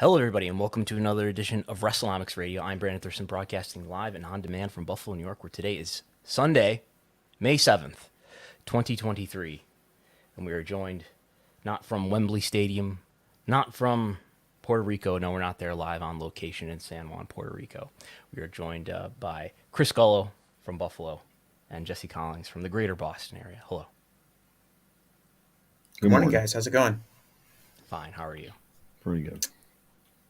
Hello, everybody, and welcome to another edition of Wrestlenomics Radio. I'm Brandon Thurston, broadcasting live and on demand from Buffalo, New York, where today is Sunday, May 7th, 2023. And we are joined not from Wembley Stadium, not from Puerto Rico. No, we're not there live on location in San Juan, Puerto Rico. We are joined by Chris Gullo from Buffalo and Jesse Collings from the greater Boston area. Hello. Good morning, guys. How's it going? Fine. How are you? Pretty good.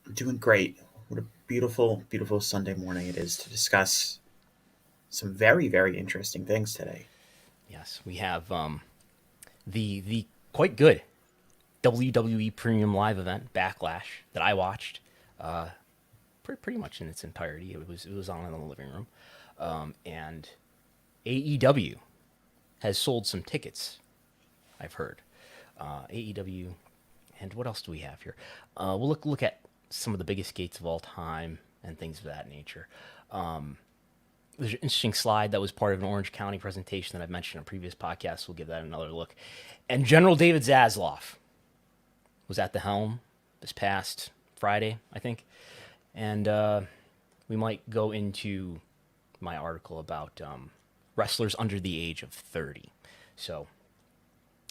I'm doing great. What a beautiful, beautiful Sunday morning it is to discuss some very, very interesting things today. Yes, we have the quite good WWE Premium Live event, Backlash, that I watched pretty much in its entirety. It was on in the living room. And AEW has sold some tickets, I've heard. AEW, and what else do we have here? We'll look at some of the biggest gates of all time and things of that nature. There's an interesting slide that was part of an Orange County presentation that I've mentioned on previous podcasts. We'll give that another look. And General David Zaslav was at the helm this past Friday, I think. And we might go into my article about wrestlers under the age of 30. So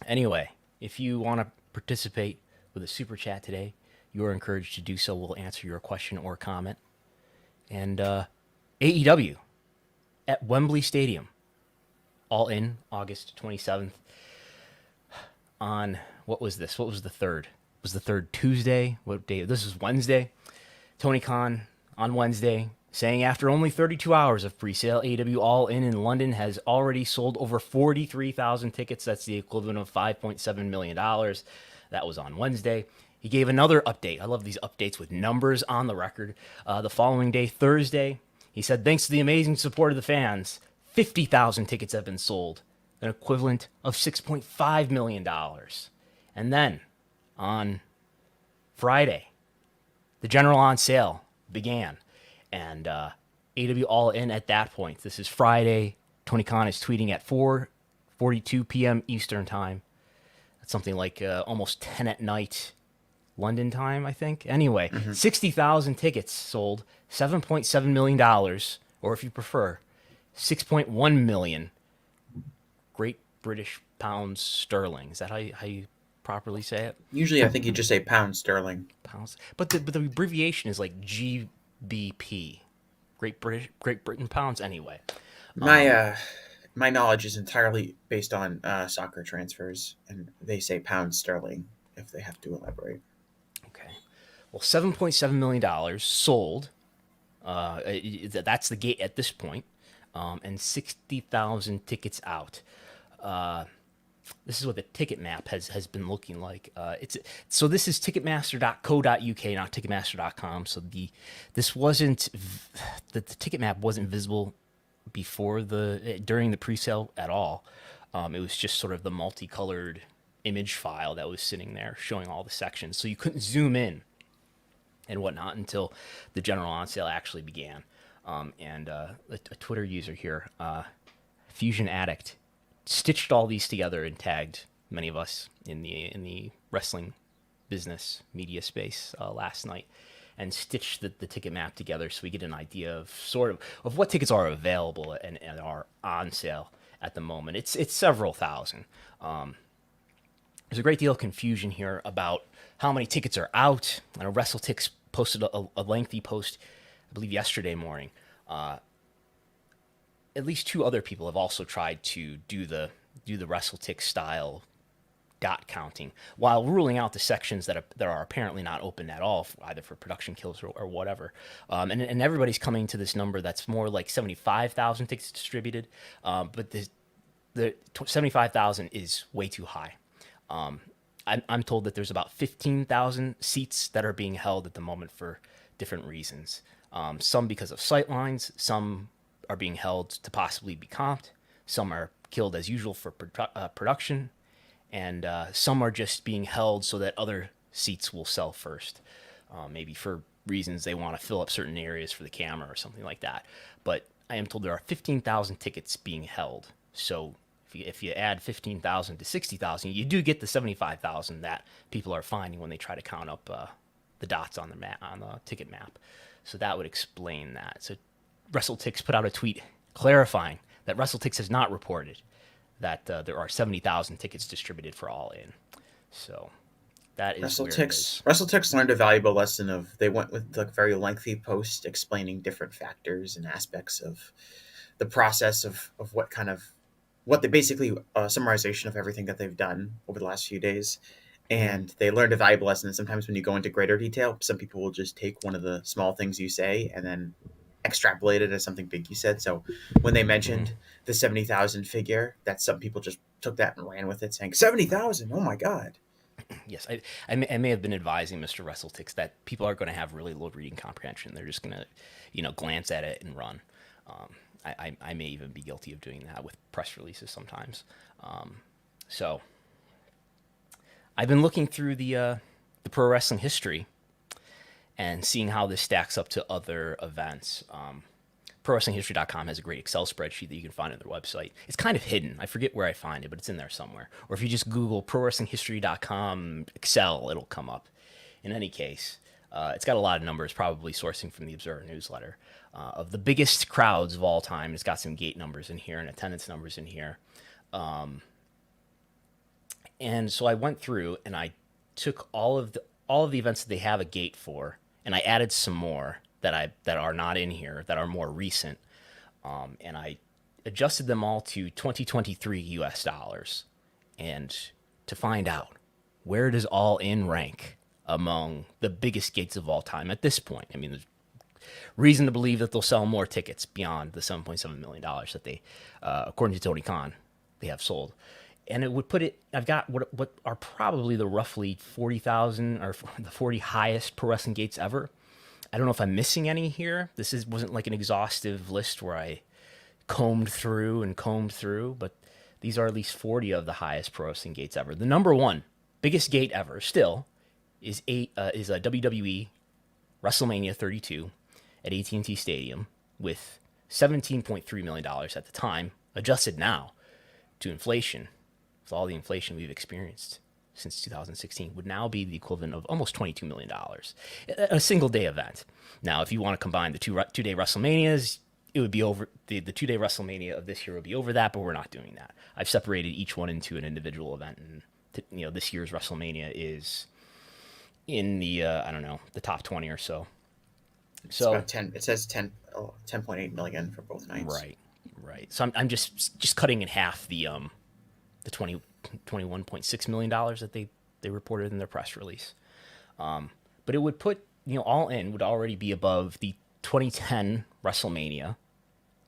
anyway, if you want to participate with a super chat today, you are encouraged to do so. We'll answer your question or comment. And AEW at Wembley Stadium, All In, August 27th. On, what was this? What was the third? Was the third Tuesday? What day? This is Wednesday. Tony Khan on Wednesday saying after only 32 hours of pre-sale, AEW All In London has already sold over 43,000 tickets. That's the equivalent of $5.7 million. That was on Wednesday. He gave another update. I love these updates with numbers on the record. The following day, Thursday, he said, thanks to the amazing support of the fans, 50,000 tickets have been sold, an equivalent of $6.5 million. And then on Friday, the general on sale began. And AEW All In at that point, this is Friday, Tony Khan is tweeting at 4:42 p.m. Eastern time. That's something like almost 10 at night London time, I think. Anyway, 60,000 tickets sold, $7.7 million, or if you prefer, 6.1 million Great British pounds sterling. Is that how you properly say it? Usually I think you just say pound sterling. Pounds. But the abbreviation is like GBP. Great Britain pounds anyway. My knowledge is entirely based on soccer transfers, and they say pound sterling if they have to elaborate. Okay. Well, $7.7 million sold. That's the gate at this point. And 60,000 tickets out. This is what the ticket map has been looking like. So this is ticketmaster.co.uk, not ticketmaster.com. So the ticket map wasn't visible during the pre-sale at all. It was just sort of the multicolored image file that was sitting there showing all the sections. So you couldn't zoom in and whatnot until the general on sale actually began. And a Twitter user here, Fusion Addict, stitched all these together and tagged many of us in the wrestling business media space last night, and stitched the ticket map together so we get an idea of what tickets are available and are on sale at the moment. It's several thousand. There's a great deal of confusion here about how many tickets are out. I know WrestleTix posted a lengthy post, I believe yesterday morning. At least two other people have also tried to do the WrestleTix style dot counting while ruling out the sections that are apparently not open at all, either for production kills or whatever. And everybody's coming to this number that's more like 75,000 tickets distributed. But the 75,000 is way too high. I'm told that there's about 15,000 seats that are being held at the moment for different reasons. Some because of sightlines, some are being held to possibly be comped, some are killed as usual for production, and some are just being held so that other seats will sell first, maybe for reasons they want to fill up certain areas for the camera or something like that. But I am told there are 15,000 tickets being held. So if you add 15,000 to 60,000, you do get the 75,000 that people are finding when they try to count up the dots on the ticket map. So that would explain that. So WrestleTix put out a tweet clarifying that WrestleTix has not reported that there are 70,000 tickets distributed for All In. So that is where it is. WrestleTix learned a valuable lesson of they went with a very lengthy post explaining different factors and aspects of the process of what they basically summarization of everything that they've done over the last few days. And they learned a valuable lesson. And sometimes when you go into greater detail, some people will just take one of the small things you say and then extrapolate it as something big you said. So when they mentioned the 70,000 figure, that some people just took that and ran with it, saying 70,000. Oh my God. Yes, I may have been advising Mr. WrestleTix that people are going to have really low reading comprehension. They're just going to, glance at it and run. I may even be guilty of doing that with press releases sometimes. So I've been looking through the pro wrestling history and seeing how this stacks up to other events. ProWrestlingHistory.com has a great Excel spreadsheet that you can find on their website. It's kind of hidden. I forget where I find it, but it's in there somewhere. Or if you just Google ProWrestlingHistory.com Excel, it'll come up. In any case, it's got a lot of numbers, probably sourcing from the Observer newsletter, of the biggest crowds of all time. It's got some gate numbers in here and attendance numbers in here. And so I went through and I took all of the events that they have a gate for, and I added some more that are not in here, that are more recent, and I adjusted them all to 2023 US dollars, and to find out where does All In rank among the biggest gates of all time at this point. I mean, there's reason to believe that they'll sell more tickets beyond the $7.7 million that they, according to Tony Khan, they have sold. And it would put it, I've got what are probably the roughly 40,000 or the 40 highest pro wrestling gates ever. I don't know if I'm missing any here. This wasn't like an exhaustive list where I combed through, but these are at least 40 of the highest pro wrestling gates ever. The number one biggest gate ever still is a WWE WrestleMania 32 at AT&T Stadium with $17.3 million at the time, adjusted now to inflation. With all the inflation we've experienced since 2016, would now be the equivalent of almost $22 million. A single day event. Now, if you want to combine the two-day WrestleManias, it would be over, the two-day WrestleMania of this year would be over that, but we're not doing that. I've separated each one into an individual event, and this year's WrestleMania is in the, the top 20 or so. So it's about 10, it says 10.8 million for both nights. Right. So I'm just cutting in half the $21.6 million that they reported in their press release. But it would put, All In would already be above the 2010 WrestleMania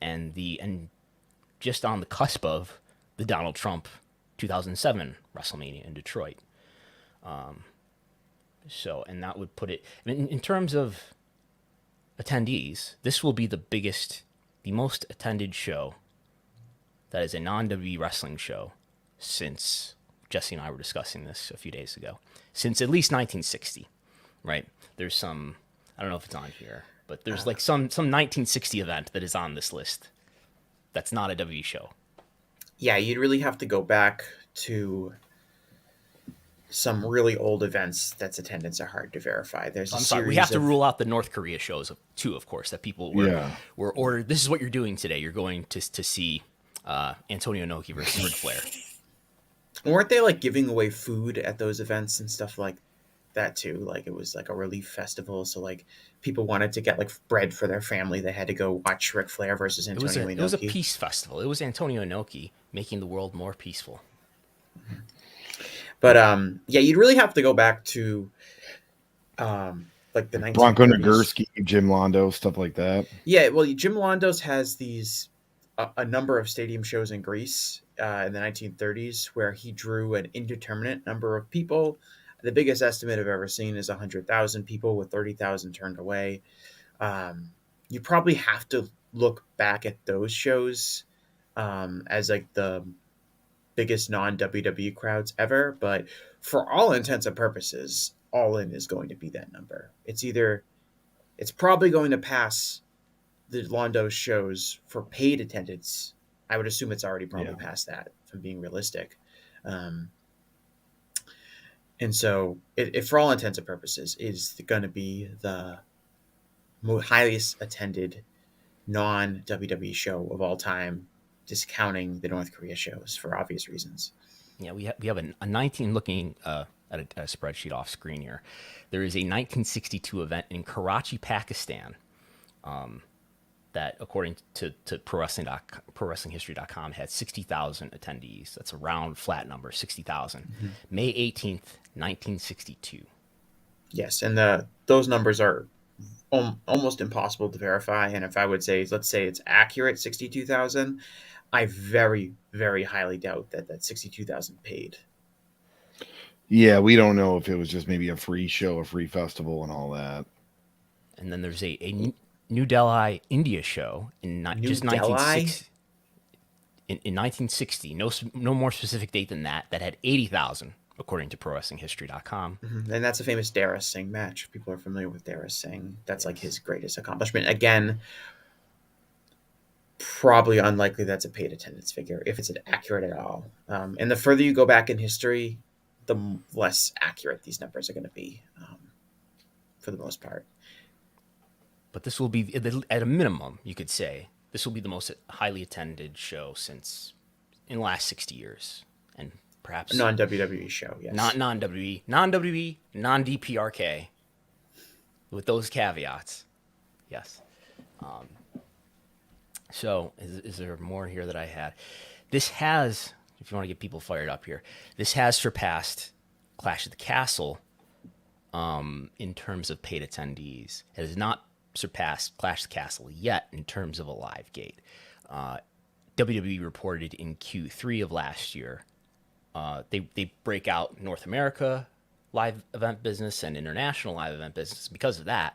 and just on the cusp of the Donald Trump 2007 WrestleMania in Detroit. And that would put it, in terms of attendees, this will be the most attended show that is a non-WWE wrestling show since Jesse and I were discussing this a few days ago, since at least 1960, right? There's some, I don't know if it's on here, but there's like some 1960 event that is on this list that's not a WWE show. Yeah, you'd really have to go back to some really old events that's attendance are hard to verify. There's a series we have to rule out the North Korea shows too, of course, that people were ordered. This is what you're doing today. You're going to see Antonio Inoki versus Ric Flair. Weren't they like giving away food at those events and stuff like that too? Like it was like a relief festival, so like people wanted to get like bread for their family. They had to go watch Ric Flair versus Antonio Inoki. It was a peace festival. It was Antonio Inoki making the world more peaceful. Mm-hmm. But you'd really have to go back to like the 1930s. Bronco Nagurski, Jim Londo, stuff like that. Yeah, well, Jim Londo's has these a number of stadium shows in Greece in the 1930s where he drew an indeterminate number of people. The biggest estimate I've ever seen is 100,000 people, with 30,000 turned away. You probably have to look back at those shows as like the biggest non-WWE crowds ever, but for all intents and purposes, All In is going to be that number. It's probably going to pass the Londo shows for paid attendance. I would assume it's already probably past that, if I'm being realistic. And so it for all intents and purposes is going to be the highest attended non WWE show of all time, discounting the North Korea shows for obvious reasons. Yeah, we have a 19 looking at a spreadsheet off screen here. There is a 1962 event in Karachi, Pakistan, that according to ProWrestlingHistory.com had 60,000 attendees. That's a round flat number, 60,000. May 18th, 1962. Yes, and those numbers are almost impossible to verify. And if I would say, let's say it's accurate, 62,000, I very, very highly doubt that 62,000 paid. Yeah, we don't know if it was just maybe a free show, a free festival, and all that. And then there's a New Delhi, India show in just 1960. In 1960, no more specific date than that had 80,000, according to ProWrestlingHistory.com. And that's a famous Dara Singh match. People are familiar with Dara Singh. That's like his greatest accomplishment. Again, probably unlikely that's a paid attendance figure, if it's accurate at all. And the further you go back in history, the less accurate these numbers are going to be, for the most part. But this will be, at a minimum, you could say, this will be the most highly attended show since in the last 60 years. And perhaps non-WWE show, yes. Not non-WWE, non-WWE, non-DPRK, with those caveats. Yes. So is there more here that I had? This has, if you want to get people fired up here, this has surpassed Clash of the Castle in terms of paid attendees. It has not surpassed Clash of the Castle yet in terms of a live gate. WWE reported in Q3 of last year, they break out North America live event business and international live event business. Because of that,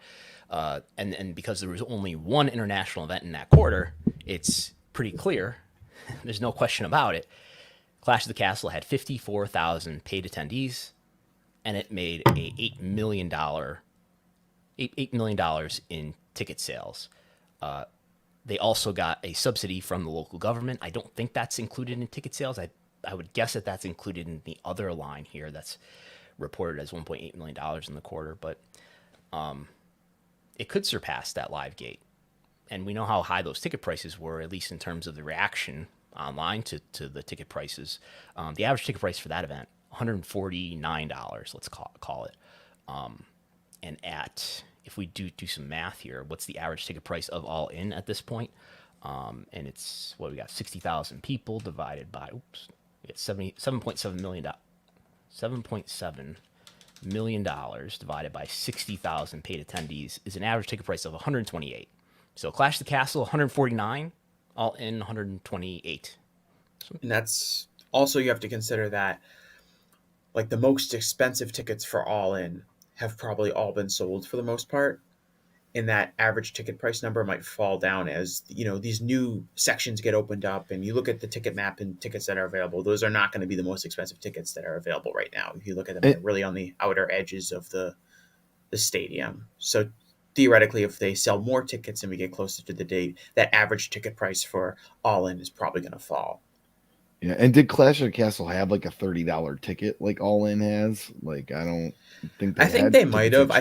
and because there was only one international event in that quarter, it's pretty clear, there's no question about it, Clash of the Castle had 54,000 paid attendees, and it made a $8 million in ticket sales. They also got a subsidy from the local government. I don't think that's included in ticket sales. I would guess that that's included in the other line here that's reported as $1.8 million in the quarter, but it could surpass that live gate. And we know how high those ticket prices were, at least in terms of the reaction online to the ticket prices. The average ticket price for that event, $149, let's call it. And if we do some math here, what's the average ticket price of All In at this point? And it's, we got 60,000 people divided by, we got $7.7 million. $7.7 million divided by 60,000 paid attendees is an average ticket price of $128. So Clash of the Castle, $149, All In, $128. And that's also, you have to consider that like the most expensive tickets for All In have probably all been sold for the most part. And that average ticket price number might fall down as, these new sections get opened up and you look at the ticket map and tickets that are available. Those are not going to be the most expensive tickets that are available right now. If you look at them, they're really on the outer edges of the stadium. So theoretically, if they sell more tickets and we get closer to the date, that average ticket price for All In is probably going to fall. Yeah, and did Clash of the Castle have like a $30 ticket like All In has? Like, I don't think they I think they might have.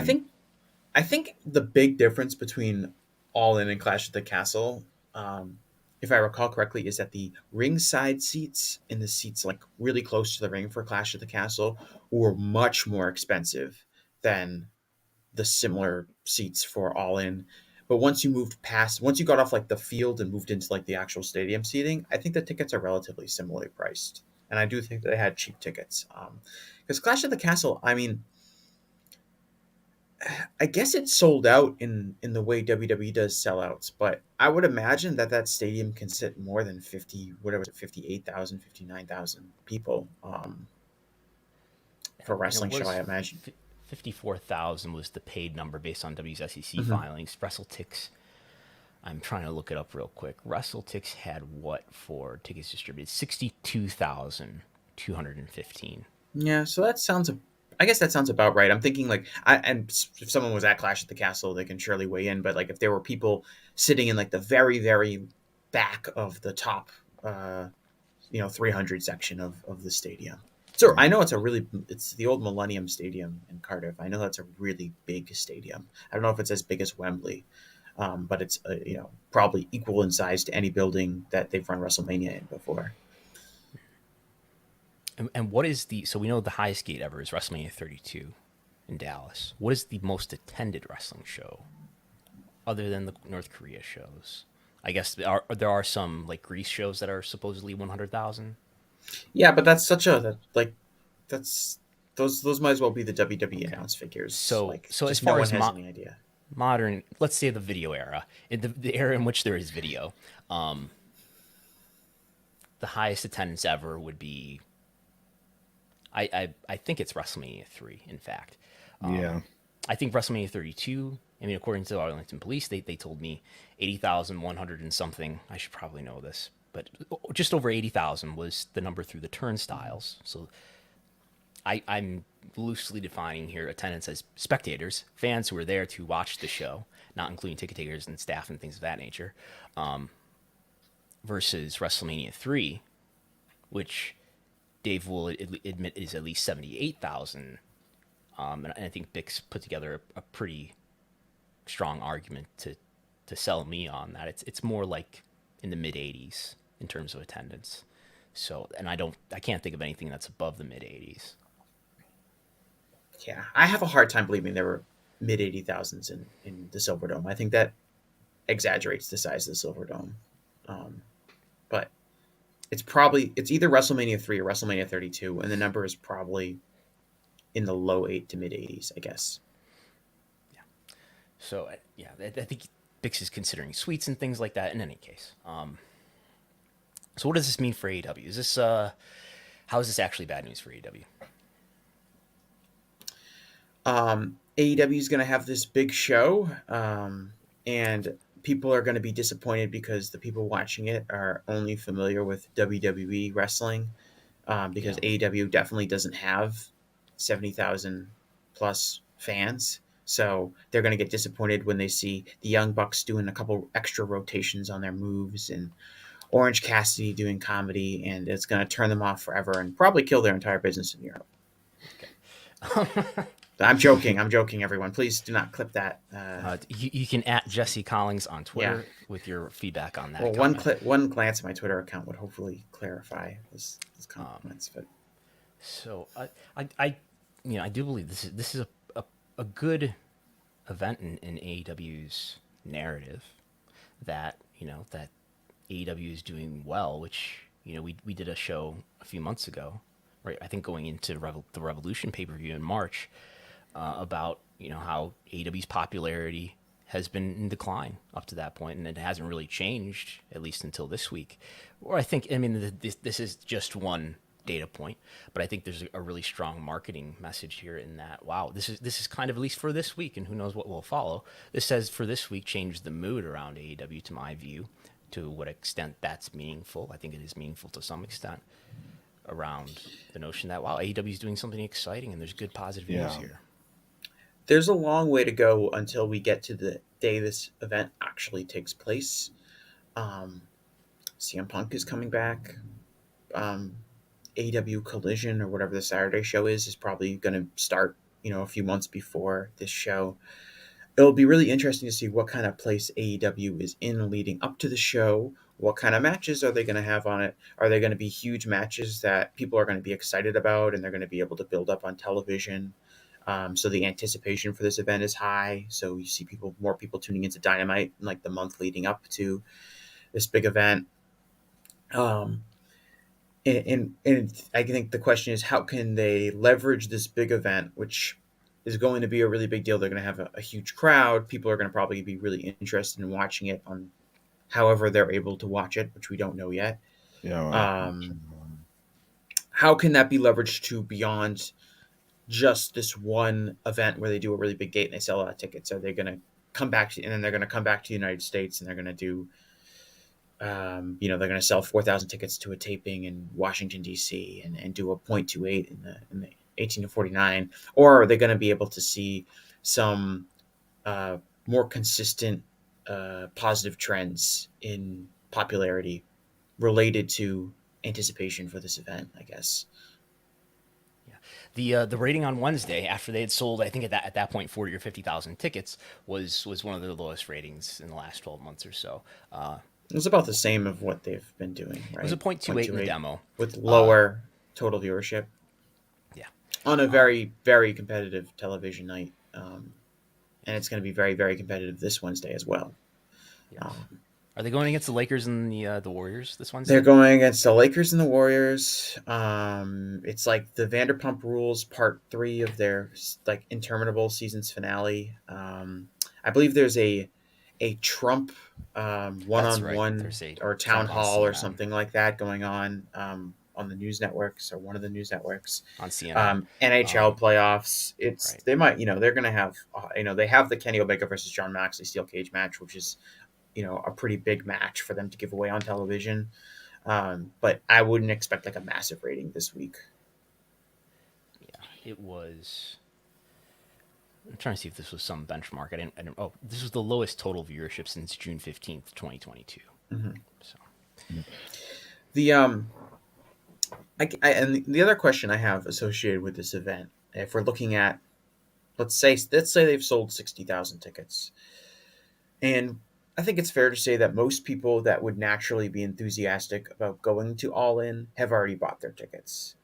I think the big difference between All In and Clash of the Castle, if I recall correctly, is that the ringside seats and the seats like really close to the ring for Clash of the Castle were much more expensive than the similar seats for All In. But once you got off like the field and moved into like the actual stadium seating, I think the tickets are relatively similarly priced. And I do think they had cheap tickets. Because Clash of the Castle, I mean, I guess it sold out in the way WWE does sellouts, but I would imagine that stadium can sit more than 58,000, 59,000 people for a wrestling show, I imagine. 54,000 was the paid number based on WSEC filings. WrestleTix, I'm trying to look it up real quick. WrestleTix had what for tickets distributed? 62,215. Yeah, so I guess that sounds about right. I'm thinking and if someone was at Clash at the Castle, they can surely weigh in. But like if there were people sitting in like the very, very back of the top, 300 section of the stadium. So I know it's the old Millennium Stadium in Cardiff. I know that's a really big stadium. I don't know if it's as big as Wembley, but it's probably equal in size to any building that they've run WrestleMania in before. And what is so we know the highest gate ever is WrestleMania 32 in Dallas. What is the most attended wrestling show other than the North Korea shows? I guess there are some like Greece shows that are supposedly 100,000. Yeah, but that's such a like that's those might as well be the WWE Okay. announced figures. Like So as just no far one as has any idea. modern, let's say the video era, in the era in which there is video, um, the highest attendance ever would be, I think it's WrestleMania 3, in fact. Yeah. I think WrestleMania 32, I mean, according to the Arlington Police, they told me 80,100 and something. I should probably know this, but just over 80,000 was the number through the turnstiles. So I'm loosely defining here attendance as spectators, fans who were there to watch the show, not including ticket takers and staff and things of that nature, versus WrestleMania 3, which Dave will admit is at least 78,000. And I think Bix put together a pretty strong argument to sell me on that. It's more like in the mid 80s in terms of attendance. So, and I can't think of anything that's above the mid 80s. Yeah, I have a hard time believing there were mid 80,000s in the Silverdome. I think that exaggerates the size of the Silverdome. Um, but it's either WrestleMania 3 or WrestleMania 32, and the number is probably in the low 8 to mid 80s, I guess. So yeah, I think Bix is considering suites and things like that. In any case, so what does this mean for AEW? Is this how is this actually bad news for AEW? AEW is going to have this big show, and people are going to be disappointed because the people watching it are only familiar with WWE wrestling, because Yeah, AEW definitely doesn't have 70,000 plus fans. So they're going to get disappointed when they see the Young Bucks doing a couple extra rotations on their moves and Orange Cassidy doing comedy, and it's going to turn them off forever and probably kill their entire business in Europe. okay. I'm joking. I'm joking, everyone. Please do not clip that. You can at Jesse Collings on Yeah. Twitter with your feedback on that Well, comment. one glance at my Twitter account would hopefully clarify this compliments. But So I I do believe this is a good event in AEW's narrative that that AEW is doing well, which we did a show a few months ago, right? I think going into the Revolution pay per view in March about how AEW's popularity has been in decline up to that point, and it hasn't really changed at least until this week. Or I mean this is just one data point, but I think there's a really strong marketing message here in that this is kind of at least for this week, and who knows what will follow. This says for this week changed the mood around AEW to my view. To what extent that's meaningful, I think it is meaningful to some extent around the notion that AEW is doing something exciting and there's good positive news here. there's a long way to go until we get to the day this event actually takes place. Um, CM Punk is coming back. Um, AEW Collision or whatever the Saturday show is probably going to start, a few months before this show. It'll be really interesting to see what kind of place AEW is in leading up to the show. What kind of matches are they going to have on it? Are they going to be huge matches that people are going to be excited about and they're going to be able to build up on television? So the anticipation for this event is high. So you see more people tuning into Dynamite in like the month leading up to this big event. Um, and I think the question is, how can they leverage this big event, which is going to be a really big deal? They're going to have a huge crowd. People are going to probably be really interested in watching it on however they're able to watch it, which we don't know yet. Yeah. Um, how can that be leveraged to beyond just this one event where they do a really big gate and they sell a lot of tickets? Are they going to come back and then they're going to come back to the United States and they're going to do they're going to sell 4,000 tickets to a taping in Washington D.C. and do a 0.28 in the 18 to 49, or are they going to be able to see some more consistent positive trends in popularity related to anticipation for this event? I guess. The rating on Wednesday after they had sold, I think at that point 40 or 50,000 tickets was one of their lowest ratings in the last 12 months or so. It's about the same of what they've been doing, It was a right? 0.28 in the 0.28 demo. with lower total viewership Yeah. on a very, very competitive television night. And it's going to be very, very competitive this Wednesday as well. Yes. Are they going against the Lakers and the Warriors this They're Wednesday? going against the Lakers and the Warriors. It's like the Vanderpump Rules Part 3 of their like interminable season's finale. I believe there's a Trump one That's on right. one There's a or town Trump on hall or CNN. something like that going on the news networks or one of the news networks. On CNN. NHL playoffs. It's Right. they might they're gonna have they have the Kenny Omega versus John Moxley steel cage match, which is a pretty big match for them to give away on television. But I wouldn't expect like a massive rating this week. Yeah. It was. I'm trying to see if this was some benchmark. I didn't. Oh, this was the lowest total viewership since June 15th, 2022. Mm-hmm. So. The and the other question I have associated with this event, if we're looking at, let's say they've sold 60,000 tickets, and I think it's fair to say that most people that would naturally be enthusiastic about going to All In have already bought their tickets.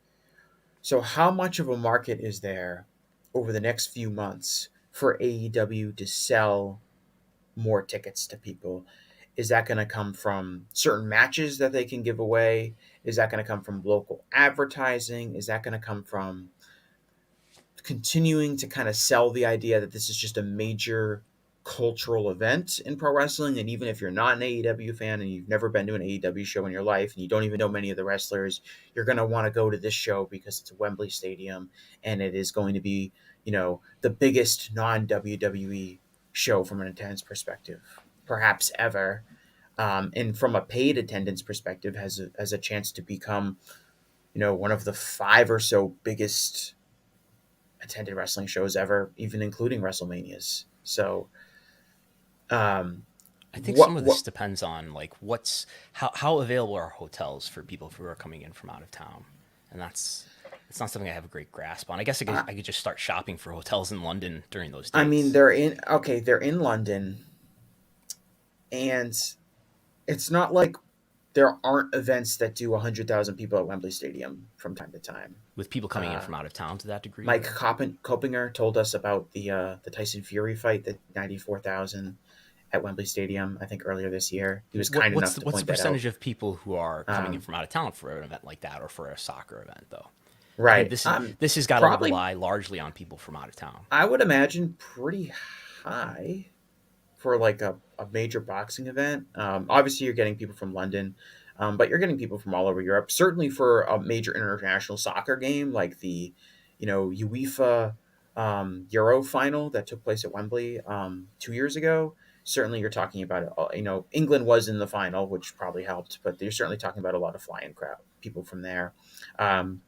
So how much of a market is there over the next few months for AEW to sell more tickets to people? Is that going to come from certain matches that they can give away? Is that going to come from local advertising? Is that going to come from continuing to kind of sell the idea that this is just a major cultural event in pro wrestling? And even if you're not an AEW fan and you've never been to an AEW show in your life and you don't even know many of the wrestlers, you're going to want to go to this show because it's a Wembley Stadium and it is going to be, the biggest non WWE show from an attendance perspective, perhaps ever. And from a paid attendance perspective, has a chance to become, one of the 5 or so biggest attended wrestling shows ever, even including WrestleManias. So, I think some what of what this depends on like how available are hotels for people who are coming in from out of town, and that's it's not something I have a great grasp on. I guess I, I could just start shopping for hotels in London during those I mean, dates. they're in London, and it's not like there aren't events that do 100,000 people at Wembley Stadium from time to time. With people coming in Uh, from out of town to that degree, Mike though. Copinger told us about the Tyson Fury fight, the 94,000 at Wembley Stadium, I think earlier this year. He was kind enough to What's the point that out. percentage of people who are coming in Um, from out of town for an event like that or for a soccer event, though? I think right. this has got to Probably, rely largely on people from out of town. I would imagine pretty high for like a major boxing event. Obviously, you're getting people from London, but you're getting people from all over Europe. Certainly for a major international soccer game like the, UEFA Euro final that took place at Wembley 2 years ago. Certainly, you're talking about England was in the final, which probably helped, but you're certainly talking about a lot of flying crowd people from there. Um,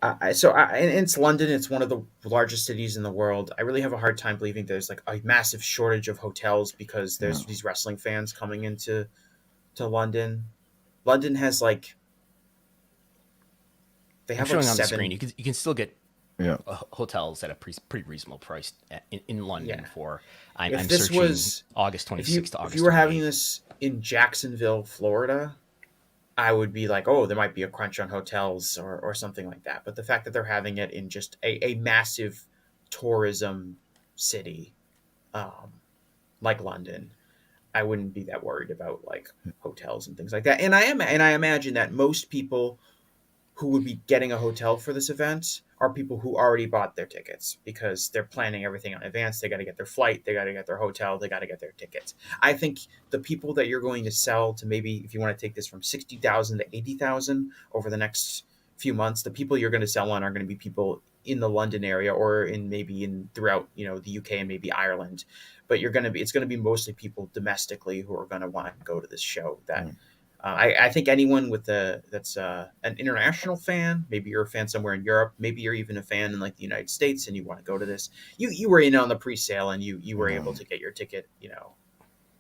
and it's London. It's one of the largest cities in the world. I really have a hard time believing there's like a massive shortage of hotels because Yeah. there's these wrestling fans coming into to London. London has like they I'm have like showing on the screen. 7. You can still get Yeah. hotels at a pretty reasonable price in London Yeah. for. If I'm this searching was August if you 26th to if you August were having 28th. this in Jacksonville, Florida, I would be like, oh, there might be a crunch on hotels or something like that. But the fact that they're having it in just a massive tourism city, um, like London, I wouldn't be that worried about like hotels and things like that. And I imagine that most people who would be getting a hotel for this event are people who already bought their tickets because they're planning everything in advance. They got to get their flight, they got to get their hotel, they got to get their tickets. I think the people that you're going to sell to, maybe if you want to take this from 60,000 to 80,000 over the next few months, the people you're going to sell on are going to be people in the London area or in maybe in throughout, the UK and maybe Ireland. But it's going to be mostly people domestically who are going to want to go to this show that I think anyone that's an international fan, maybe you're a fan somewhere in Europe, maybe you're even a fan in like the United States, and you want to go to this. You were in on the pre-sale, and you were able to get your ticket,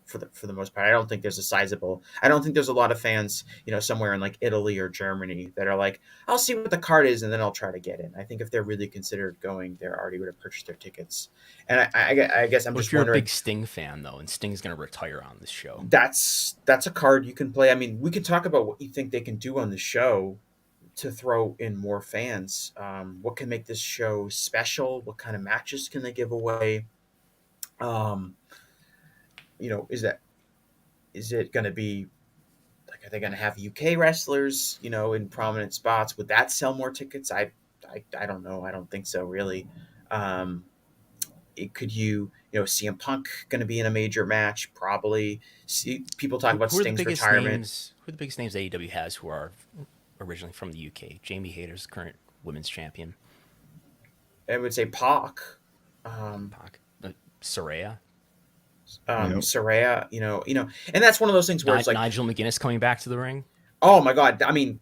for the most part. I don't think there's a sizable. I don't think there's a lot of fans, somewhere in like Italy or Germany that are like, I'll see what the card is and then I'll try to get in. I think if they're really considered going, they're already going to purchase their tickets. And I guess I'm What just if you're wondering. a big Sting fan though, and Sting's going to retire on this show? That's a card you can play. I mean, we can talk about what you think they can do on the show to throw in more fans. What can make this show special? What kind of matches can they give away? Um, is it going to be like, are they going to have UK wrestlers, in prominent spots? Would that sell more tickets? I don't know. I don't think so, really. Um, CM Punk going to be in a major match? Probably. See, people talk about Who are the Sting's biggest retirement. names? Who are the biggest names AEW has who are originally from the UK? Jamie Hayter's current women's champion. I would say Pac. Um, Pac. Saraya. Saraya, and that's one of those things where it's like, Nigel McGuinness coming back to the ring. oh my God. I mean,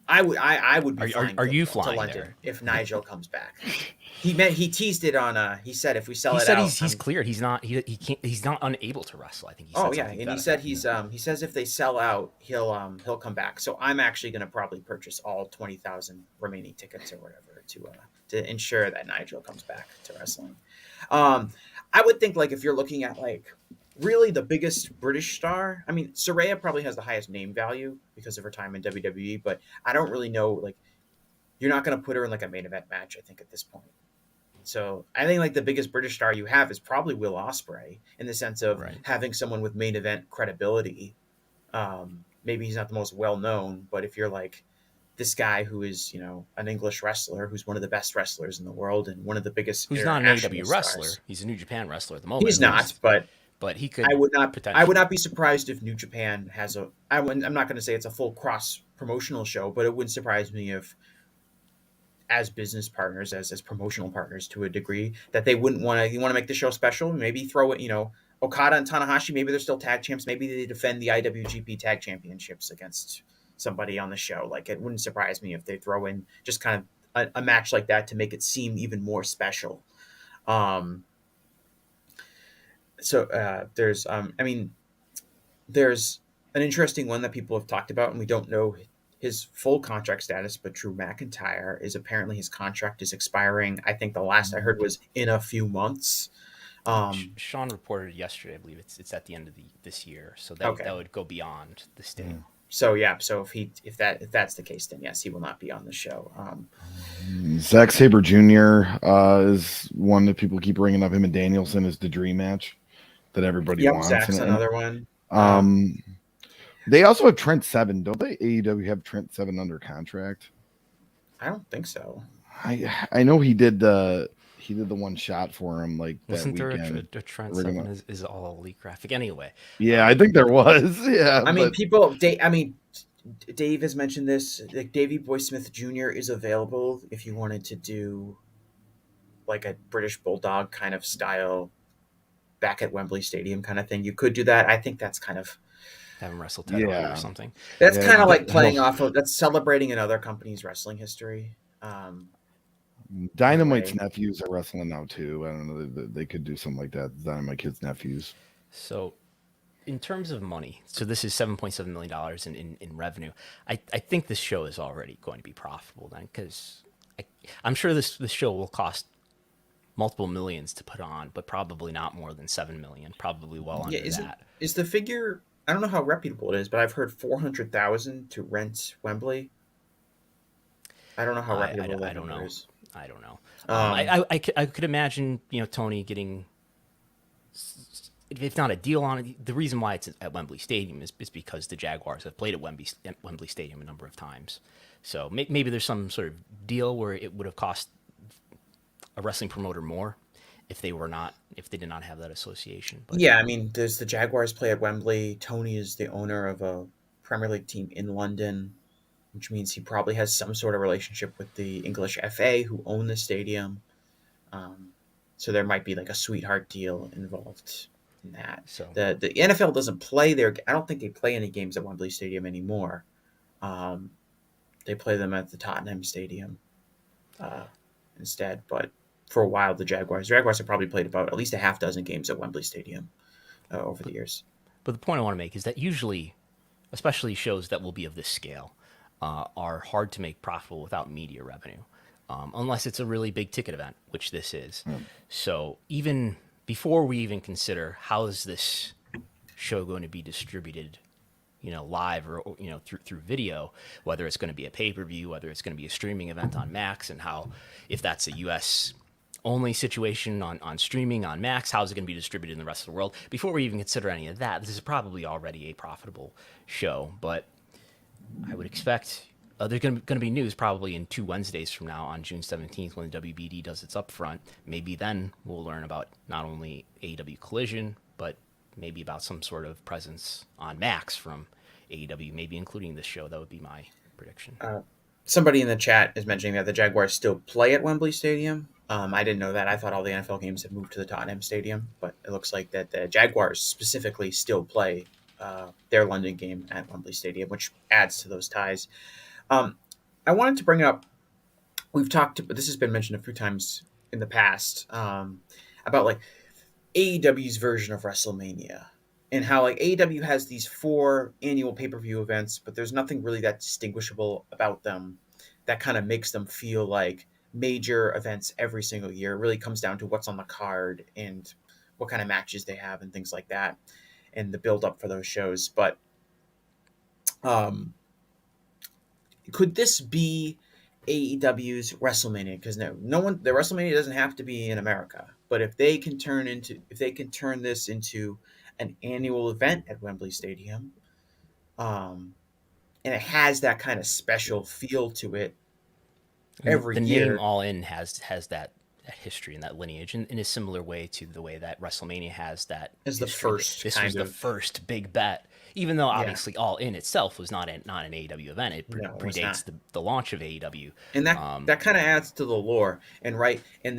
I would be Are flying you to flying London there? if Nigel comes back. He teased it on. He said if we sell He it said out, he's cleared. He's not. He can't. He's not unable to wrestle. I think he said. oh yeah, something and to he that said effect. he says if they sell out, he'll come back. So I'm actually going to probably purchase all 20,000 remaining tickets or whatever to ensure that Nigel comes back to wrestling. I would think, like, if you're looking at like really the biggest British star, I mean, Saraya probably has the highest name value because of her time in WWE, but I don't really know, like, you're not going to put her in like a main event match, I think, at this point. So I think like the biggest British star you have is probably Will Ospreay, in the sense of Right. having someone with main event credibility. Maybe he's not the most well known, but if you're like this guy who is, an English wrestler, who's one of the best wrestlers in the world and one of the biggest Who's not an international AEW wrestler? stars. He's a New Japan wrestler at the moment. He's not, but he I could would not. I would potentially. not be surprised if New Japan has a. I'm not going to say it's a full cross promotional show, but it wouldn't surprise me if, as business partners, as promotional partners to a degree, that they wouldn't want to. You want to make the show special? Maybe throw it. Okada and Tanahashi. Maybe they're still tag champs. Maybe they defend the IWGP Tag Championships against somebody on the show. Like, it wouldn't surprise me if they throw in just kind of a match like that to make it seem even more special. Um, there's there's an interesting one that people have talked about, and we don't know his full contract status, but Drew McIntyre is apparently, his contract is expiring. I think the last I heard was in a few months. Sean reported yesterday. I believe it's at the end of this year, so Okay. that would go beyond this date. So yeah, so if that's the case, then yes, he will not be on the show. Zack Sabre Jr. Is one that people keep bringing up. Him and Danielson is the dream match that everybody Yep, wants. Zach's another one. They also have Trent Seven, don't they? AEW have Trent Seven under contract. I don't think so. I know he did the one shot for him like that Wasn't there weekend. a Trent Seven is all elite graphic anyway? Yeah, I think there was. Yeah, I mean, Dave has mentioned this. Like, Davey Boy Smith Jr. is available if you wanted to do like a British Bulldog kind of style back at Wembley Stadium kind of thing. You could do that. I think that's kind of Have him wrestle Ted Hart or something. That's kind of like playing off of, that's celebrating another company's wrestling history. Dynamite's nephews are wrestling now too. I don't know. They could do something like that. Dynamite Kid's nephews. So, in terms of money, so this is $7.7 million in revenue. I think this show is already going to be profitable then, because I'm sure this show will cost multiple millions to put on, but probably not more than $7 million. Probably well under that. Is the figure? I don't know how reputable it is, but I've heard 400,000 to rent Wembley. I don't know how reputable that number is. I don't know. I could imagine, Tony getting, if not a deal on it. The reason why it's at Wembley Stadium is because the Jaguars have played at Wembley Stadium a number of times. So maybe there's some sort of deal where it would have cost a wrestling promoter more if they did not have that association. But yeah, I mean, there's the Jaguars play at Wembley. Tony is the owner of a Premier League team in London, which means he probably has some sort of relationship with the English FA who own the stadium. So there might be like a sweetheart deal involved in that. So the NFL doesn't play there. I don't think they play any games at Wembley Stadium anymore. They play them at the Tottenham Stadium instead. But for a while, the Jaguars have probably played about at least a half dozen games at Wembley Stadium. over the years. But the point I want to make is that usually, especially shows that will be of this scale, are hard to make profitable without media revenue, unless it's a really big ticket event, which this is. So even before we even consider how is this show going to be distributed, live or through video, whether it's going to be a pay per view, whether it's going to be a streaming event on Max, and how if that's a U.S. only situation on streaming on Max, how's it going to be distributed in the rest of the world? Before we even consider any of that, this is probably already a profitable show. But I would expect there's going to be news probably in 2 Wednesdays from now on June 17th when the WBD does its upfront. Maybe then we'll learn about not only AEW Collision, but maybe about some sort of presence on Max from AEW, maybe including this show. That would be my prediction. Somebody in the chat is mentioning that the Jaguars still play at Wembley Stadium. I didn't know that. I thought all the NFL games had moved to the Tottenham Stadium, but it looks like that the Jaguars specifically still play their London game at Wembley Stadium, which adds to those ties. I wanted to bring up, this has been mentioned a few times in the past, about like AEW's version of WrestleMania and how like AEW has these 4 annual pay-per-view events, but there's nothing really that distinguishable about them that kind of makes them feel like major events every single year. It really comes down to what's on the card and what kind of matches they have and things like that and the build up for those shows. But could this be AEW's WrestleMania? Because the WrestleMania doesn't have to be in America, but if they can turn this into an annual event at Wembley Stadium, and it has that kind of special feel to it every the year. name All In has that history and that lineage in a similar way to the way that WrestleMania has that Is the history. first This kind was the of first big bet, even though obviously All In itself was not an AEW event. It No, it was predates not. the launch of AEW. And that kind of adds to the lore. And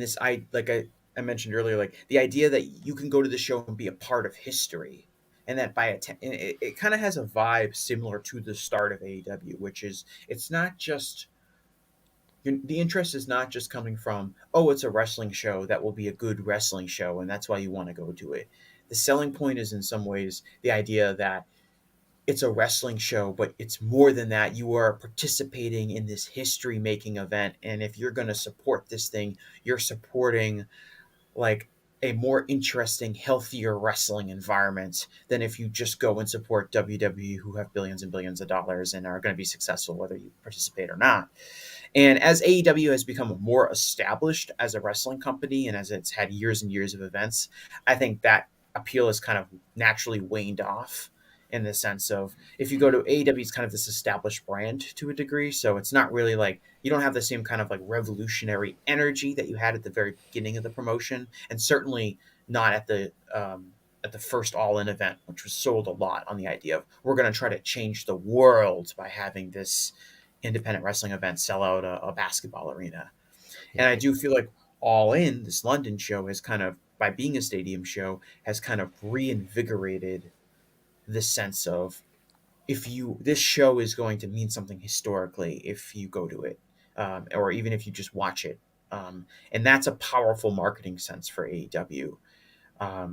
this I mentioned earlier, like the idea that you can go to the show and be a part of history, and that it kind of has a vibe similar to the start of AEW, which is it's not just the interest is not just coming from, oh, it's a wrestling show that will be a good wrestling show and that's why you want to go to it. The selling point is in some ways the idea that it's a wrestling show, but it's more than that. You are participating in this history making event, and if you're going to support this thing, you're supporting like a more interesting, healthier wrestling environment than if you just go and support WWE, who have billions and billions of dollars and are going to be successful whether you participate or not. And as AEW has become more established as a wrestling company and as it's had years and years of events, I think that appeal has kind of naturally waned off in the sense of if you go to AEW, it's kind of this established brand to a degree. So it's not really like you don't have the same kind of like revolutionary energy that you had at the very beginning of the promotion, and certainly not at the first All In event, which was sold a lot on the idea of we're going to try to change the world by having this independent wrestling event sell out a basketball arena. And I do feel like All In, this London show, has kind of, by being a stadium show, has kind of reinvigorated this sense of this show is going to mean something historically if you go to it, or even if you just watch it. And that's a powerful marketing sense for AEW. I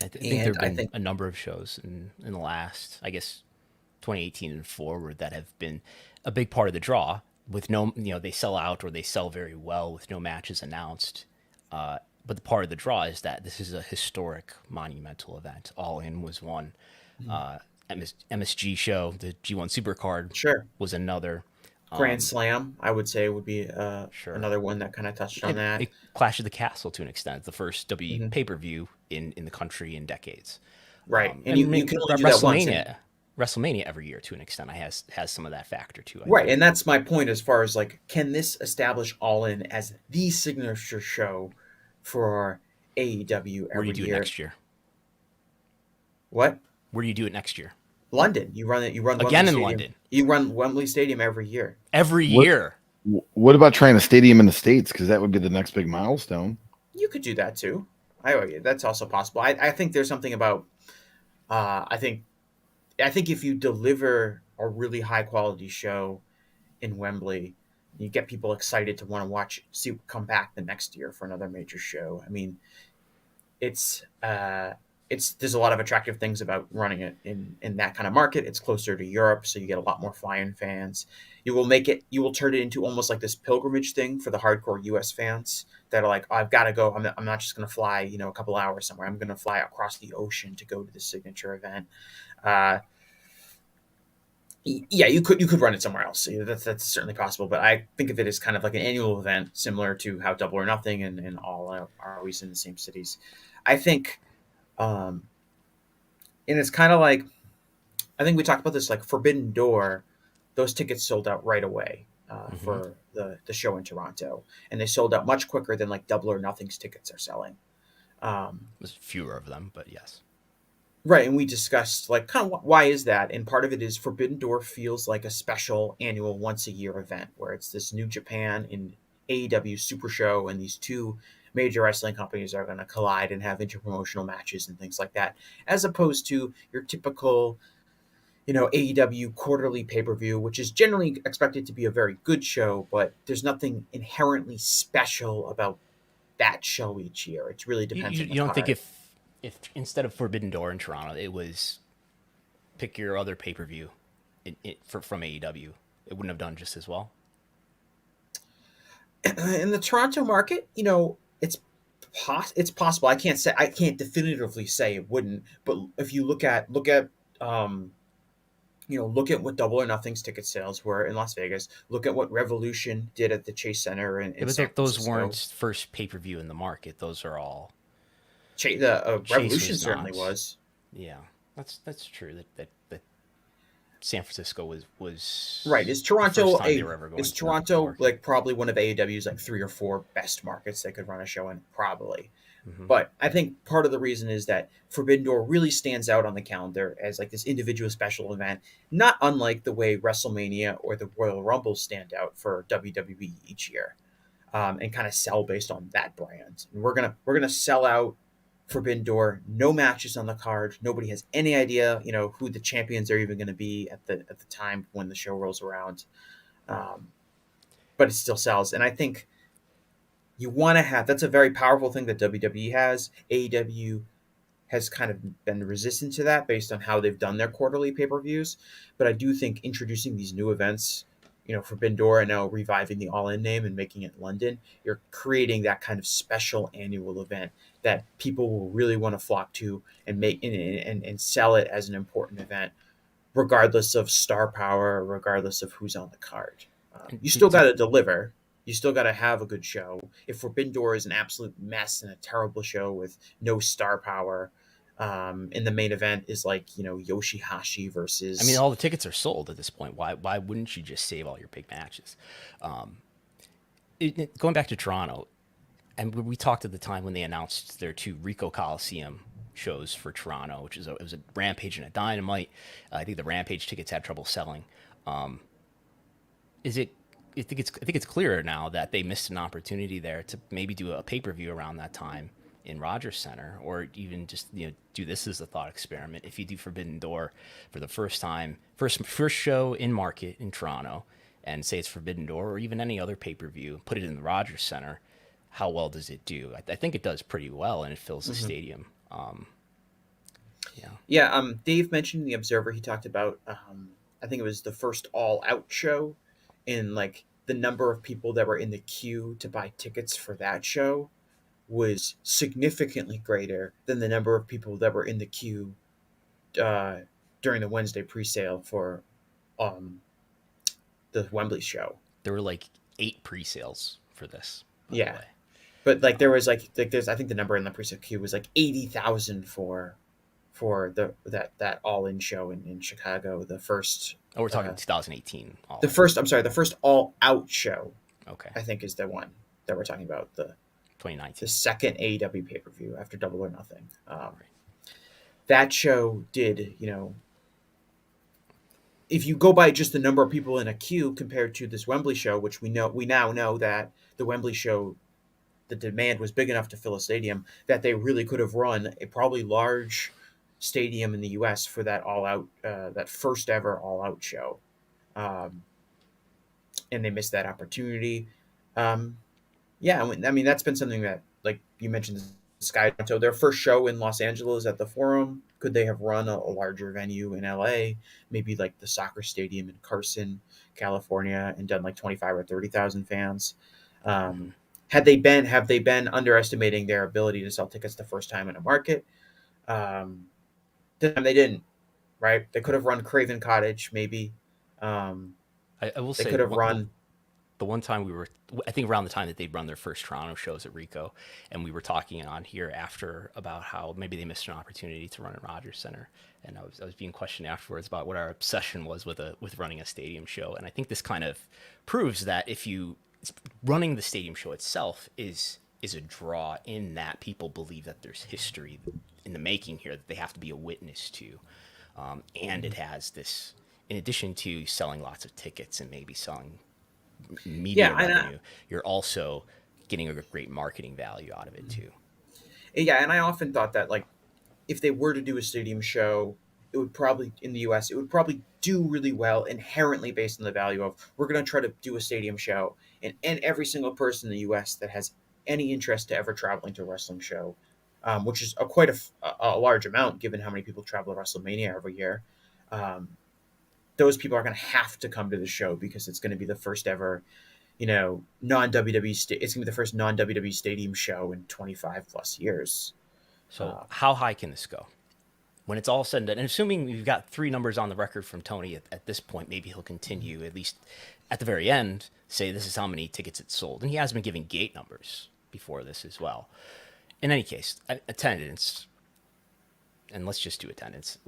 think there have been a number of shows in the last, I guess, 2018 and forward that have been a big part of the draw with no, they sell out or they sell very well with no matches announced. But the part of the draw is that this is a historic, monumental event. All In was one. MSG show, the G1 Supercard, was another. Grand Slam, I would say, would be another one that kind of touched on that. Clash of the Castle, to an extent, the first WWE pay-per-view in the country in decades. Right, and you can only do that once. WrestleMania every year, to an extent, has some of that factor too. Right, and that's my point as far as like, can this establish All In as the signature show for AEW every year? Where do you do it next year? What? Where do you do it next year? London. You run again in London. You run Wembley Stadium every year. Every year. What about trying a stadium in the States? Because that would be the next big milestone. You could do that too. That's also possible. I think there's something about. I think if you deliver a really high quality show in Wembley, you get people excited to want to come back the next year for another major show. I mean, it's there's a lot of attractive things about running it in that kind of market. It's closer to Europe, so you get a lot more fly-in fans. You will turn it into almost like this pilgrimage thing for the hardcore US fans that are like, oh, I've got to go. I'm not just going to fly, a couple hours somewhere. I'm going to fly across the ocean to go to the signature event. Uh, yeah, you could run it somewhere else. That's certainly possible. But I think of it as kind of like an annual event, similar to how Double or Nothing and All Out are always in the same cities. I think, um, and it's kind of like, I think we talked about this, like Forbidden Door. Those tickets sold out right away Mm-hmm. for the show in Toronto, and they sold out much quicker than like Double or Nothing's tickets are selling. Um, There's fewer of them, but yes. Right, and we discussed like kind of why is that, and part of it is Forbidden Door feels like a special annual once a year event where it's this New Japan and AEW Super Show, and these two major wrestling companies are going to collide and have interpromotional matches and things like that, as opposed to your typical AEW quarterly pay per view, which is generally expected to be a very good show, but there's nothing inherently special about that show each year. It really You, depends you, on the you don't think card. if instead of Forbidden Door in Toronto, it was pick your other pay per view from AEW, it wouldn't have done just as well. In the Toronto market, it's possible. I can't definitively say it wouldn't, but if you um look at what Double or Nothing's ticket sales were in Las Vegas. Look at what Revolution did at the Chase Center in Yeah, but San those Francisco. weren't first pay per view in the market. Those are all The Chase Revolution was certainly not. was. Yeah, that's true. That San Francisco Right. was the first time they were ever Is going to the Toronto market. like probably one of AEW's like three or four best markets they could run a show in? Probably. Hmm. But I think part of the reason is that Forbidden Door really stands out on the calendar as like this individual special event, not unlike the way WrestleMania or the Royal Rumble stand out for WWE each year, and kind of sell based on that brand. And we're gonna sell out Forbidden Door. No matches on the card. Nobody has any idea, who the champions are even going to be at the time when the show rolls around. Um, but it still sells, and I think you want to have that's a very powerful thing that WWE has. AEW has kind of been resistant to that based on how they've done their quarterly pay-per-views. But I do think introducing these new events, Forbidden Door and now reviving the All In name and making it London, you're creating that kind of special annual event that people will really want to flock to and make and sell it as an important event, regardless of star power, regardless of who's on the card. You still got to deliver. You still got to have a good show. If Forbidden Door is an absolute mess and a terrible show with no star power, and the main event is like Yoshihashi I mean, versus all the tickets are sold at this point. Why wouldn't you just save all your big matches? Going back to Toronto, and we talked at the time when they announced their two Rico Coliseum shows for Toronto, which is it was a Rampage and a Dynamite. I think the Rampage tickets had trouble selling. Is it? I think it's clearer now that they missed an opportunity there to maybe do a pay per view around that time in Rogers Center, or even just do this as a thought experiment. If you do Forbidden Door for the first time, first show in market in Toronto, and say it's Forbidden Door or even any other pay per view, put it in the Rogers Center. How well does it do? I think it does pretty well, and it fills the Mhm. stadium. Yeah. Yeah. Dave mentioned in the Observer. He talked about I think it was the first All Out show, and like the number of people that were in the queue to buy tickets for that show was significantly greater than the number of people that were in the queue uh, during the Wednesday pre-sale for um, the Wembley show. There were like 8 pre-sales for this, by the Yeah, way. but like there was like there's I think the number in the pre-sale queue was like 80,000 for that all in show in Chicago. Oh, we're talking 2018 All The In. first I'm sorry, the first all out show Okay, I think is the one that we're talking about, the 2019. second AEW pay per view after Double or Nothing. Right. That show did if you go by just the number of people in a queue compared to this Wembley show, which we now know that the Wembley show, the demand was big enough to fill a stadium that they really could have run a probably large stadium in the U.S. for that all out that first ever all out show, um, and they missed that opportunity. Um, yeah, I mean that's been something that, like you mentioned, Sky Toronto, their first show in Los Angeles at the Forum. Could they have run a larger venue in LA, maybe like the soccer stadium in Carson, California, and done like 25 or 30,000 fans? Mhm. Have they been underestimating their ability to sell tickets the first time in a market? Um, this time they didn't, right? They could have run Craven Cottage, maybe. Um, I will they say could have run. the one time we were, I think around the time that they'd run their first Toronto shows at Rico, and we were talking on here after about how maybe they missed an opportunity to run at Rogers Center, and I was being questioned afterwards about what our obsession was with running a stadium show, and I think this kind of proves that if you running the stadium show itself is a draw in that people believe that there's history in the making here that they have to be a witness to, and it has this. In addition to selling lots of tickets and maybe selling media Yeah, and revenue, you're also getting a great marketing value out of it too. I often thought that like if they were to do a stadium show, it would probably in the US, it would probably do really well inherently based on the value of we're going to try to do a stadium show, and every single person in the US that has any interest to ever traveling to a wrestling show, which is a large amount given how many people travel to WrestleMania every year. Um, those people are going to have to come to the show because it's going to be the first ever, non WWE. It's going to be the first non WWE stadium show in 25 plus years. So how high can this go? When it's all said and done, and assuming you've got three numbers on the record from Tony at this point, maybe he'll continue at least at the very end, say this is how many tickets it sold. And he has been giving gate numbers before this as well. In any case, attendance, and let's just do attendance.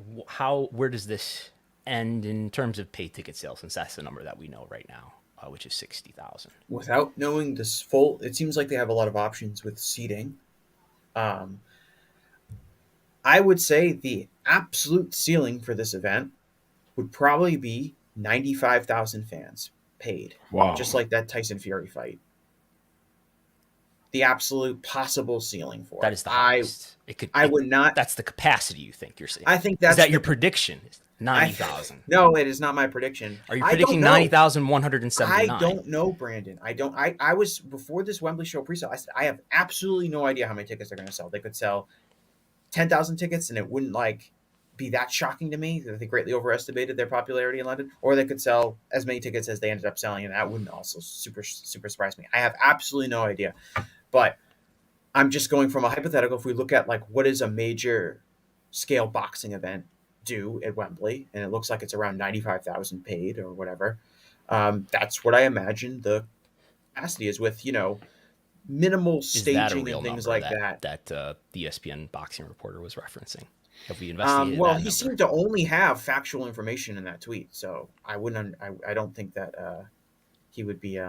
Where does this end in terms of paid ticket sales, since that's the number that we know right now, which is 60,000? Without knowing this full, it seems like they have a lot of options with seating. Um, I would say the absolute ceiling for this event would probably be 95,000 fans paid, Wow. just like that Tyson Fury fight. The absolute possible ceiling for That it. is the highest. I would not. That's the capacity you think you're saying. I think Is that's that your prediction? 90,000. No, it is not my prediction. Are you I predicting don't know. 90,179? I don't know, Brandon. I don't. I was before this Wembley show pre-sale. I said I have absolutely no idea how many tickets they're going to sell. They could sell 10,000 tickets, and it wouldn't like be that shocking to me that they greatly overestimated their popularity in London. Or they could sell as many tickets as they ended up selling, and that wouldn't also super surprise me. I have absolutely no idea, but I'm just going from a hypothetical. If we look at like what is a major scale boxing event do at Wembley, and it looks like it's around 95,000 paid or whatever. That's what I imagine the capacity is with, minimal Is that a staging real and things number like that. that the ESPN boxing reporter was referencing? Have we investigated Well, that he number? seemed to only have factual information in that tweet, so I don't think that he would be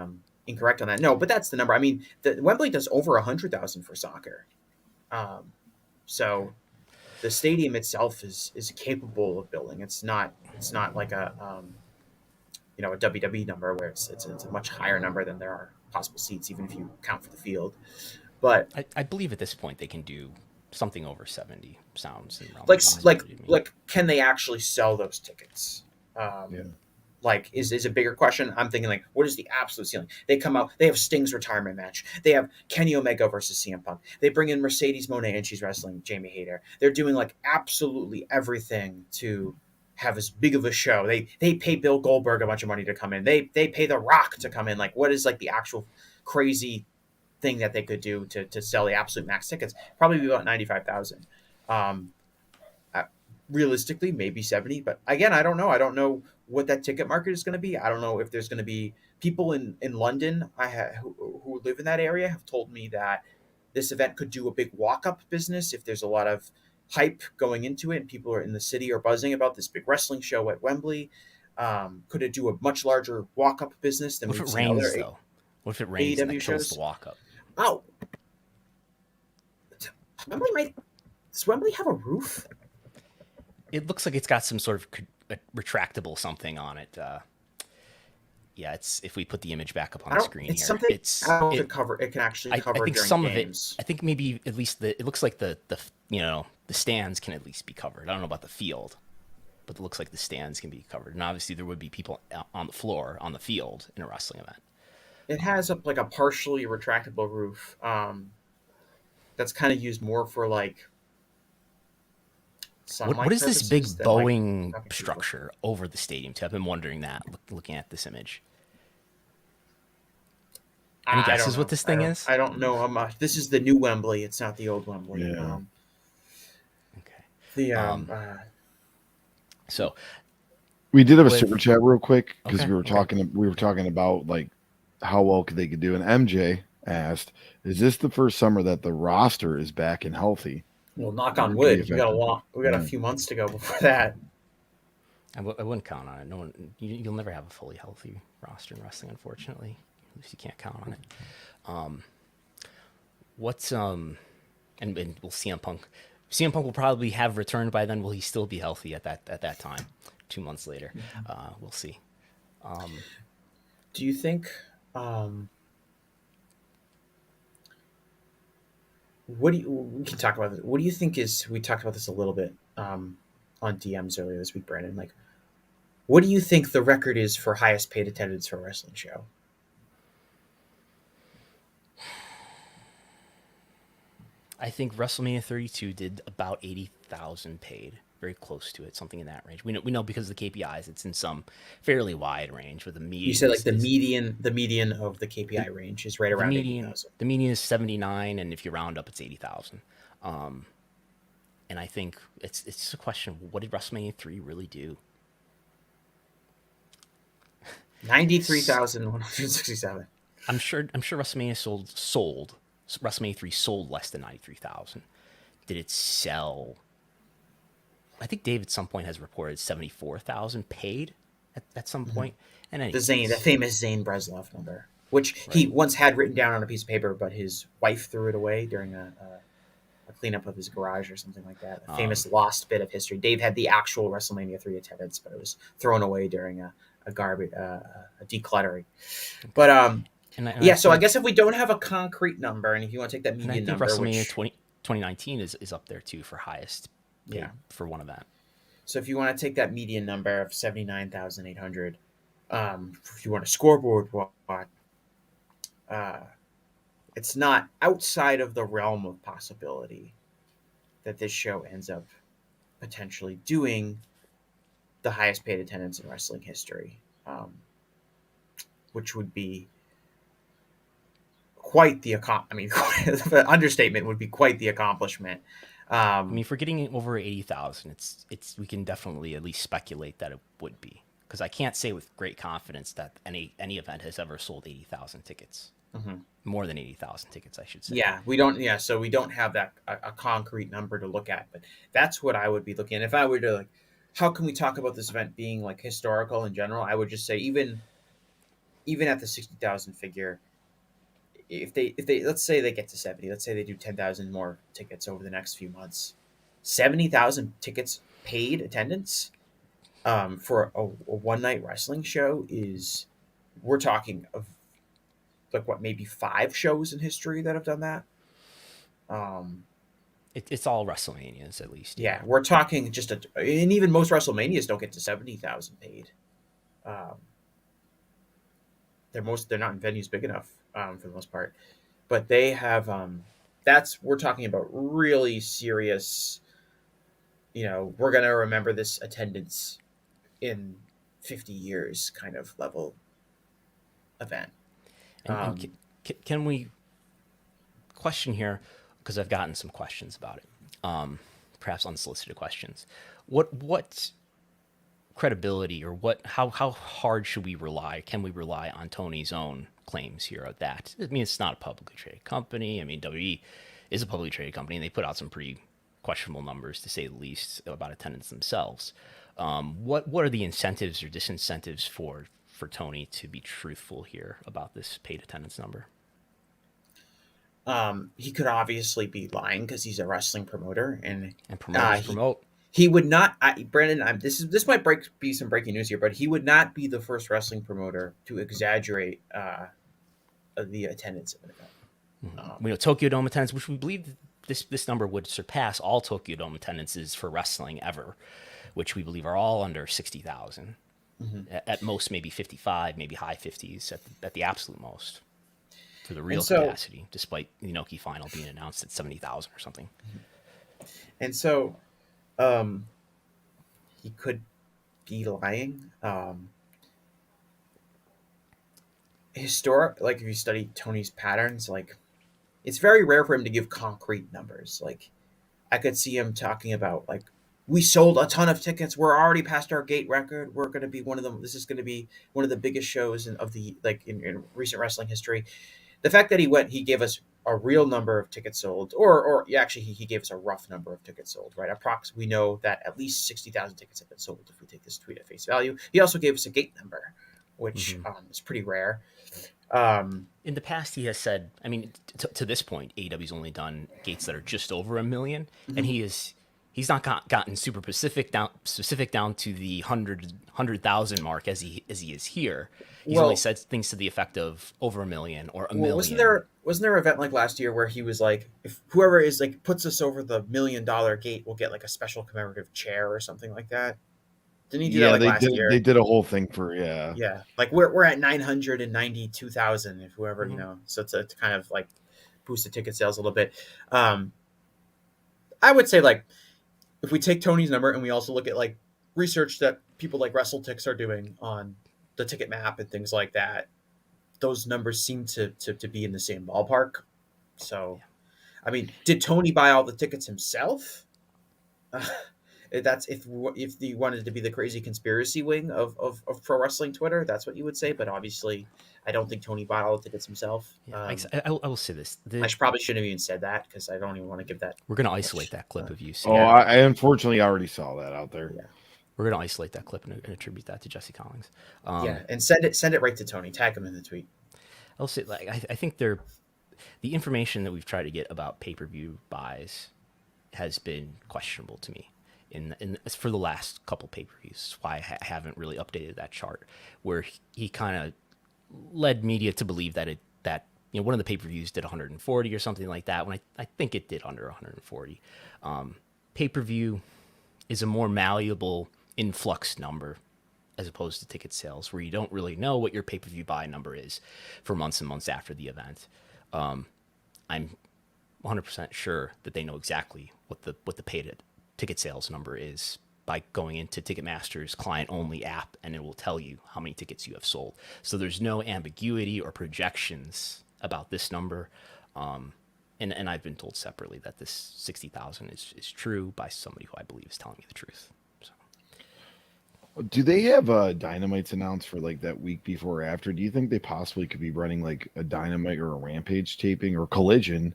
incorrect on that. No, but that's the number. I mean, Wembley does over 100,000 for soccer, so the stadium itself is capable of building. It's not like a WWE number where it's a much higher number than there are possible seats, even if you count for the field. But I believe at this point they can do something over 70 sounds and like possibility to me. like can they actually sell those tickets? Yeah. Like is a bigger question. I'm thinking like, what is the absolute ceiling? They come out, they have Sting's retirement match. They have Kenny Omega versus CM Punk. They bring in Mercedes Moné and she's wrestling Jamie Hayter. They're doing like absolutely everything to have as big of a show. They pay Bill Goldberg a bunch of money to come in. They pay The Rock to come in. Like what is like the actual crazy thing that they could do to sell the absolute max tickets? Probably be about 95,000. Realistically, maybe 70. But again, I don't know. I don't know what that ticket market is going to be. I don't know if there's going to be people in London who live in that area have told me that this event could do a big walk-up business if there's a lot of hype going into it and people are in the city are buzzing about this big wrestling show at Wembley. Could it do a much larger walk-up business than What if we've it seen rains, though? What if it rains and AEW it kills shows? the walk up? Oh, does Wembley have a roof? It looks like it's got some sort of retractable something on it. Yeah, it's if we put the image back up on the screen It's here, something. I don't know if it can actually I cover think during some games. of it. I think maybe at least it looks like the the stands can at least be covered. I don't know about the field, but it looks like the stands can be covered. And obviously there would be people on the floor on the field in a wrestling event. It has like a partially retractable roof. that's kind of used more for like What sunlight is this big purposes than like bowing talking to people. structure over the stadium too? I've been wondering that, looking at this image. Any I don't guesses what know. this thing is? I don't know how much. This is the new Wembley. It's not the old Wembley. Yeah. Okay. The So We did have a with super chat real quick because okay, we were okay. talking about like how well could they could do. And MJ asked, "Is this the first summer that the roster is back and healthy?" well, knock on Rookie wood. effective. We got a Yeah. few months to go before that. I wouldn't count on it. No one, you'll never have a fully healthy roster in wrestling, unfortunately. At least you can't count on it. What's and we'll CM Punk. CM Punk will probably have returned by then. Will he still be healthy at that time? 2 months later, we'll see. Do you think? What do you? We can talk about this. What do you think is? We talked about this a little bit on DMs earlier this week, Brandon. Like, what do you think the record is for highest paid attendance for a wrestling show? I think WrestleMania 32 did about 80,000 paid, very close to it, something in that range. We know because of the KPIs, it's in some fairly wide range. With the You median, said like is the median of the KPI range is right the around median 80,000. the median is 79, and if you round up, it's 80,000. And I think it's just a question: what did WrestleMania 3 really do? 93,167. I'm sure WrestleMania sold WrestleMania 3 sold less than 93,000. Did it sell? I think Dave at some point has reported 74,000 paid at some point. And any The famous Zane Breslov number, which he right. once had written down on a piece of paper, but his wife threw it away during a cleanup of his garage or something like that. A famous lost bit of history. Dave had the actual WrestleMania 3 attendance, but it was thrown away during a garbage a decluttering. But And I yeah, so I think guess if we don't have a concrete number, and if you want to take that and I median think number, WrestleMania which 2019 is up there too for highest paid yeah, for one event. so if you want to take that median number of 79,800, if you want a scoreboard watch, uh, it's not outside of the realm of possibility that this show ends up potentially doing the highest paid attendance in wrestling history, which would be quite the I mean, the understatement would be quite the accomplishment. I mean, if we're getting over 80,000, it's we can definitely at least speculate that it would be, because I can't say with great confidence that any event has ever sold 80,000 tickets. Mhm. More than 80,000 tickets, I should say. Yeah, we don't. Yeah, so we don't have that a concrete number to look at, but that's what I would be looking at if I were to like. How can we talk about this event being like historical in general? I would just say even at the 60,000 figure, if they let's say they get to 70, let's say they do 10,000 more tickets over the next few months, 70,000 tickets paid attendance for a one night wrestling show is we're talking of like what maybe 5 shows in history that have done that. Um, It's all WrestleManias at least. yeah, we're talking just and even most WrestleManias don't get to 70,000 paid. Um, they're not in venues big enough for the most part, but they have that's we're talking about really serious. We're gonna remember this attendance in 50 years kind of level event. And can we question here, because I've gotten some questions about it, perhaps unsolicited questions. What credibility or how hard should we rely? Can we rely on Tony's own claims here of that? I mean, it's not a publicly traded company. I mean, WWE is a publicly traded company, and they put out some pretty questionable numbers, to say the least, about attendance themselves. What are the incentives or disincentives for Tony to be truthful here about this paid attendance number? He could obviously be lying because he's a wrestling promoter, and And promoters he promote. he would not. Brandon, this might be some breaking news here, but he would not be the first wrestling promoter to exaggerate the attendance of an event. We know Tokyo Dome attendance, which we believe this number would surpass all Tokyo Dome attendances for wrestling ever, which we believe are all under 60,000. Mm-hmm. At most, maybe 55, maybe high 50s at the absolute most. for the real And so, capacity, despite the Inoki final being announced at 70,000 or something. and so, um, he could be lying. Historic, like if you study Tony's patterns, like it's very rare for him to give concrete numbers. Like I could see him talking about like we sold a ton of tickets. We're already past our gate record. We're going to be one of them. This is going to be one of the biggest shows of the like in recent wrestling history. The fact that he gave us a real number of tickets sold, or yeah, actually he gave us a rough number of tickets sold, right? We know that at least 60,000 tickets have been sold if we take this tweet at face value. He also gave us a gate number, which is pretty rare. In the past, he has said, I mean, to this point, AEW's only done gates that are just over 1 million, and he's not gotten super specific down to the 100,000 mark as he is here. He's only said things to the effect of over 1 million or a million. Wasn't there an event like last year where he was like, if whoever is like puts us over the $1 million gate, will get like a special commemorative chair or something like that? Didn't he do that like last year? They did a whole thing for Yeah, like we're at 992,000 if whoever so to kind of like boost the ticket sales a little bit. I would say like if we take Tony's number and we also look at like research that people like WrestleTix are doing on the ticket map and things like that, those numbers seem to be in the same ballpark. So, I mean, did Tony buy all the tickets himself? That's if he wanted to be the crazy conspiracy wing of pro wrestling Twitter, that's what you would say. But obviously, I don't think Tony bought all the tickets himself. Yeah, I will say this. Probably shouldn't have even said that because I don't even want to give that. We're going to isolate that clip of you. I unfortunately already saw that out there. Yeah. We're going to isolate that clip and attribute that to Jesse Collings. And send it right to Tony. Tag him in the tweet. I'll say, like, I think the information that we've tried to get about pay-per-view buys has been questionable to me. For the last couple pay-per-views, why I haven't really updated that chart, where he kind of led media to believe that one of the pay-per-views did 140 or something like that, when I think it did under 140. Pay-per-view is a more malleable influx number as opposed to ticket sales, where you don't really know what your pay-per-view buy number is for months and months after the event. I'm 100% sure that they know exactly what the paid ticket sales number is by going into Ticketmaster's client-only app, and it will tell you how many tickets you have sold. So there's no ambiguity or projections about this number. And I've been told separately that this 60,000 is true by somebody who I believe is telling me the truth. So. Do they have Dynamites announced for like that week before or after? Do you think they possibly could be running like a Dynamite or a Rampage taping or Collision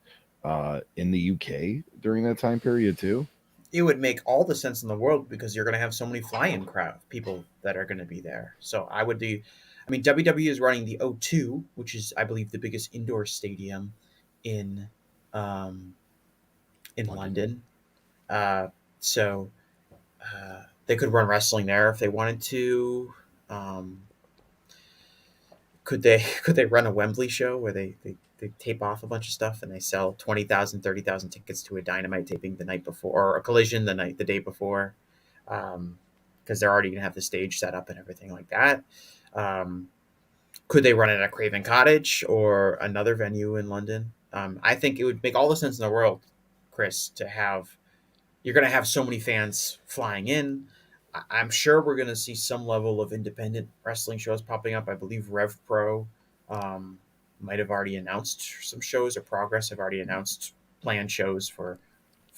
in the UK during that time period too? It would make all the sense in the world because you're going to have so many fly-in crowd people that are going to be there. So WWE is running the O2, which is, I believe, the biggest indoor stadium in London. So they could run wrestling there if they wanted to. Could they run a Wembley show where they tape off a bunch of stuff and they sell 20,000, 30,000 tickets to a Dynamite taping the night before, or a Collision the day before, because they're already gonna have the stage set up and everything like that. Could they run it at Craven Cottage or another venue in London? I think it would make all the sense in the world, Chris, you're going to have so many fans flying in. I'm sure we're going to see some level of independent wrestling shows popping up. I believe Rev Pro might have already announced some shows, or Progress have already announced planned shows for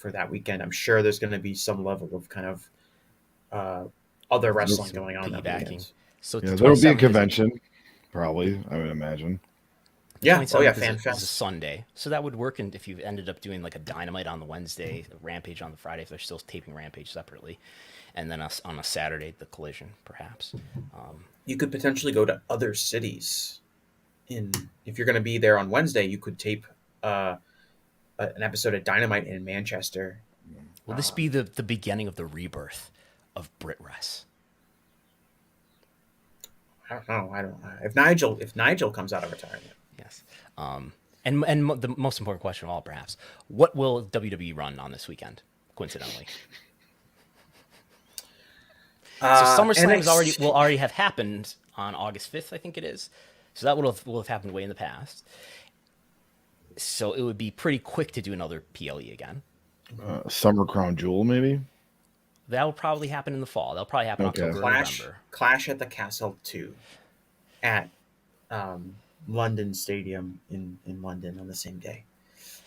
that weekend. I'm sure there's going to be some level of kind of other wrestling going on that weekend. So there'll be a convention, probably, I would imagine. Yeah. Oh yeah, Fan Fest is a Sunday, so that would work. And if you ended up doing like a Dynamite on the Wednesday, a Rampage on the Friday, if they're still taping Rampage separately, and then on a Saturday the Collision, perhaps. You could potentially go to other cities. If you're going to be there on Wednesday, you could tape an episode of Dynamite in Manchester. Will this be the beginning of the rebirth of Brit Wres? I don't know. If Nigel comes out of retirement. Yes. And the most important question of all, perhaps, what will WWE run on this weekend, coincidentally? So SummerSlam will already have happened on August 5th, I think it is. So that will have happened way in the past. So it would be pretty quick to do another PLE again. Summer Crown Jewel, maybe. That will probably happen in the fall. That'll probably happen Okay. October or November. Clash at the Castle 2 at London Stadium in London on the same day.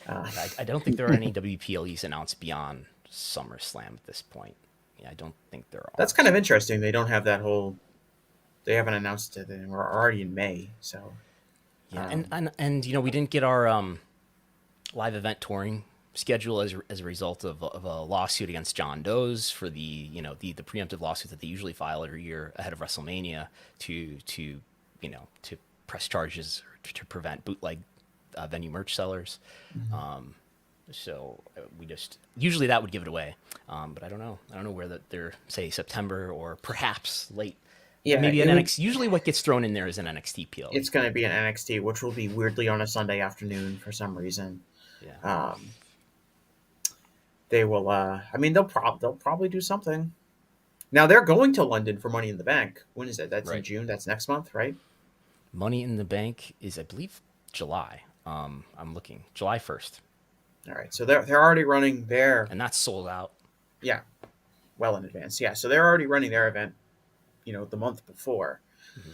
I don't think there are any WPLEs announced beyond SummerSlam at this point. Yeah, I don't think there are. That's kind of interesting. They don't have that whole. They haven't announced it, and we're already in May. So yeah, and you know, we didn't get our live event touring schedule as a result of a lawsuit against John Doe's for the preemptive lawsuit that they usually file every year ahead of WrestleMania to press charges or to prevent bootleg venue merch sellers. So we just usually that would give it away, but I don't know where they're say September or perhaps late. yeah, Maybe an NXT. Usually, what gets thrown in there is an NXT PLE. it's going to be an NXT, which will be weirdly on a Sunday afternoon for some reason. Yeah. They will. I mean, they'll probably do something. Now they're going to London for Money in the Bank. When is that? That's in Right. June. That's next month, right? Money in the Bank is, I believe, July. I'm looking July 1st, All right. So they're already running their and that's sold out. well in advance. Yeah. So they're already running their event. The month before.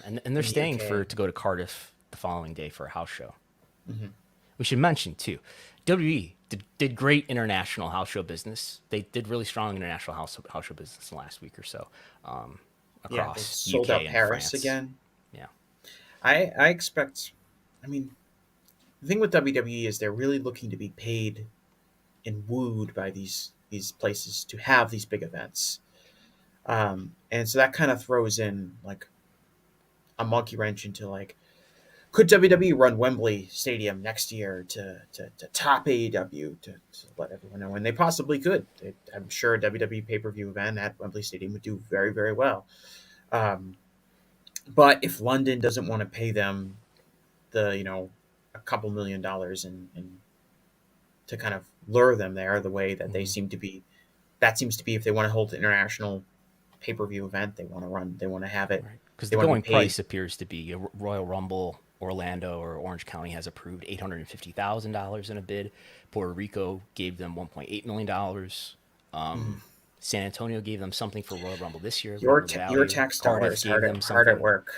And they're In the staying UK. to go to Cardiff the following day for a house show. Mhm. We should mention too, WWE did great international house show business. They did really strong international house show business in the last week or so Yeah, they across sold UK out and Paris France. again. Yeah. I expect. I mean, the thing with WWE is they're really looking to be paid and wooed by these places to have these big events, and so that kind of throws in like a monkey wrench into like, could WWE run Wembley Stadium next year to top AEW to let everyone know? And they possibly could. I'm sure a WWE pay-per-view event at Wembley Stadium would do very, very well. But if London doesn't want to pay them a couple $1,000,000 and to kind of lure them there the way that they seem to be, that seems to be if they want to hold an international pay-per-view event, they want to have it. Because They the want to going be paid. price appears to be Royal Rumble, Orlando or Orange County has approved $850,000 in a bid. Puerto Rico gave them $1.8 million. San Antonio gave them something for Royal Rumble this year. Your Little your value. tax Cardiff dollars gave them hard at something. work.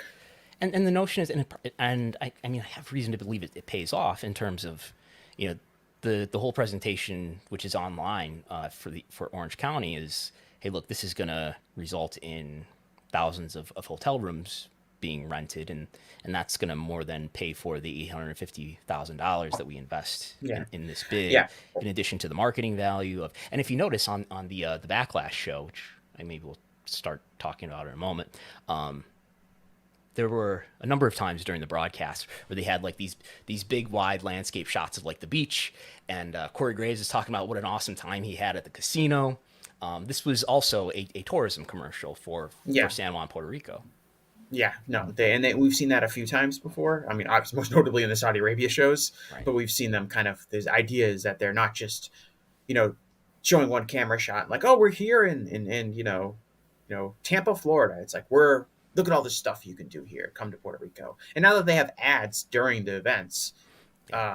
And the notion is, and I mean, I have reason to believe it pays off in terms of, the whole presentation, which is online for Orange County, is, hey, look, this is going to result in thousands of hotel rooms being rented, and that's going to more than pay for the $850,000 that we invest in this bid. Yeah. In addition to the marketing value of, and if you notice on the Backlash show, which I maybe we'll start talking about in a moment. There were a number of times during the broadcast where they had like these big wide landscape shots of like the beach, and Corey Graves is talking about what an awesome time he had at the casino. This was also a tourism commercial for San Juan, Puerto Rico. Yeah, no, we've seen that a few times before. I mean, obviously, most notably in the Saudi Arabia shows, Right. but we've seen them kind of. There's ideas that they're not just, showing one camera shot like, oh, we're here in Tampa, Florida. It's like look at all this stuff you can do here. Come to Puerto Rico. And now that they have ads during the events,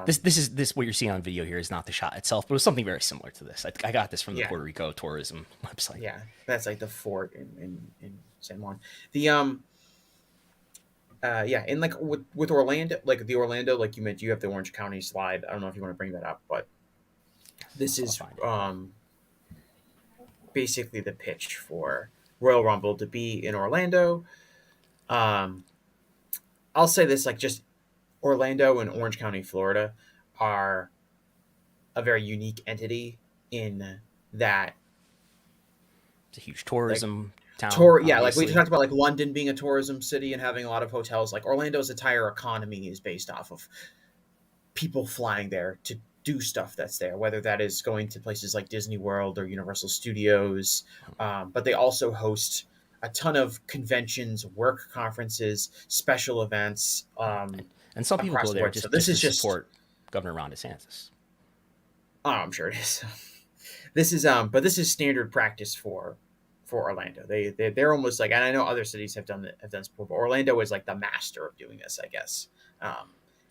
This what you're seeing on video here is not the shot itself, but it was something very similar to this. I got this from the Yeah. Puerto Rico tourism website. yeah, that's like the fort in San Juan. The and like with Orlando, like the Orlando, like you mentioned, you have the Orange County slide. I don't know if you want to bring that up, but this is basically the pitch for Royal Rumble to be in Orlando. I'll say this, like, just Orlando and Orange County, Florida are a very unique entity in that It's a huge tourism town. like we talked about, like London being a tourism city and having a lot of hotels. Like Orlando's entire economy is based off of people flying there to do stuff that's there, whether that is going to places like Disney World or Universal Studios. But they also host a ton of conventions, work conferences, special events. And some people across go the there board. just, So this just is to just- support Governor Ron DeSantis. Oh, I'm sure it is. But this is standard practice for Orlando. They're almost like, and I know other cities have done this before, but Orlando is like the master of doing this, I guess.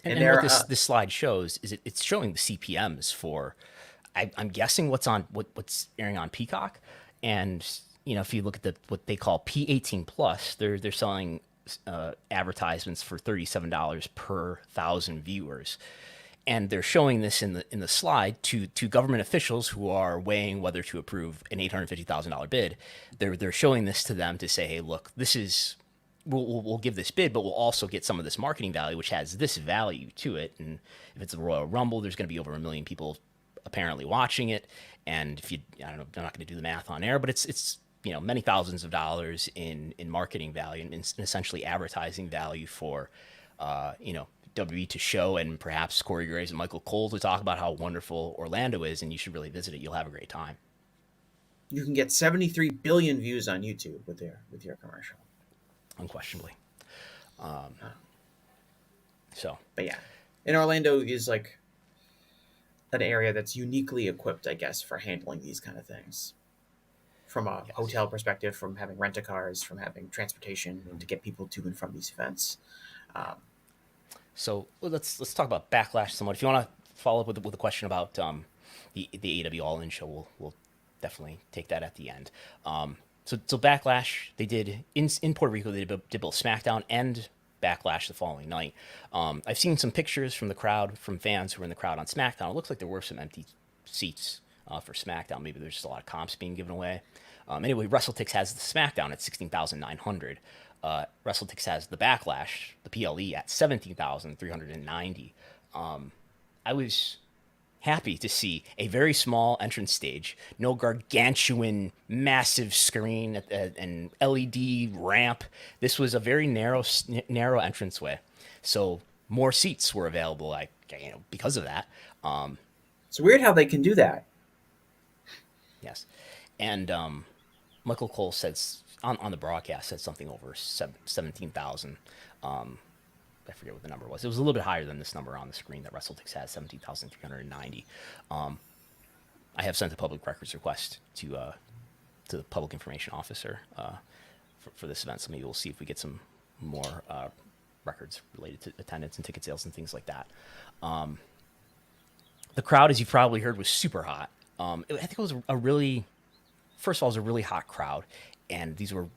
And what this slide shows is it's showing the CPMS for, I'm guessing what's airing on Peacock, and if you look at what they call P18 plus, they're selling advertisements for $37 per 1,000 viewers, and they're showing this in the slide to government officials who are weighing whether to approve an $850,000 bid. They're showing this to them to say, hey, look, this is. We'll give this bid, but we'll also get some of this marketing value, which has this value to it. And if it's a Royal Rumble, there's going to be over 1 million people apparently watching it. And if I don't know, I'm not going to do the math on air, but it's many thousands of dollars in marketing value and essentially advertising value for, WWE to show, and perhaps Corey Graves and Michael Cole to talk about how wonderful Orlando is, and you should really visit it. You'll have a great time. You can get 73 billion views on YouTube with your commercial. Unquestionably. But yeah, and Orlando is like an area that's uniquely equipped, I guess, for handling these kind of things. From a hotel perspective, from having rent-a-cars, from having transportation to get people to and from these events. So let's talk about Backlash somewhat. If you want to follow up with a question about the AEW All In show, we'll definitely take that at the end. So Backlash, they did in Puerto Rico. They did both SmackDown and Backlash the following night. I've seen some pictures from the crowd, from fans who were in the crowd on SmackDown. It looks like there were some empty seats for SmackDown. Maybe there's just a lot of comps being given away. Anyway, WrestleTix has the SmackDown at 16,900. WrestleTix has the Backlash, the PLE, at 17,390. I was happy to see a very small entrance stage, no gargantuan, massive screen and LED ramp. This was a very narrow entranceway, so more seats were available. Because of that. It's weird how they can do that. Yes, and Michael Cole says on the broadcast said something over 17,000. I forget what the number was. It was a little bit higher than this number on the screen that WrestleTix has, 17,390. I have sent a public records request to the public information officer for this event, so maybe we'll see if we get some more records related to attendance and ticket sales and things like that. The crowd, as you've probably heard, was super hot. I think it was first of all, it was a really hot crowd, and these were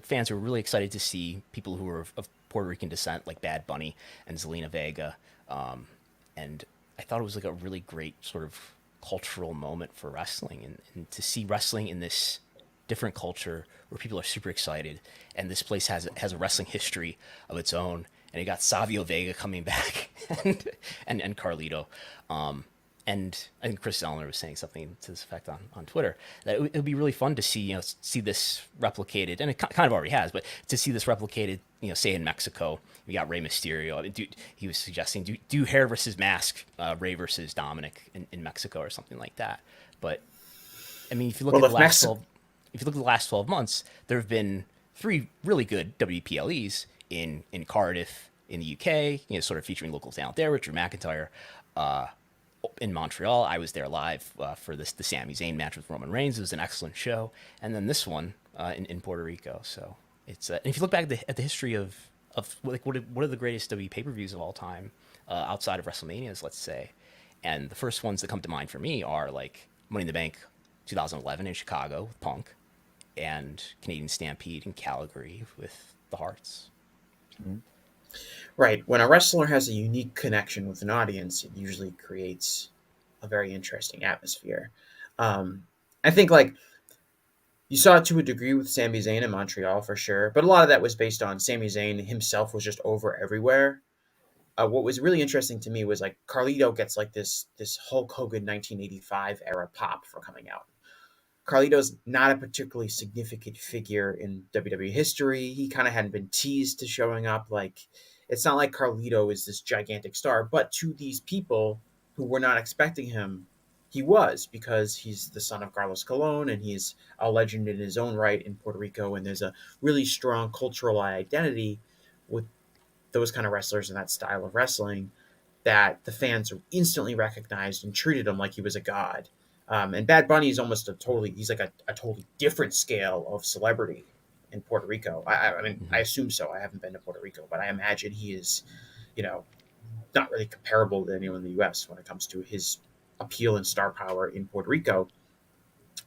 fans who were really excited to see people who were of Puerto Rican descent, like Bad Bunny and Zelina Vega, and I thought it was like a really great sort of cultural moment for wrestling, and to see wrestling in this different culture where people are super excited, and this place has a wrestling history of its own, and you got Savio Vega coming back and Carlito. And I think Chris Gullo was saying something to this effect on Twitter, that it would be really fun to see this replicated, and it kind of already has, but to see this replicated, say in Mexico. We got Rey Mysterio. I mean, he was suggesting do hair versus mask, Rey versus Dominic in Mexico or something like that. But I mean, if you look at the last 12 months, there have been 3 really good WPLEs in Cardiff, in the UK, sort of featuring local talent there, Richard McIntyre. In Montreal, I was there live for the Sami Zayn match with Roman Reigns. It was an excellent show, and then this one in Puerto Rico. So it's and if you look back at the history of like what are the greatest WWE pay-per-views of all time outside of WrestleManias, let's say, and the first ones that come to mind for me are like Money in the Bank 2011 in Chicago with Punk, and Canadian Stampede in Calgary with the Hearts. Mm-hmm. Right. When a wrestler has a unique connection with an audience, it usually creates a very interesting atmosphere. I think like you saw it to a degree with Sami Zayn in Montreal for sure, but a lot of that was based on Sami Zayn himself was just over everywhere. What was really interesting to me was like Carlito gets like this Hulk Hogan 1985 era pop for coming out. Carlito's not a particularly significant figure in WWE history. He kind of hadn't been teased to showing up. Like, it's not like Carlito is this gigantic star, but to these people who were not expecting him, he was, because he's the son of Carlos Colon and he's a legend in his own right in Puerto Rico. And there's a really strong cultural identity with those kind of wrestlers and that style of wrestling that the fans instantly recognized and treated him like he was a god. And Bad Bunny is almost he's like a totally different scale of celebrity in Puerto Rico. I mean, I assume so. I haven't been to Puerto Rico, but I imagine he is, not really comparable to anyone in the U.S. when it comes to his appeal and star power in Puerto Rico.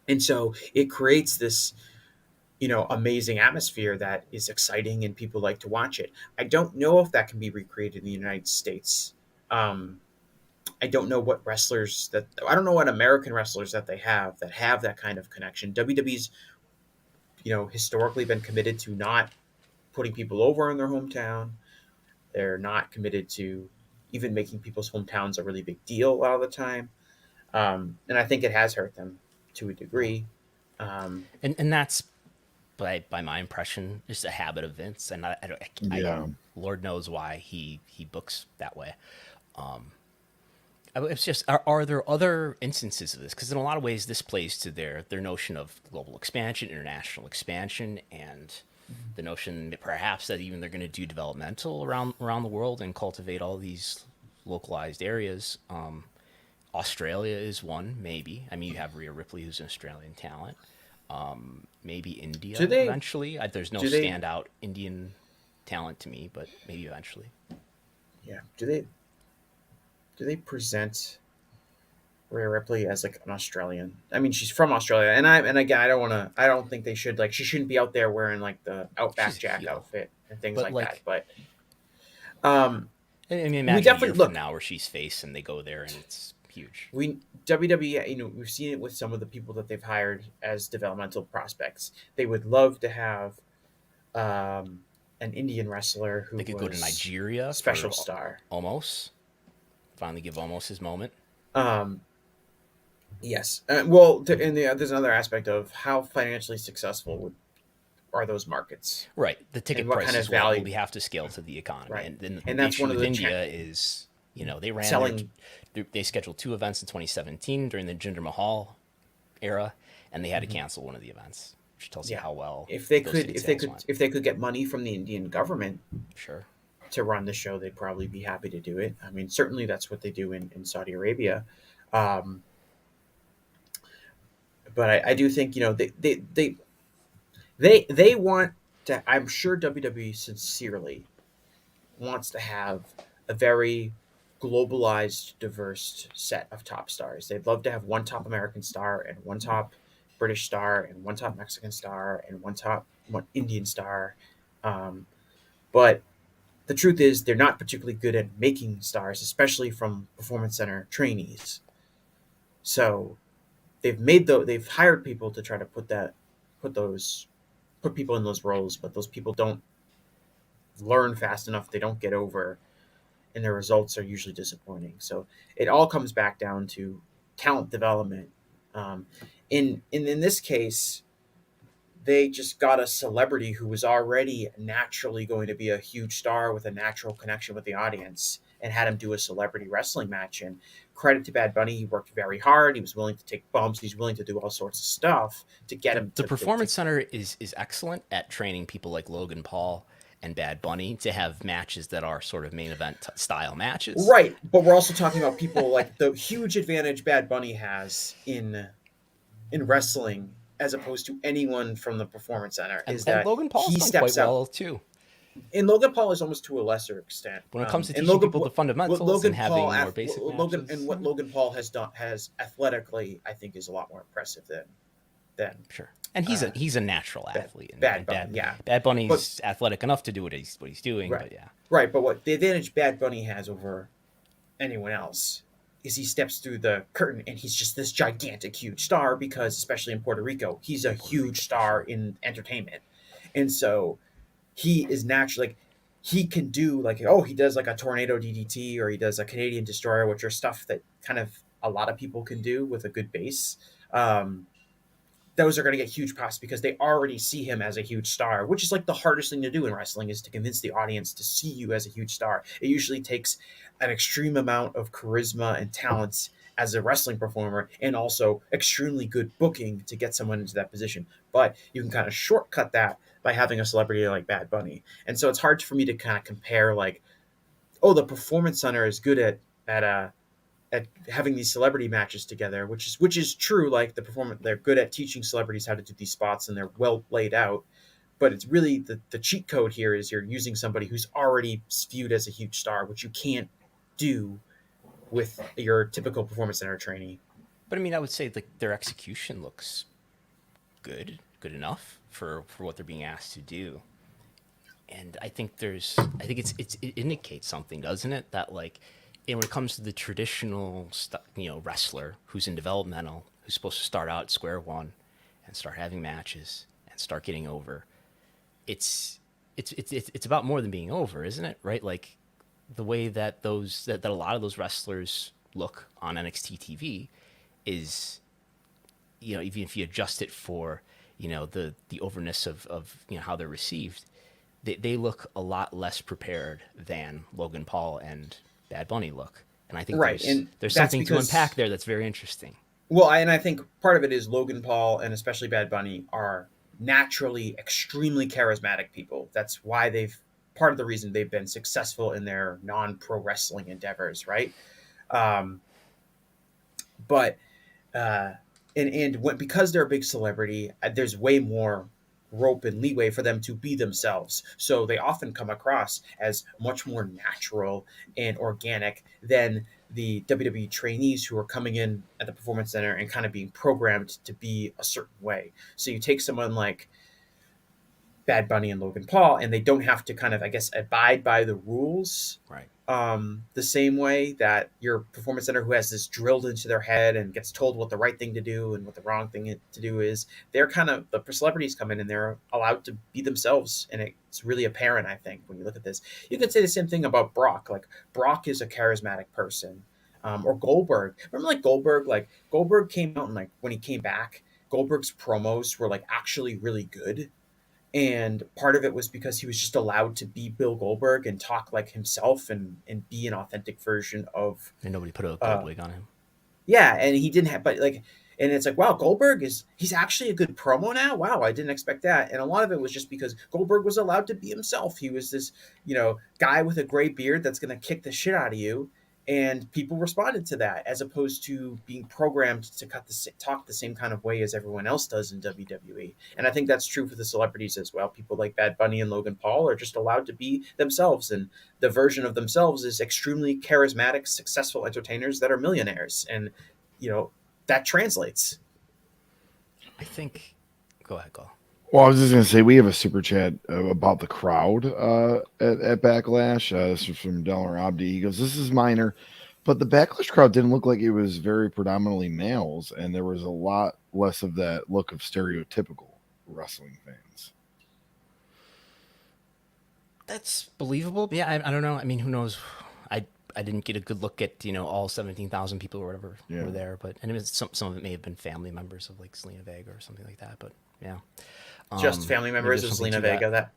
And so it creates this, amazing atmosphere that is exciting and people like to watch it. I don't know if that can be recreated in the United States. I don't know what wrestlers that I don't know what American wrestlers that they have that kind of connection. WWE's, historically been committed to not putting people over in their hometown. They're not committed to even making people's hometowns a really big deal a lot of the time. And I think it has hurt them to a degree. Um, And that's by my impression, just a habit of Vince, and Yeah. Lord knows why he books that way. It's just are there other instances of this? Because in a lot of ways, this plays to their notion of global expansion, international expansion, and the notion that perhaps that even they're going to do developmental around the world and cultivate all these localized areas. Australia is one, maybe. I mean, you have Rhea Ripley, who's an Australian talent. Maybe India do they? eventually. There's no Do they? standout Indian talent to me, but maybe eventually. Yeah. Do they? Do they present Rhea Ripley as like an Australian? I mean, she's from Australia, and again, I don't want to. I don't think they should like. She shouldn't be out there wearing like the She's Outback a Jack heel, outfit and things but like that. like, But um, I mean, we imagine a year definitely from look. now where she's face and they go there and it's huge. We WWE, we've seen it with some of the people that they've hired as developmental prospects. They would love to have an Indian wrestler who They could go to was Nigeria special for star. Omos. Finally, give Omos his moment. Um, yes. Well, there's another aspect of how financially successful are those markets, Right. The and ticket what kind of prices will value, be have to scale to the economy. right? And then And the that's issue one of with the India is, they ran selling. they scheduled 2 events in 2017 during the Jinder Mahal era, and they had to cancel one of the events, which tells you Yeah, how well if they those could, ticket sales went. if they could get money from the Indian government Sure. to run the show, they'd probably be happy to do it. I mean, certainly that's what they do in Saudi Arabia. Um, but I do think they want to. I'm sure WWE sincerely wants to have a very globalized, diverse set of top stars. They'd love to have one top American star and one top British star and one top Mexican star and one Indian star. Um, but the truth is, they're not particularly good at making stars, especially from performance center trainees. So they've hired people to try to put those put people in those roles, but those people don't learn fast enough. They don't get over, and their results are usually disappointing. So it all comes back down to talent development. Um, in this case, they just got a celebrity who was already naturally going to be a huge star with a natural connection with the audience, and had him do a celebrity wrestling match. And credit to Bad Bunny, he worked very hard. He was willing to take bumps. He's willing to do all sorts of stuff to get him The to Performance Center is excellent at training people like Logan Paul and Bad Bunny to have matches that are sort of main event style matches. right. But we're also talking about people like the huge advantage Bad Bunny has in wrestling as opposed to anyone from the Performance Center is And that Logan Paul's he done quite steps out. well too. And Logan Paul is almost to a lesser extent. When it comes to And teaching Logan, people the what fundamentals and Logan Paul, having more basic Logan, and matches. what Logan Paul has done has athletically, I think, is a lot more impressive than Sure. And he's a natural athlete. And Bad Bunny. Yeah, Bad but Bunny's athletic enough to do what he's doing, right, but yeah. right. But what the advantage Bad Bunny has over anyone else is he steps through the curtain and he's just this gigantic, huge star because, especially in Puerto Rico, he's a Puerto huge Rico for star sure. in entertainment, and so he is naturally like he can do like he does like a tornado DDT or he does a Canadian destroyer, which are stuff that kind of a lot of people can do with a good base. Um, those are going to get huge pops because they already see him as a huge star, which is like the hardest thing to do in wrestling is to convince the audience to see you as a huge star. It usually takes an extreme amount of charisma and talents as a wrestling performer and also extremely good booking to get someone into that position. But you can kind of shortcut that by having a celebrity like Bad Bunny. And so it's hard for me to kind of compare like, oh, the Performance Center is good at having these celebrity matches together, which is true. Like the performance, they're good at teaching celebrities how to do these spots, and they're well laid out. But it's really the cheat code here is you're using somebody who's already viewed as a huge star, which you can't do with your typical performance center trainee. But I mean, I would say like their execution looks good enough for what they're being asked to do. And I think it indicates something, doesn't it? That like, and when it comes to the traditional, wrestler who's in developmental, who's supposed to start out at square one, and start having matches and start getting over, it's about more than being over, isn't it? Right? Like the way that that a lot of those wrestlers look on NXT TV is, even if you adjust it for, the overness of how they're received, they look a lot less prepared than Logan Paul and Bad Bunny look. And I think Right, and there's that's something to because, unpack there that's very interesting. well, and I think part of it is Logan Paul and especially Bad Bunny are naturally extremely charismatic people. That's why part of the reason they've been successful in their non-pro wrestling endeavors, right? Um, but uh, because they're a big celebrity, there's way more rope and leeway for them to be themselves. So they often come across as much more natural and organic than the WWE trainees who are coming in at the performance center and kind of being programmed to be a certain way. So you take someone like Bad Bunny and Logan Paul, and they don't have to kind of, I guess, abide by the rules Right. the same way that your performance center who has this drilled into their head and gets told what the right thing to do and what the wrong thing to do is. They're kind of, the celebrities come in and they're allowed to be themselves, and it's really apparent, I think, when you look at this. You could say the same thing about Brock. Like, Brock is a charismatic person. Or Goldberg. Remember, like Goldberg came out and, like, when he came back, Goldberg's promos were like actually really good, and part of it was because he was just allowed to be Bill Goldberg and talk like himself and be an authentic version of, And nobody put a gold wig on him. yeah. And he didn't have, but like, and it's like, wow, he's actually a good promo now. Wow, I didn't expect that. And a lot of it was just because Goldberg was allowed to be himself. He was this, guy with a gray beard that's going to kick the shit out of you, and people responded to that, as opposed to being programmed to talk the same kind of way as everyone else does in WWE. And I think that's true for the celebrities as well. People like Bad Bunny and Logan Paul are just allowed to be themselves, and the version of themselves is extremely charismatic, successful entertainers that are millionaires, and that translates. I think. Go ahead, go. Well, I was just going to say, we have a super chat about the crowd at Backlash. This is from Delaware Abdi. He goes, "This is minor, but the Backlash crowd didn't look like it was very predominantly males, and there was a lot less of that look of stereotypical wrestling fans." That's believable. Yeah, I don't know. I mean, who knows? I didn't get a good look at all 17,000 people or whatever were there, but and it was some of it may have been family members of like Selena Vega or something like that. But yeah, Just family members of Selena Vega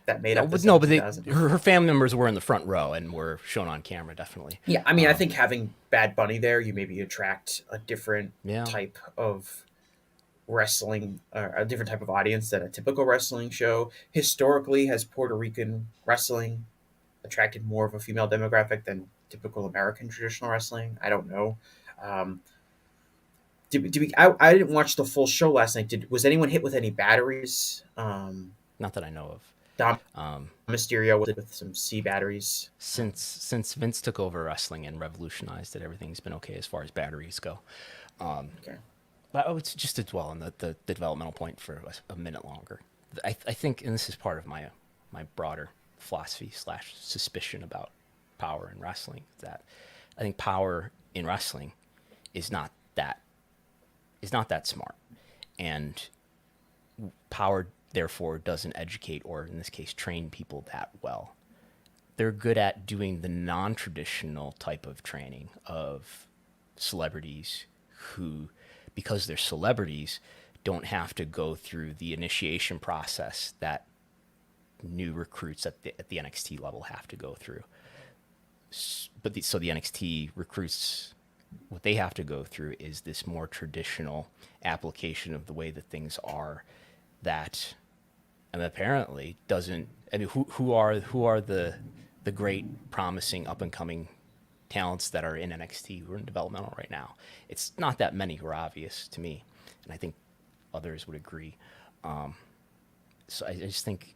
that made up the no, but 17,000. her family members were in the front row and were shown on camera, definitely. Yeah, I mean, I think having Bad Bunny there, you maybe attract a different type of wrestling, a different type of audience than a typical wrestling show. Historically, has Puerto Rican wrestling attracted more of a female demographic than typical American traditional wrestling? I don't know. I didn't watch the full show last night. Was anyone hit with any batteries? Not that I know of. Mysterio was with some C batteries. Since Vince took over wrestling and revolutionized it, everything's been okay as far as batteries go. Okay. But I would just to dwell on the developmental point for a minute longer. I think, and this is part of my broader philosophy / suspicion about power in wrestling, that I think power in wrestling is not that smart, and power therefore doesn't educate, or in this case train people that well. They're good at doing the non-traditional type of training of celebrities who, because they're celebrities, don't have to go through the initiation process that new recruits at the NXT level have to go through. But so the NXT recruits, what they have to go through is this more traditional application of the way that things are, that, and apparently doesn't. I mean, who are the great, promising, up and coming talents that are in NXT who are in developmental right now? It's not that many who are obvious to me, and I think others would agree. So I just think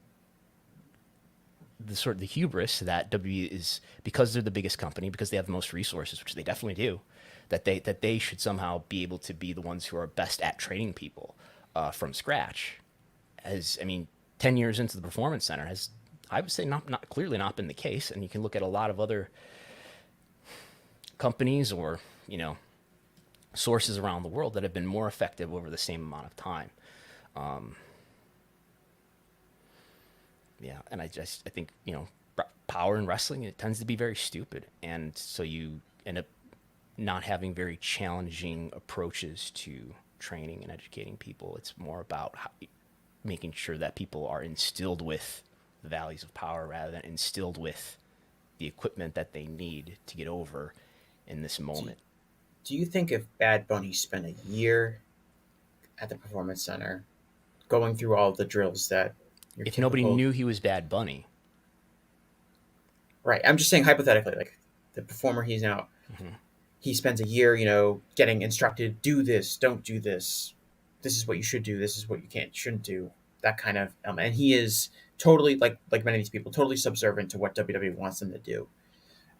the hubris that W is, because they're the biggest company, because they have the most resources, which they definitely do, that they should somehow be able to be the ones who are best at training people from scratch. As I mean, 10 years into the Performance Center has, I would say, not clearly not been the case, and you can look at a lot of other companies or sources around the world that have been more effective over the same amount of time. Yeah, and I think power in wrestling, it tends to be very stupid, and so you end up not having very challenging approaches to training and educating people. It's more about making sure that people are instilled with the values of power rather than instilled with the equipment that they need to get over in this moment. Do you think if Bad Bunny spent a year at the Performance Center going through all the drills that if nobody knew he was Bad Bunny, right? I'm just saying hypothetically, like the performer he's now, he spends a year, getting instructed, do this, don't do this. This is what you should do. This is what you shouldn't do. That kind of, and he is totally like many of these people, totally subservient to what WWE wants them to do.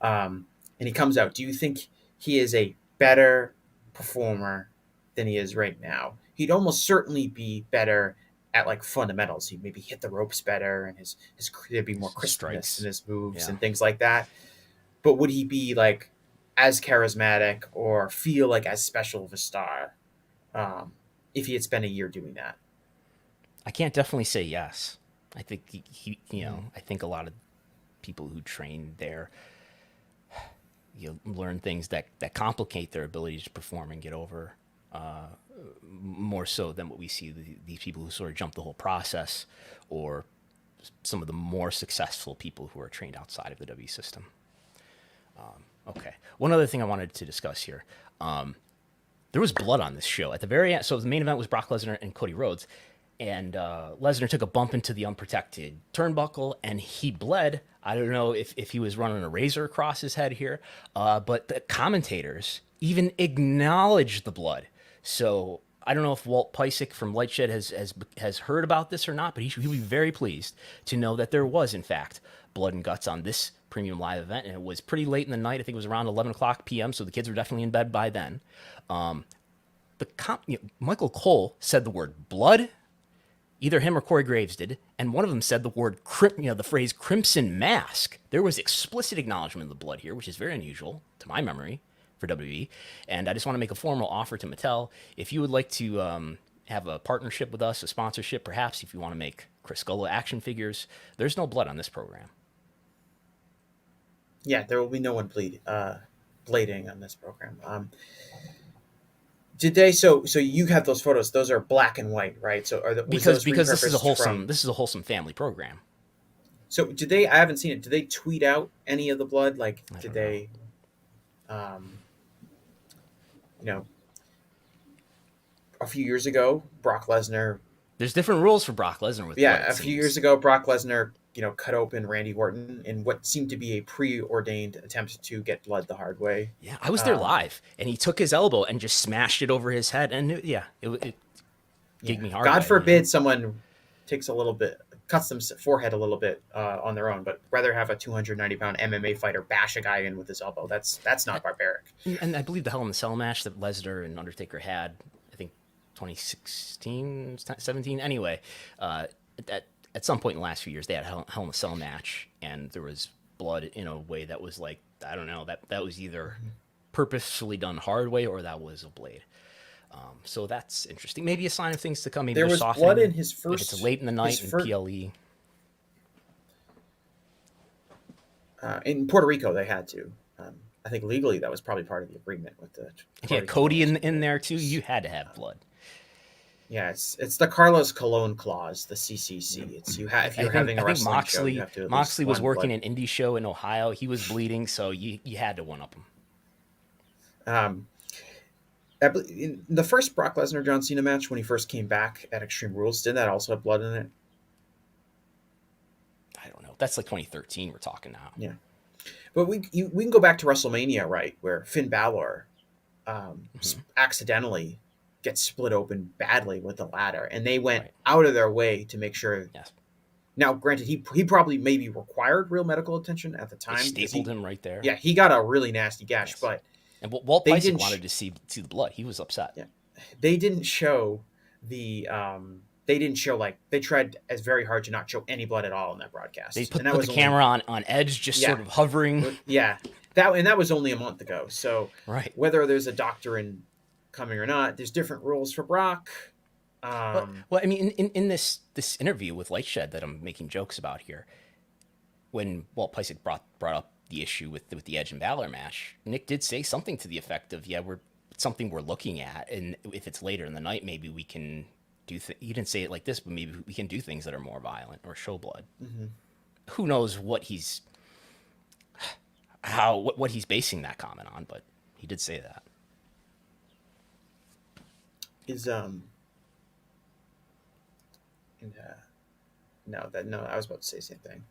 And he comes out. Do you think he is a better performer than he is right now? He'd almost certainly be better at like fundamentals. He'd maybe hit the ropes better, and his there'd be more crispness in his moves and things like that. But would he be like as charismatic or feel like as special of a star if he had spent a year doing that? I can't definitely say yes. I think he I think a lot of people who train there, learn things that complicate their ability to perform and get over, more so than what we see these people who sort of jump the whole process, or some of the more successful people who are trained outside of the W system. Okay. One other thing I wanted to discuss here. There was blood on this show at the very end. So the main event was Brock Lesnar and Cody Rhodes. And Lesnar took a bump into the unprotected turnbuckle, and he bled. I don't know if he was running a razor across his head here, but the commentators even acknowledged the blood. So I don't know if Walt Piecyk from Lightshed has heard about this or not, but he'll be very pleased to know that there was, in fact, blood and guts on this premium live event, and it was pretty late in the night. I think it was around 11 o'clock p.m., so the kids were definitely in bed by then. Michael Cole said the word blood. Either him or Corey Graves did, and one of them said the word, the phrase "crimson mask." There was explicit acknowledgement of the blood here, which is very unusual to my memory for WWE. And I just want to make a formal offer to Mattel. If you would like to have a partnership with us, a sponsorship, perhaps if you want to make Chris Gullo action figures, there's no blood on this program. Yeah, there will be no one blading on this program. Did they? So you have those photos. Those are black and white, right? So because this is a wholesome family program. So did they? I haven't seen it. Did they tweet out any of the blood? Like, did they? A few years ago, Brock Lesnar. There's different rules for Brock Lesnar with blood, a few years ago, Brock Lesnar, cut open Randy Orton in what seemed to be a preordained attempt to get blood the hard way. Yeah, I was there live, and he took his elbow and just smashed it over his head, and it gigged me hard. God forbid someone takes a little bit, cuts them forehead a little bit on their own, but rather have a 290-pound MMA fighter bash a guy in with his elbow. That's not barbaric. And I believe the Hell in the Cell match that Lesnar and Undertaker had, I think 2016, 17. Anyway, at some point in the last few years, they had a Hell in a Cell match, and there was blood in a way that was like, I don't know, that was either purposefully done hard way or that was a blade. So that's interesting. Maybe a sign of things to come. Maybe there was blood in his first. If it's late in the night in PLE. In Puerto Rico, they had to. I think legally that was probably part of the agreement with the. Yeah, Cody in there too. You had to have blood. Yeah, it's the Carlos Colon clause, the CCC. It's if you're having a wrestling show, you have to. Moxley was working an indie show in Ohio. He was bleeding, so you had to one up him. In the first Brock Lesnar John Cena match when he first came back at Extreme Rules, did that also have blood in it? I don't know. That's like 2013. We're talking now. Yeah, but we can go back to WrestleMania, right, where Finn Balor accidentally gets split open badly with the ladder, and they went out of their way to make sure Now, granted, he probably maybe required real medical attention at the They time. stapled him right there. Yeah, he got a really nasty gash, Yes. but And Walt they Pisick didn't. wanted to see the blood. He was upset. Yeah, they didn't show the. They didn't show like they tried as very hard to not show any blood at all in that broadcast. They put, and that put was the only, camera on edge, just sort of hovering. Yeah, that was only a month ago. So Right. whether there's a doctor in coming or not, there's different rules for Brock. Well, I mean, in this interview with Lightshed that I'm making jokes about here, when Walt Pisick brought up the issue with the Edge and Balor match, Nick did say something to the effect of, "Yeah, it's something we're looking at, and if it's later in the night, maybe we can do." He didn't say it like this, but maybe we can do things that are more violent or show blood. Mm-hmm. Who knows what he's basing that comment on? But he did say that. No, I was about to say the same thing.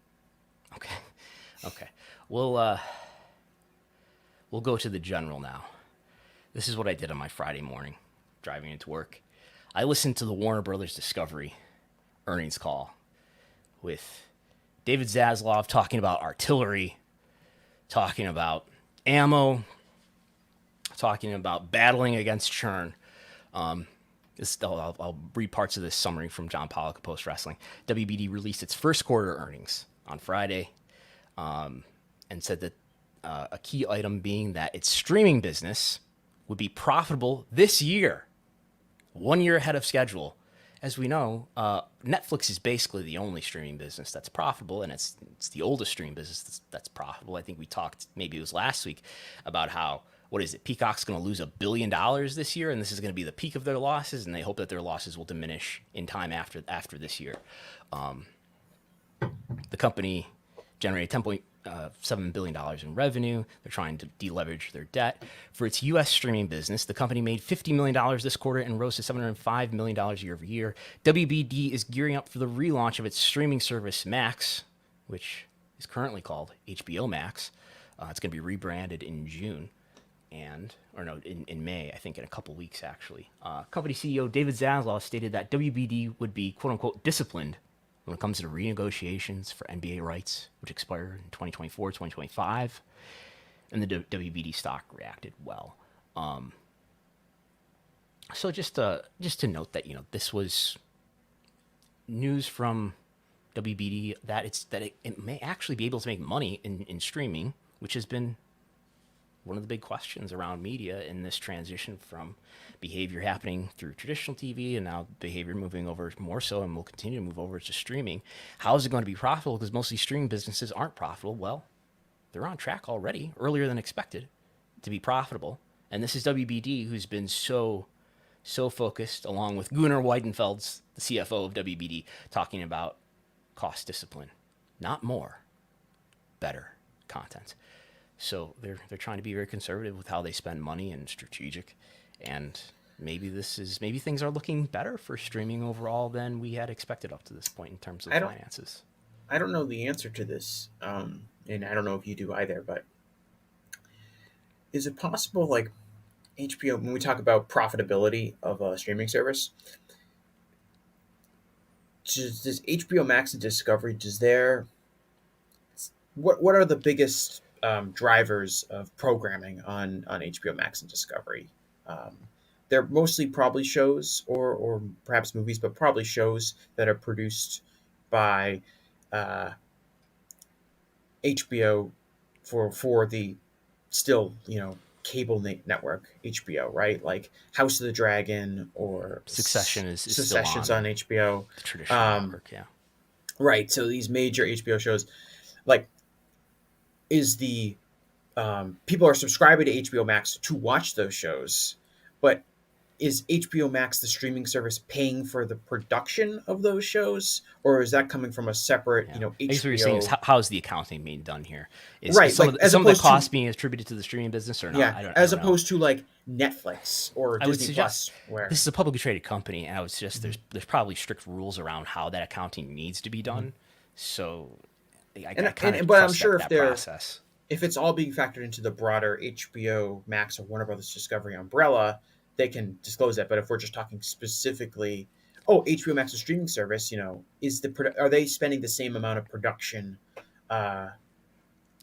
Okay. We'll go to the general now. This is what I did on my Friday morning, driving into work. I listened to the Warner Brothers Discovery earnings call with David Zaslav talking about artillery, talking about ammo, talking about battling against churn. I'll read parts of this summary from John Pollock of Post Wrestling. WBD released its first quarter earnings on Friday, and said that a key item being that its streaming business would be profitable this year, 1 year ahead of schedule. As we know, Netflix is basically the only streaming business that's profitable, and it's the oldest streaming business that's profitable. I think we talked, maybe it was last week, about how, what is it, Peacock's going to lose $1 billion this year, and this is going to be the peak of their losses, and they hope that their losses will diminish in time after this year. The company generated $10.7 billion in revenue. They're trying to deleverage their debt. For its U.S. streaming business, the company made $50 million this quarter and rose to $705 million year over year. WBD is gearing up for the relaunch of its streaming service, Max, which is currently called HBO Max. It's going to be rebranded in June. In May, I think in a couple weeks, actually. Company CEO David Zaslav stated that WBD would be, quote unquote, disciplined when it comes to renegotiations for NBA rights, which expire in 2024, 2025. And the WBD stock reacted well. So just to note that, this was news from WBD that it may actually be able to make money in streaming, which has been one of the big questions around media in this transition from behavior happening through traditional TV and now behavior moving over more so and will continue to move over to streaming. How is it going to be profitable? Because most of these streaming businesses aren't profitable. Well, they're on track already, earlier than expected, to be profitable. And this is WBD, who's been so focused, along with Gunnar Weidenfelds, the CFO of WBD, talking about cost discipline. Not more, better content. So they're trying to be very conservative with how they spend money and strategic. And maybe things are looking better for streaming overall than we had expected up to this point in terms of finances. I don't know the answer to this, and I don't know if you do either, but is it possible, like, HBO, when we talk about profitability of a streaming service, does HBO Max and Discovery, what are the biggest drivers of programming on HBO Max and Discovery? They're mostly probably shows or perhaps movies, but probably shows that are produced by HBO for the still, cable network HBO, right? Like House of the Dragon or Succession's on HBO. The traditional network, yeah. Right. So these major HBO shows, like, is the people are subscribing to HBO Max to watch those shows, but is HBO Max, the streaming service, paying for the production of those shows, or is that coming from a separate, HBO? I guess what you're saying is how's the accounting being done here? Is right, some like, of the costs being attributed to the streaming business or not? Yeah, I don't opposed to like Netflix or Disney Plus, where this is a publicly traded company, and I would suggest there's probably strict rules around how that accounting needs to be done. So I kind of I'm sure that process. If it's all being factored into the broader HBO Max or Warner Brothers Discovery umbrella, they can disclose that. But if we're just talking specifically HBO Max's streaming service, are they spending the same amount of production? Uh,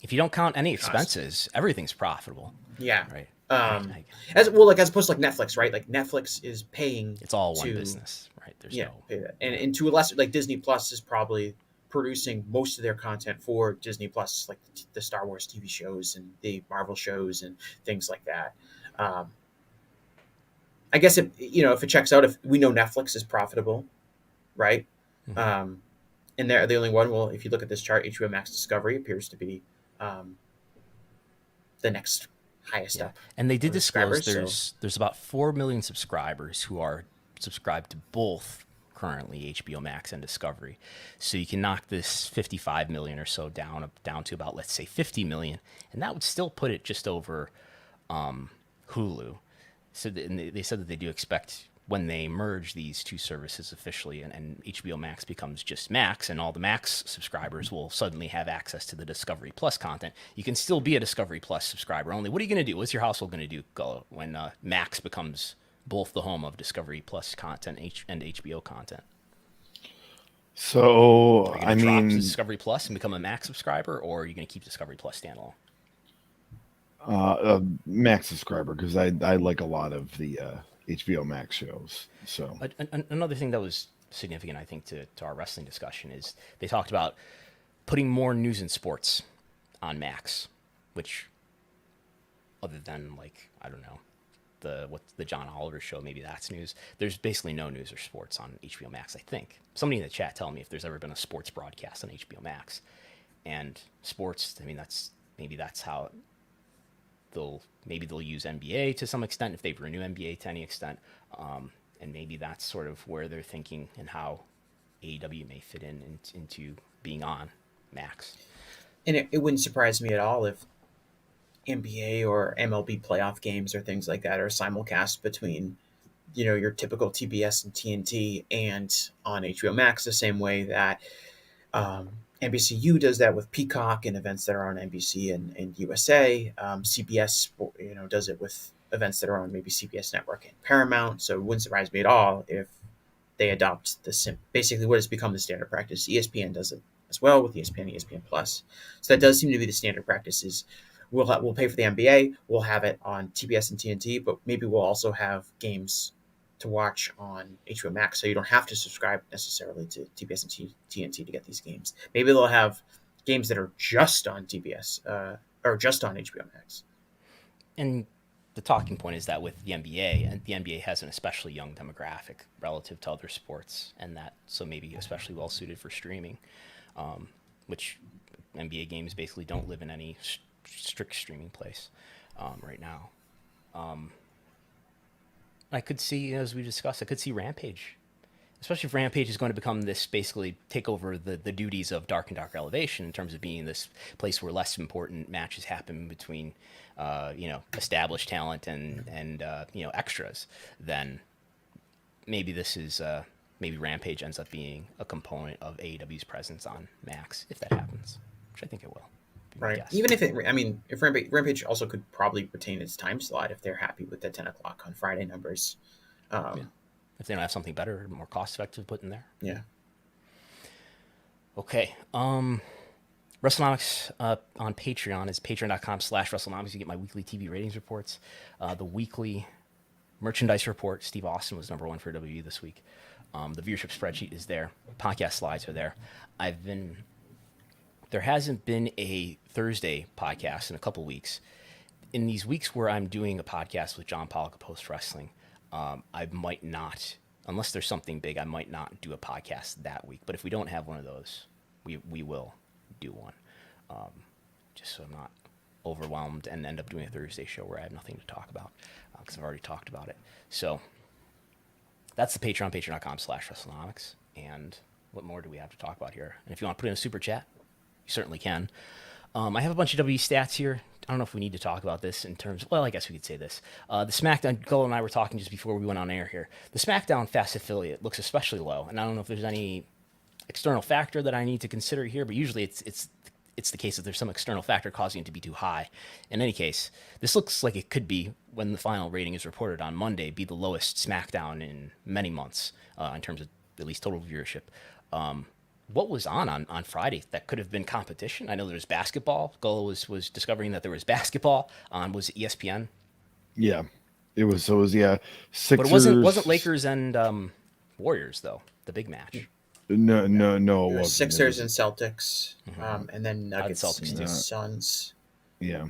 If you don't count any cost? expenses, everything's profitable, Yeah. right? Um, I, as opposed to like Netflix, right? Like Netflix is paying it's all one to, business, right? There's yeah, no, pay that. And to a lesser, like Disney Plus is probably producing most of their content for Disney Plus, like the Star Wars TV shows and the Marvel shows and things like that. Um, I guess if it checks out, if we know Netflix is profitable, right? Mhm. Um, and they're the only one. Well, if you look at this chart, HBO Max Discovery appears to be um, the next highest Yeah, up and they did of disclose subscribers. So there's about 4 million subscribers who are subscribed to both currently HBO Max and Discovery. So you can knock this 55 million or so down to about, let's say, 50 million, and that would still put it just over Hulu. So they said that they do expect when they merge these two services officially and HBO Max becomes just Max and all the Max subscribers will suddenly have access to the Discovery Plus content. You can still be a Discovery Plus subscriber only. What are you going to do? What's your household going to do, Gullo, when Max becomes both the home of Discovery Plus content and HBO content? So Are you I going to drop mean, Discovery Plus and become a Max subscriber, or are you going to keep Discovery Plus standalone? Max subscriber because I like a lot of the HBO Max shows. So Another thing that was significant, I think, to our wrestling discussion is they talked about putting more news and sports on Max, which, other than like I don't know, the John Oliver show, maybe that's news. There's basically no news or sports on HBO Max. I think somebody in the chat tell me if there's ever been a sports broadcast on HBO Max, and sports. I mean, that's how they'll use NBA to some extent if they renew NBA to any extent, and maybe that's sort of where they're thinking and how AEW may fit into being on Max. and it wouldn't surprise me at all if NBA or MLB playoff games or things like that are simulcast between your typical TBS and TNT and on HBO Max the same way that NBCU does that with Peacock and events that are on NBC and USA. CBS does it with events that are on maybe CBS Network and Paramount. So it wouldn't surprise me at all if they adopt basically what has become the standard practice. ESPN does it as well with ESPN and ESPN Plus. So that does seem to be the standard practice. Is we'll pay for the NBA, we'll have it on TBS and TNT, but maybe we'll also have games to watch on HBO Max, so you don't have to subscribe necessarily to TBS and TNT to get these games. Maybe they'll have games that are just on TBS or just on HBO Max. And the talking point is that with the NBA, and the NBA has an especially young demographic relative to other sports, and that so maybe especially well suited for streaming, which NBA games basically don't live in any strict streaming place right now. I could see, as we discussed, I could see Rampage, especially if Rampage is going to become this basically take over the duties of Dark and Dark Elevation in terms of being this place where less important matches happen between, established talent and extras. Then maybe maybe Rampage ends up being a component of AEW's presence on Max if that happens, which I think it will. Right. Even if if Rampage also could probably retain its time slot if they're happy with the 10 o'clock on Friday numbers. Yeah. If they don't have something better, more cost effective to put in there. Yeah. Okay. Wrestlenomics on Patreon is patreon.com/Wrestlenomics. You get my weekly TV ratings reports, the weekly merchandise report. Steve Austin was #1 for WWE this week. The viewership spreadsheet is there. Podcast slides are there. There hasn't been a Thursday podcast in a couple weeks. In these weeks where I'm doing a podcast with John Pollock of Post Wrestling, I might not, unless there's something big, I might not do a podcast that week. But if we don't have one of those, we will do one, just so I'm not overwhelmed and end up doing a Thursday show where I have nothing to talk about because I've already talked about it. So that's the Patreon, patreon.com/Wrestlenomics. And what more do we have to talk about here? And if you want to put in a super chat, you certainly can. I have a bunch of WWE stats here. I don't know if we need to talk about this in terms. Well, I guess we could say this. The SmackDown. Gullo and I were talking just before we went on air here. The SmackDown Fast affiliate looks especially low, and I don't know if there's any external factor that I need to consider here. But usually, it's it's the case that there's some external factor causing it to be too high. In any case, this looks like it could be, when the final rating is reported on Monday, be the lowest SmackDown in many months in terms of at least total viewership. What was on Friday that could have been competition? I know there was basketball. Gullo was discovering that there was basketball on, was it ESPN? Yeah, it was. So it was, yeah, Sixers. But it wasn't Lakers and Warriors though, the big match. No, it It was wasn't. Sixers and Celtics, and then the Nuggets Celtics and Suns. Yeah.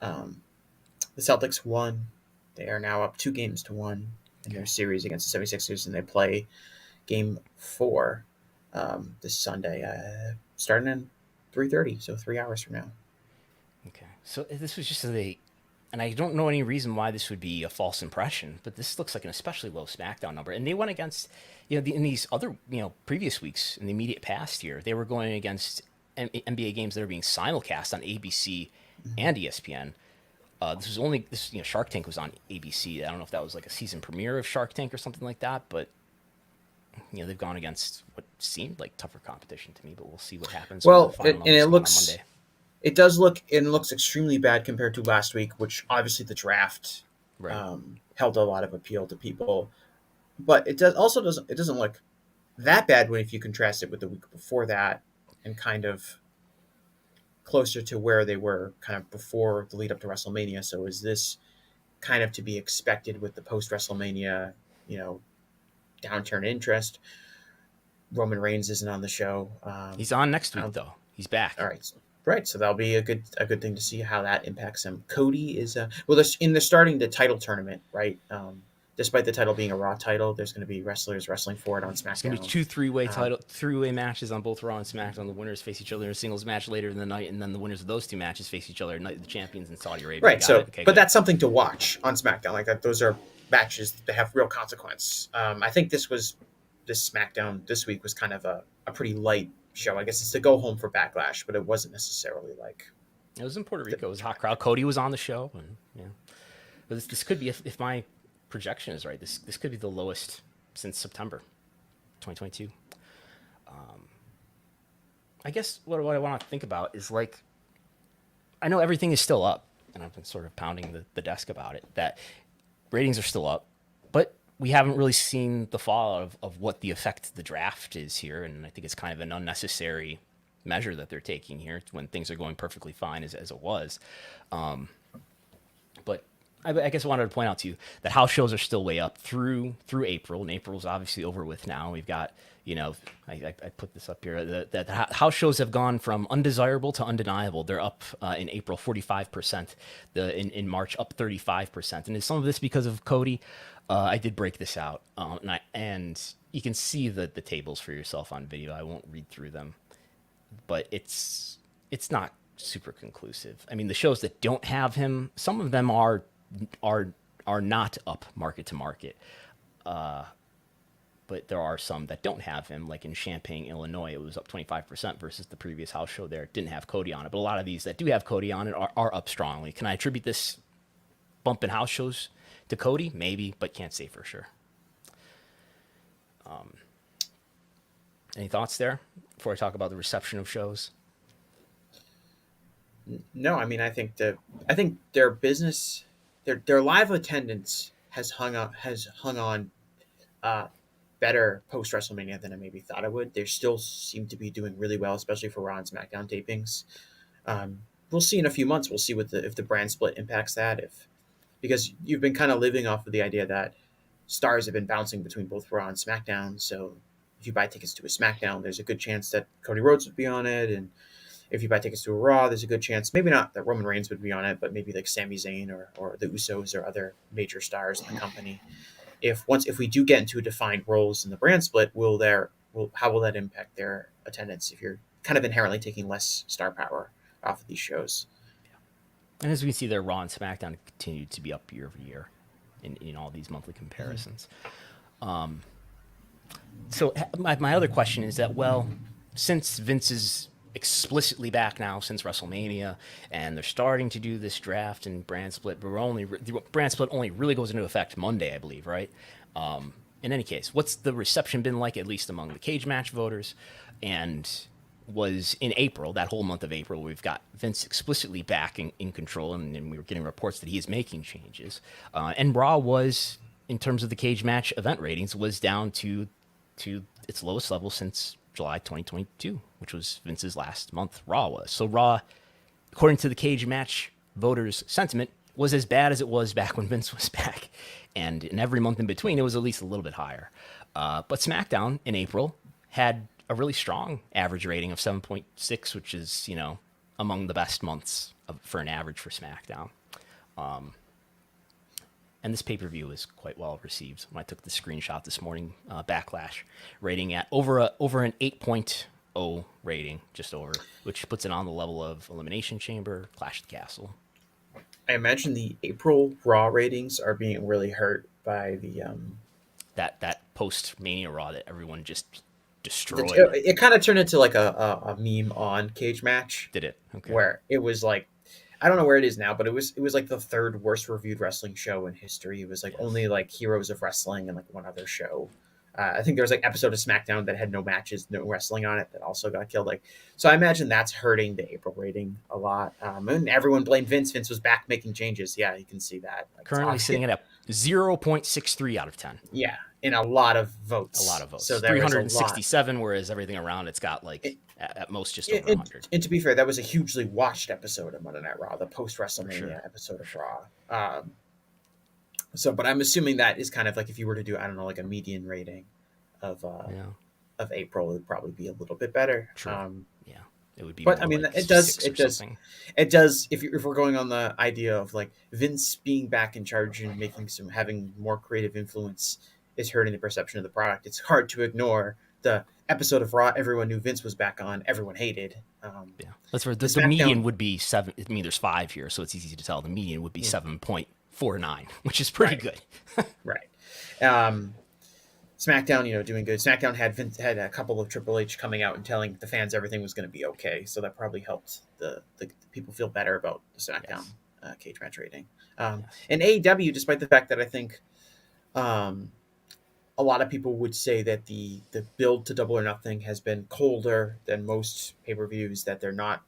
The Celtics won. They are now up 2-1 in their series against the 76ers, and they play Game 4 this Sunday, starting at 3:30, so 3 hours from now. Okay, so this was just and I don't know any reason why this would be a false impression, but this looks like an especially low SmackDown number. And they went against, in these other, previous weeks in the immediate past here, they were going against NBA games that are being simulcast on ABC and ESPN. Shark Tank was on ABC. I don't know if that was like a season premiere of Shark Tank or something like that, but they've gone against what seemed like tougher competition to me. But we'll see what happens. Well, when the final and it numbers come on looks. Monday. It does look, and looks extremely bad compared to last week, which obviously the draft Right. held a lot of appeal to people. But it doesn't look that bad if you contrast it with the week before that, and kind of closer to where they were kind of before the lead up to WrestleMania. So is this kind of to be expected with the post WrestleMania, downturn interest? Roman Reigns isn't on the show. He's on next week though. He's back. All right. Right, so that'll be a good thing to see how that impacts him. Cody is they're starting the title tournament, right? Despite the title being a Raw title, there's going to be wrestlers wrestling for it on SmackDown. It's going to be 2 three-way matches on both Raw and SmackDown. The winners face each other in a singles match later in the night, and then the winners of those 2 matches face each other at Night of the Champions in Saudi Arabia. Right, so okay, but good. that's something to watch on SmackDown. Like that, those are matches that have real consequence. I think this SmackDown this week was kind of a pretty light show. I guess it's to go home for Backlash, but it wasn't necessarily like. It was in Puerto Rico. It was a hot crowd. Cody was on the show, and but this could be, if my projection is right, this could be the lowest since September 2022. I guess what I want to think about is, like, I know everything is still up, and I've been sort of pounding the desk about it, that ratings are still up, but we haven't really seen the fallout of what the effect of the draft is here, and I think it's kind of an unnecessary measure that they're taking here when things are going perfectly fine as it was. But I guess I wanted to point out to you that house shows are still way up through April, and April's obviously over with now. We've got, I put this up here, that house shows have gone from undesirable to undeniable. They're up in April 45%, in March up 35%. And is some of this because of Cody? I did break this out, and you can see the tables for yourself on video. I won't read through them, but it's not super conclusive. I mean, the shows that don't have him, some of them are not up market to market, but there are some that don't have him. Like in Champaign, Illinois, it was up 25% versus the previous house show there. It didn't have Cody on it, but a lot of these that do have Cody on it are up strongly. Can I attribute this bump in house shows to Cody? Maybe, but can't say for sure. Any thoughts there before I talk about the reception of shows? No, I mean, I think their business, their live attendance has hung on better post WrestleMania than I maybe thought it would. They still seem to be doing really well, especially for Raw and SmackDown tapings. We'll see in a few months. We'll see if the brand split impacts that. Because you've been kind of living off of the idea that stars have been bouncing between both Raw and SmackDown. So if you buy tickets to a SmackDown, there's a good chance that Cody Rhodes would be on it, and if you buy tickets to a Raw, there's a good chance, maybe not that Roman Reigns would be on it, but maybe like Sami Zayn or the Usos or other major stars in the company. If we do get into defined roles in the brand split, how will that impact their attendance if you're kind of inherently taking less star power off of these shows? And as we can see there, Raw and SmackDown continue to be up year over year in all these monthly comparisons. So my other question is that, well, since Vince is explicitly back now since WrestleMania, and they're starting to do this draft and brand split, but the brand split only really goes into effect Monday, I believe, right? In any case, what's the reception been like, at least among the cage match voters? And was in April, that whole month of April. We've got Vince explicitly back in control, and we were getting reports that he is making changes. And Raw was, in terms of the cage match event ratings, was down to its lowest level since July 2022, which was Vince's last month. Raw was. So Raw, according to the cage match voters' sentiment, was as bad as it was back when Vince was back. And in every month in between, it was at least a little bit higher. But SmackDown in April had a really strong average rating of 7.6, which is, among the best months for an average for SmackDown. And this pay-per-view was quite well received. When I took the screenshot this morning, Backlash rating at over an 8.0 rating, just over, which puts it on the level of Elimination Chamber, Clash of the Castle. I imagine the April Raw ratings are being really hurt by the that post-Mania Raw that everyone just destroyed. It kind of turned into like a meme on Cage Match. Did it? Okay. Where it was like, I don't know where it is now, but it was like the third worst reviewed wrestling show in history. It was like only like Heroes of Wrestling and like one other show. I think there was like an episode of SmackDown that had no matches, no wrestling on it, that also got killed. Like, so I imagine that's hurting the April rating a lot. And everyone blamed Vince. Vince was back making changes. Yeah, you can see that. Like, currently sitting at a 0.63 out of 10. Yeah, in a lot of votes. So 367, whereas everything around it's got like at most just over 100. And to be fair, that was a hugely watched episode of Monday Night Raw, the post WrestleMania episode of Raw. But I'm assuming that is kind of like if you were to do, I don't know, like a median rating of April, it would probably be a little bit better. True. It would be. But I mean, like it does. If we're going on the idea of like Vince being back in charge and having more creative influence is hurting the perception of the product. It's hard to ignore the episode of Raw everyone knew Vince was back on, everyone hated. That's where the median would be 7. I mean, there's 5 here, so it's easy to tell. The median would be 7.49, which is pretty good. Right. SmackDown, doing good. SmackDown had a couple of Triple H coming out and telling the fans everything was going to be okay, so that probably helped the people feel better about the SmackDown cage match rating. And AEW, despite the fact that I think a lot of people would say that the build to Double or Nothing has been colder than most pay-per-views, that they're not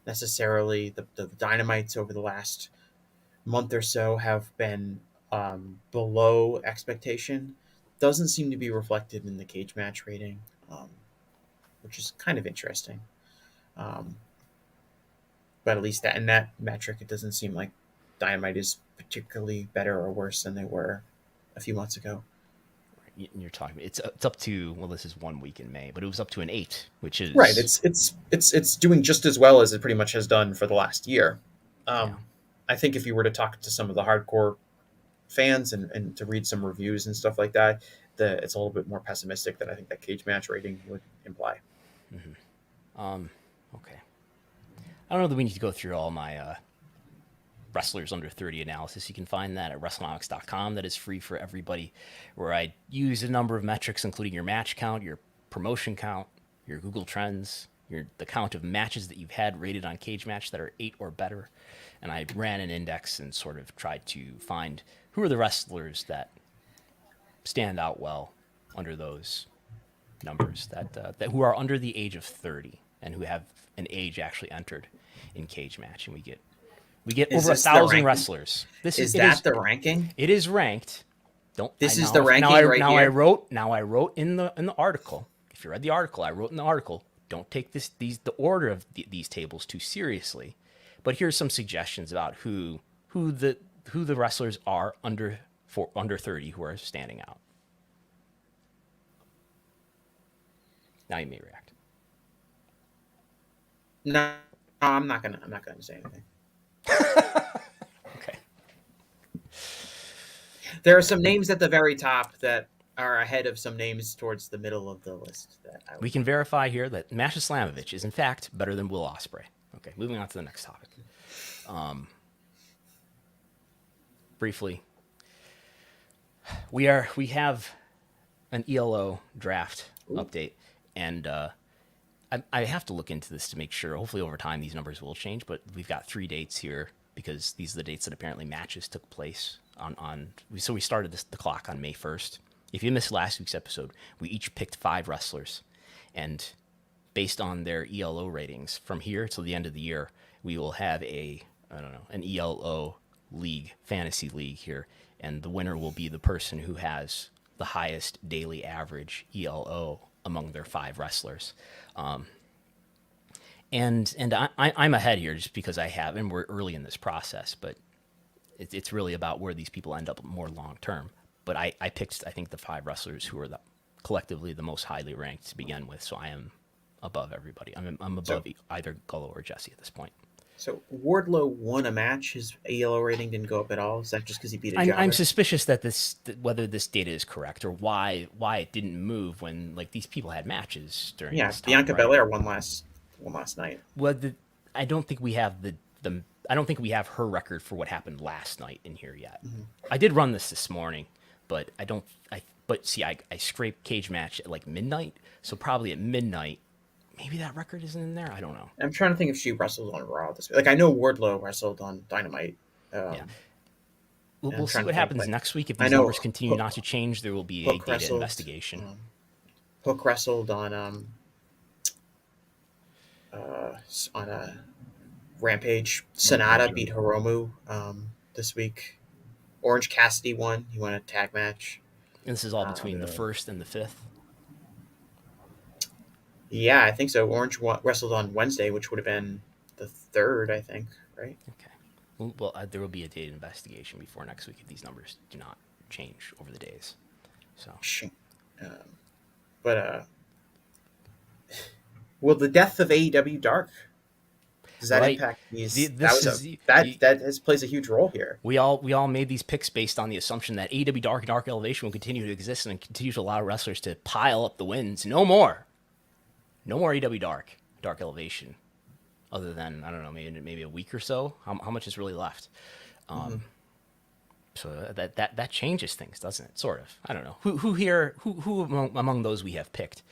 necessarily the Dynamites over the last month or so have been below expectation. Doesn't seem to be reflected in the cage match rating, which is kind of interesting. But at least in that metric, it doesn't seem like Dynamite is particularly better or worse than they were a few months ago. You're talking. It's up to, well, this is 1 week in May, but it was up to an 8, which is right. It's doing just as well as it pretty much has done for the last year. I think if you were to talk to some of the hardcore fans and to read some reviews and stuff like that, it's a little bit more pessimistic than I think that cage match rating would imply. Okay. I don't know that we need to go through all my wrestlers under 30 analysis. You can find that at Wrestlenomics.com. That is free for everybody, where I use a number of metrics, including your match count, your promotion count, your Google Trends, the count of matches that you've had rated on Cage Match that are 8 or better. And I ran an index and sort of tried to find who are the wrestlers that stand out well under those numbers, that who are under the age of 30 and who have an age actually entered in Cage Match. And we get over 1,000 wrestlers. Is that the ranking? It is ranked. This is the ranking right here. I wrote in the article. If you read the article, I wrote in the article. Don't take the order of these tables too seriously. But here's some suggestions about who the wrestlers are under 30 who are standing out. Now you may react. No, I'm not gonna say anything. Okay. There are some names at the very top that are ahead of some names towards the middle of the list. We can verify here that Masha Slamovich is in fact better than Will Ospreay. Okay, moving on to the next topic. Briefly, we have an ELO draft update, and I have to look into this to make sure. Hopefully, over time, these numbers will change. But we've got 3 dates here because these are the dates that apparently matches took place on. So we started the clock on May 1st. If you missed last week's episode, we each picked 5 wrestlers, and based on their ELO ratings from here till the end of the year, we will have an ELO league, fantasy league here, and the winner will be the person who has the highest daily average ELO among their 5 wrestlers. I'm ahead here just because I have, and we're early in this process, but it's really about where these people end up more long term. But I picked, I think, the 5 wrestlers who are collectively the most highly ranked to begin with, so I am above everybody. I'm above either Gullo or Jesse at this point. So Wardlow won a match. His ELO rating didn't go up at all. Is that just because he beat a jobber? I'm suspicious that whether this data is correct or why it didn't move when like these people had matches during. Yeah, this time, Bianca right? Belair won last night. Well, I don't think we have I don't think we have her record for what happened last night in here yet. Mm-hmm. I did run this morning, but but see, I scraped cage match at like midnight, so probably at midnight. Maybe that record isn't in there. I don't know. I'm trying to think if she wrestled on Raw this week. Like I know Wardlow wrestled on Dynamite. Yeah. We'll see what happens next week. If these numbers continue not to change, there will be a data investigation. Hook wrestled on a Rampage. Sonata beat Hiromu this week. Orange Cassidy won. He won a tag match. And this is all between the 1st and the 5th? Yeah, I think so. Orange wrestled on Wednesday, which would have been the 3rd, I think, right? Okay. Well, there will be a data investigation before next week if these numbers do not change over the days. So, will the death of AEW Dark, does that impact these? That plays a huge role here. We all made these picks based on the assumption that AEW Dark and Dark Elevation will continue to exist and continue to allow wrestlers to pile up the wins. No more AEW Dark Elevation, other than I don't know, maybe a week or so. How much is really left? So that changes things, doesn't it? Sort of. I don't know. Who among those we have picked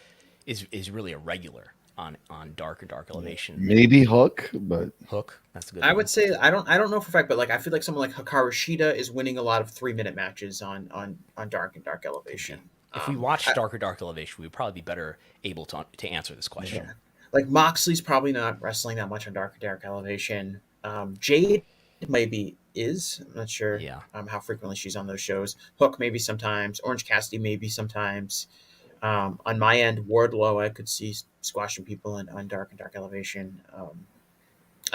is really a regular on Dark and Dark Elevation? Maybe Hook, but Hook. That's a good. I would say I don't know for a fact, but like I feel like someone like Hikaru Shida is winning a lot of 3-minute matches on Dark and Dark Elevation. If we watch Dark or Dark Elevation, we'd probably be better able to answer this question. Yeah. Like Moxley's probably not wrestling that much on Dark or Dark Elevation. Jade maybe is. I'm not sure how frequently she's on those shows. Hook maybe sometimes. Orange Cassidy maybe sometimes. On my end, Wardlow I could see squashing people on Dark and Dark Elevation.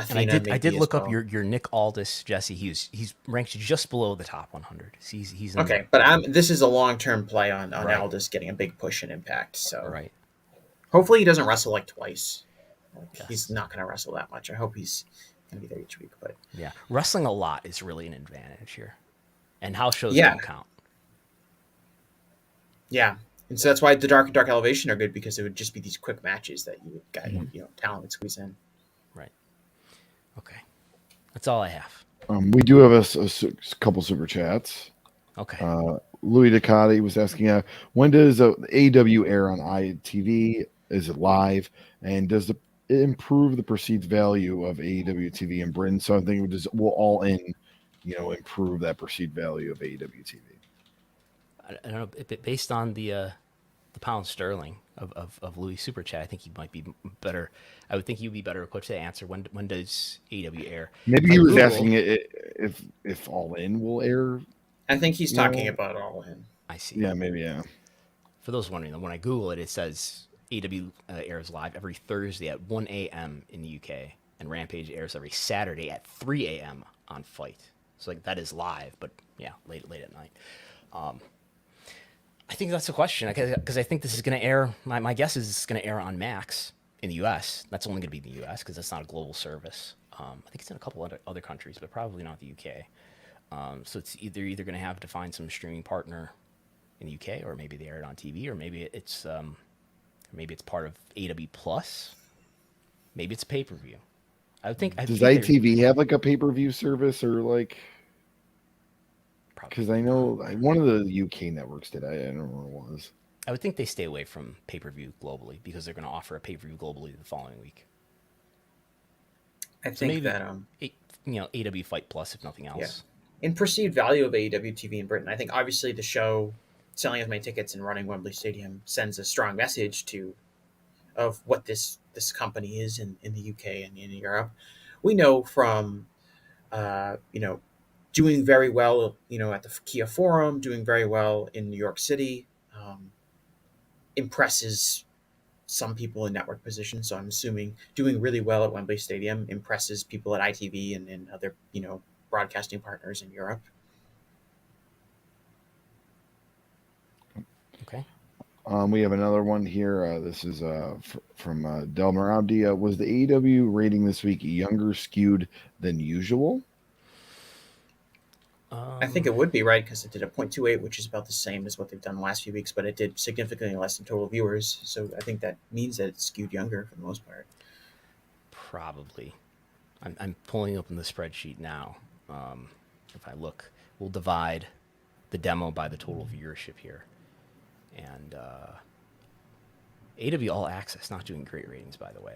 And I did look up your Nick Aldis, Jesse. He's ranked just below the top 100. He's in okay, but this is a long-term play on Aldis getting a big push in Impact. So hopefully he doesn't wrestle like twice. He's not going to wrestle that much. I hope he's going to be there each week. But yeah, wrestling a lot is really an advantage here, and house shows don't count. Yeah, and so that's why the Dark and Dark Elevation are good, because it would just be these quick matches that you would talent would squeeze in. Right. Okay, that's all I have. We do have a couple super chats. Okay. Louis Ducati was asking, when does AEW air on ITV? Is it live? And does it improve the perceived value of AEW TV in Britain? So I think will All In, improve that perceived value of AEW TV. I don't know. Based on the pound sterling of Louis Super Chat, I think he might be better. I would think he'd be better equipped to answer when does AEW air. Maybe he was asking if All In will air. I think he's talking about All In. I see. Yeah, maybe, yeah. For those wondering, when I Google it, it says AEW airs live every Thursday at 1 a.m. in the UK, and Rampage airs every Saturday at 3 a.m. on Fight. So that is live, but yeah, late at night. I think that's a question, because I think this is going to air. My guess is it's going to air on Max in the U.S. That's only going to be in the U.S. because that's not a global service. I think it's in a couple other countries, but probably not the U.K. So it's either going to have to find some streaming partner in the UK, or maybe they air it on TV, or maybe it's part of AEW Plus. Maybe it's pay-per-view. I would think. Does ITV have like a pay-per-view service, or like? Because I know one of the UK networks did. I don't know what it was. I would think they stay away from pay-per-view globally, because they're going to offer a pay-per-view globally the following week. I think that AEW Fight Plus, if nothing else. Yeah. In perceived value of AEW TV in Britain, I think obviously the show selling as many tickets and running Wembley Stadium sends a strong message of what this this company is in the UK and in Europe. We know from doing very well, at the Kia Forum, doing very well in New York City, impresses some people in network positions. So I'm assuming doing really well at Wembley Stadium impresses people at ITV and other, broadcasting partners in Europe. Okay. We have another one here. This is from Del Marabdi. Was the AEW rating this week younger skewed than usual? I think it would be, right, because it did a 0.28, which is about the same as what they've done the last few weeks, but it did significantly less than total viewers. So I think that means that it's skewed younger for the most part. Probably. I'm pulling open the spreadsheet now. If I look, we'll divide the demo by the total viewership here. And AEW All Access not doing great ratings, by the way.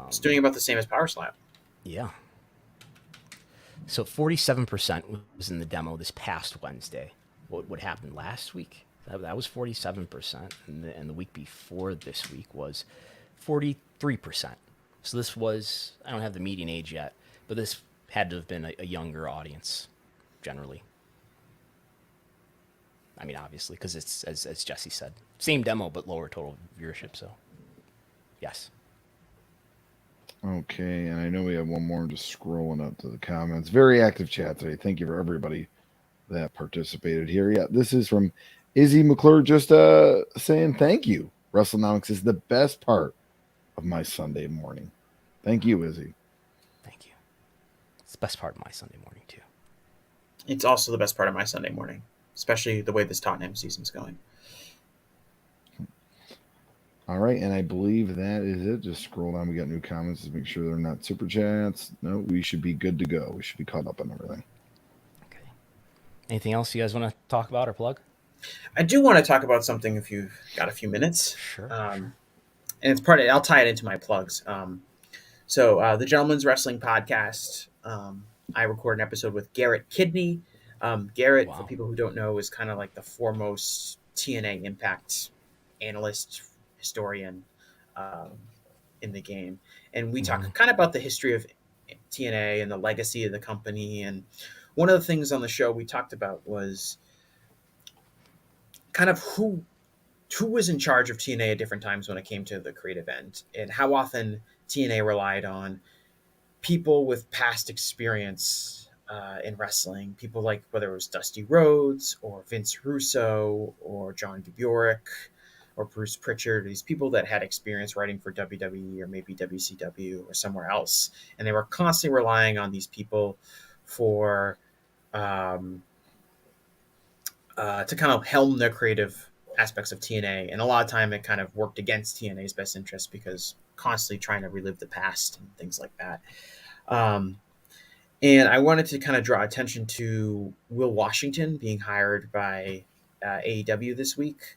It's doing about the same as Power Slap. Yeah. So 47% was in the demo this past Wednesday. What happened last week? That was 47%, and the week before this week was 43%. So this was, I don't have the median age yet, but this had to have been a younger audience, generally. I mean, obviously, because it's, as Jesse said, same demo, but lower total viewership, so yes. Okay, and I know we have one more. I'm just scrolling up to the comments. Very active chat today. Thank you for everybody that participated here. Yeah, this is from Izzy McClure just saying thank you. Wrestlenomics is the best part of my Sunday morning. Thank you, Izzy. Thank you. It's the best part of my Sunday morning, too. It's also the best part of my Sunday morning, especially the way this Tottenham season's going. All right, and I believe that is it. Just scroll down. We got new comments to make sure they're not super chats. No, we should be good to go. We should be caught up on everything. Okay. Anything else you guys want to talk about or plug? I do want to talk about something if you've got a few minutes. Sure. And it's I'll tie it into my plugs. So the Gentleman's Wrestling Podcast, I record an episode with Garrett Kidney. Garrett, for people who don't know, is kind of like the foremost TNA Impact analyst, historian in the game. And we talk kind of about the history of TNA and the legacy of the company. And one of the things on the show we talked about was kind of who was in charge of TNA at different times when it came to the creative end, and how often TNA relied on people with past experience in wrestling, people like whether it was Dusty Rhodes or Vince Russo or John Gaburick or Bruce Pritchard, these people that had experience writing for WWE or maybe WCW or somewhere else. And they were constantly relying on these people for to kind of helm their creative aspects of TNA. And a lot of time it kind of worked against TNA's best interest because constantly trying to relive the past and things like that. And I wanted to kind of draw attention to Will Washington being hired by AEW this week.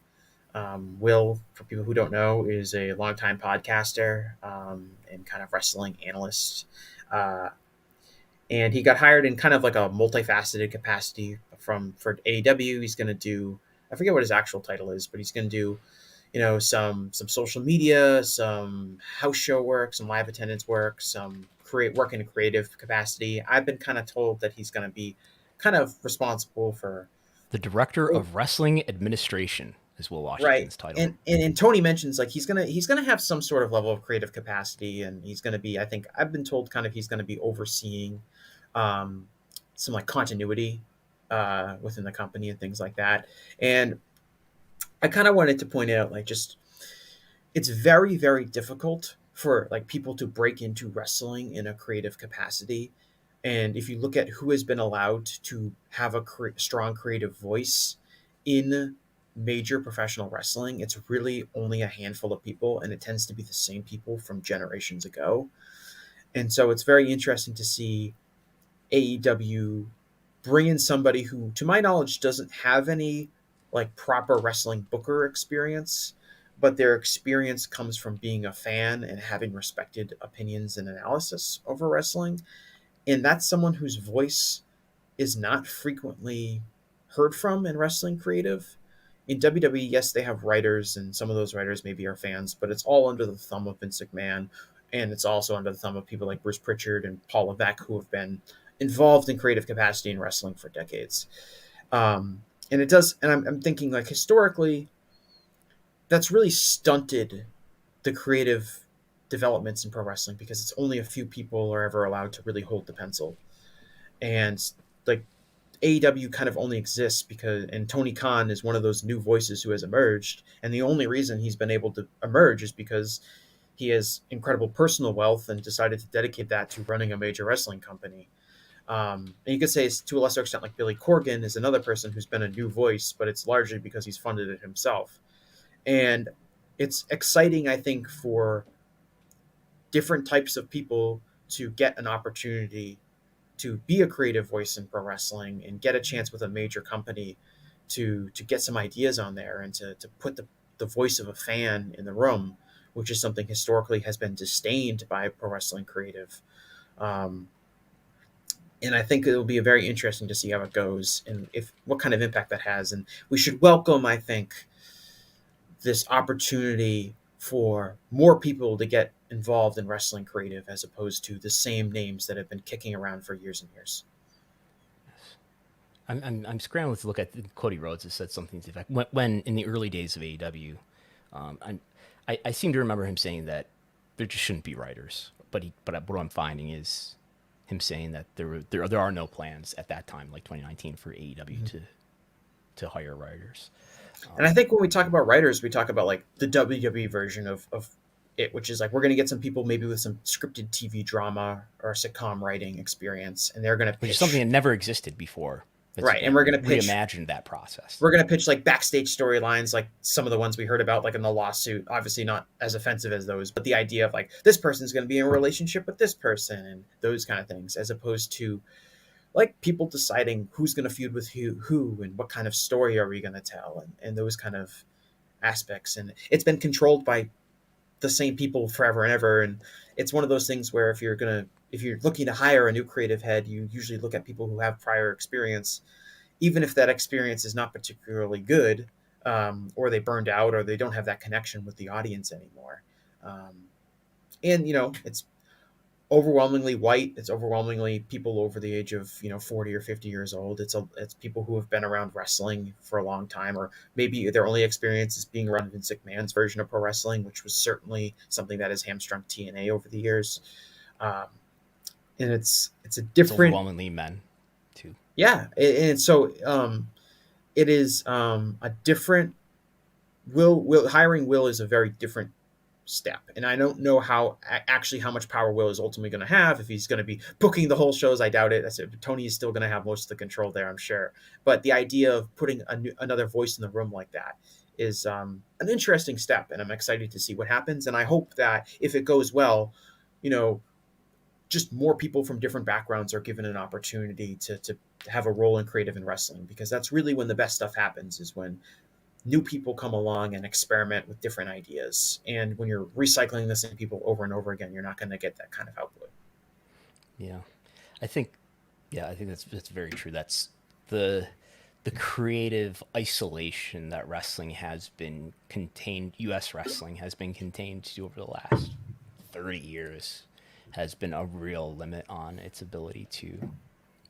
Will, for people who don't know, is a longtime podcaster and kind of wrestling analyst. And he got hired in kind of like a multifaceted capacity for AEW. He's going to do, I forget what his actual title is, but he's going to do, some social media, some house show work, some live attendance work, some work in a creative capacity. I've been kind of told that he's going to be kind of responsible for the director of wrestling administration is Will Washington's title. And Tony mentions like he's gonna have some sort of level of creative capacity, and he's gonna be, I think I've been told kind of he's gonna be overseeing some like continuity within the company and things like that. And I kind of wanted to point out like just it's very, very difficult for like people to break into wrestling in a creative capacity. And if you look at who has been allowed to have a strong creative voice in major professional wrestling, it's really only a handful of people, and it tends to be the same people from generations ago. And so it's very interesting to see AEW bring in somebody who, to my knowledge, doesn't have any like proper wrestling booker experience, but their experience comes from being a fan and having respected opinions and analysis over wrestling. And that's someone whose voice is not frequently heard from in wrestling creative. In WWE, yes, they have writers, and some of those writers maybe are fans, but it's all under the thumb of Vince McMahon, and it's also under the thumb of people like Bruce Pritchard and Paul Levesque, who have been involved in creative capacity in wrestling for decades. And it does, and I'm thinking like historically, that's really stunted the creative developments in pro wrestling because it's only a few people are ever allowed to really hold the pencil. And like AEW kind of only exists because, and Tony Khan is one of those new voices who has emerged. And the only reason he's been able to emerge is because he has incredible personal wealth and decided to dedicate that to running a major wrestling company. And you could say to a lesser extent, like Billy Corgan is another person who's been a new voice, but it's largely because he's funded it himself. And it's exciting, I think, for different types of people to get an opportunity to be a creative voice in pro wrestling and get a chance with a major company to get some ideas on there and to put the voice of a fan in the room, which is something historically has been disdained by pro wrestling creative. And I think it'll be very interesting to see how it goes and if what kind of impact that has. And we should welcome, I think, this opportunity for more people to get involved in wrestling creative as opposed to the same names that have been kicking around for years and years. I'm scrambling to look at Cody Rhodes has said something to the effect when in the early days of AEW, I seem to remember him saying that there just shouldn't be writers, but what I'm finding is him saying that there are no plans at that time, like 2019, for AEW to hire writers. And I think when we talk about writers, we talk about like the WWE version of it, which is like we're going to get some people maybe with some scripted TV drama or sitcom writing experience, and they're going to pitch which is something that never existed before. Right, and we're going to pitch reimagine that process. We're going to pitch like backstage storylines, like some of the ones we heard about, like in the lawsuit. Obviously, not as offensive as those, but the idea of like this person's going to be in a relationship with this person and those kind of things, as opposed to like people deciding who's going to feud with who and what kind of story are we going to tell and those kind of aspects. And it's been controlled by the same people forever and ever. And it's one of those things where if you're looking to hire a new creative head, you usually look at people who have prior experience, even if that experience is not particularly good, or they burned out, or they don't have that connection with the audience anymore. And it's overwhelmingly white. It's overwhelmingly people over the age of 40 or 50 years old. It's people who have been around wrestling for a long time, or maybe their only experience is being around Vince McMahon's version of pro wrestling, which was certainly something that has hamstrung TNA over the years. And it's a different. It's overwhelmingly men too. Yeah, and so it is a different. Hiring Will is a very different step, and I don't know how much power Will is ultimately going to have. If he's going to be booking the whole shows, I doubt it. Tony is still going to have most of the control there, I'm sure. But the idea of putting another voice in the room like that is an interesting step, and I'm excited to see what happens. And I hope that if it goes well, just more people from different backgrounds are given an opportunity to have a role in creative in wrestling, because that's really when the best stuff happens, is when new people come along and experiment with different ideas. And when you're recycling the same people over and over again, you're not going to get that kind of output. Yeah, I think that's very true. That's the creative isolation that wrestling has been contained. U.S. wrestling has been contained to over the last 30 years has been a real limit on its ability to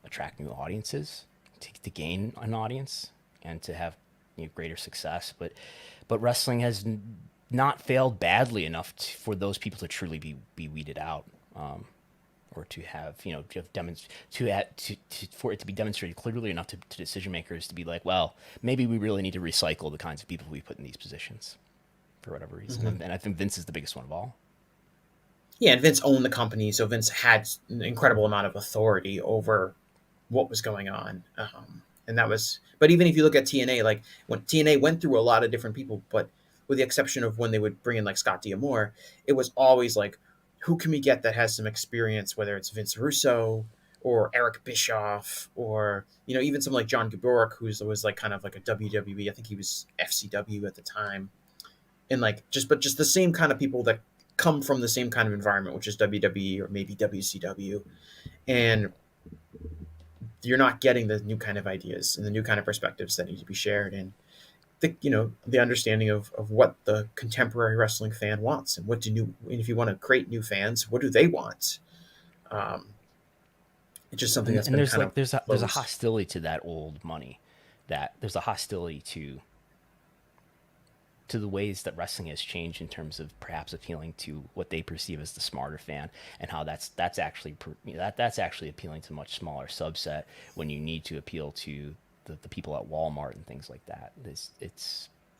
attract new audiences, to gain an audience, and to have greater success. But wrestling has not failed badly enough for those people to truly be weeded out, or to have for it to be demonstrated clearly enough to decision makers to be like, well, maybe we really need to recycle the kinds of people we put in these positions for whatever reason. Mm-hmm. And I think Vince is the biggest one of all. Yeah, and Vince owned the company, so Vince had an incredible amount of authority over what was going on. And that was, but even if you look at TNA, like when TNA went through a lot of different people, but with the exception of when they would bring in like Scott D'Amore, it was always like, who can we get that has some experience, whether it's Vince Russo or Eric Bischoff, or, even someone like John Gaburick, who was like kind of like a WWE, I think he was FCW at the time. And like, just the same kind of people that come from the same kind of environment, which is WWE or maybe WCW. And you're not getting the new kind of ideas and the new kind of perspectives that need to be shared. And the understanding of what the contemporary wrestling fan wants, and and if you want to create new fans, what do they want? Um, it's just something that's And been there's kind like of there's a closed. hostility to that old money, that there's a hostility to the ways that wrestling has changed in terms of perhaps appealing to what they perceive as the smarter fan, and how that's actually appealing to a much smaller subset when you need to appeal to the people at Walmart and things like that.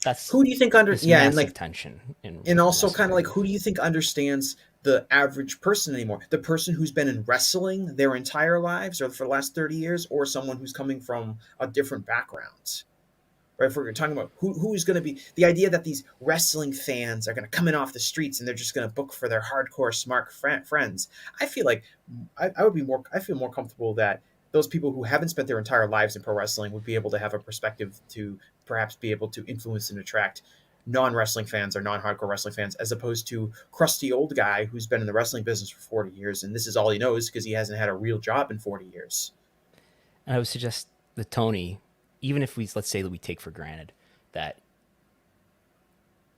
That's Who do you think this yeah, and massive like, tension in and within also wrestling kind of like, right who now. do you think understands the average person anymore? The person who's been in wrestling their entire lives, or for the last 30 years, or someone who's coming from a different background? Right? If we're talking about who's going to be, the idea that these wrestling fans are going to come in off the streets and they're just going to book for their hardcore smart friends, I feel like I would be more. I feel more comfortable that those people who haven't spent their entire lives in pro wrestling would be able to have a perspective to perhaps be able to influence and attract non-wrestling fans or non-hardcore wrestling fans, as opposed to crusty old guy who's been in the wrestling business for 40 years and this is all he knows because he hasn't had a real job in 40 years. And I would suggest that Tony, even if we let's say that we take for granted that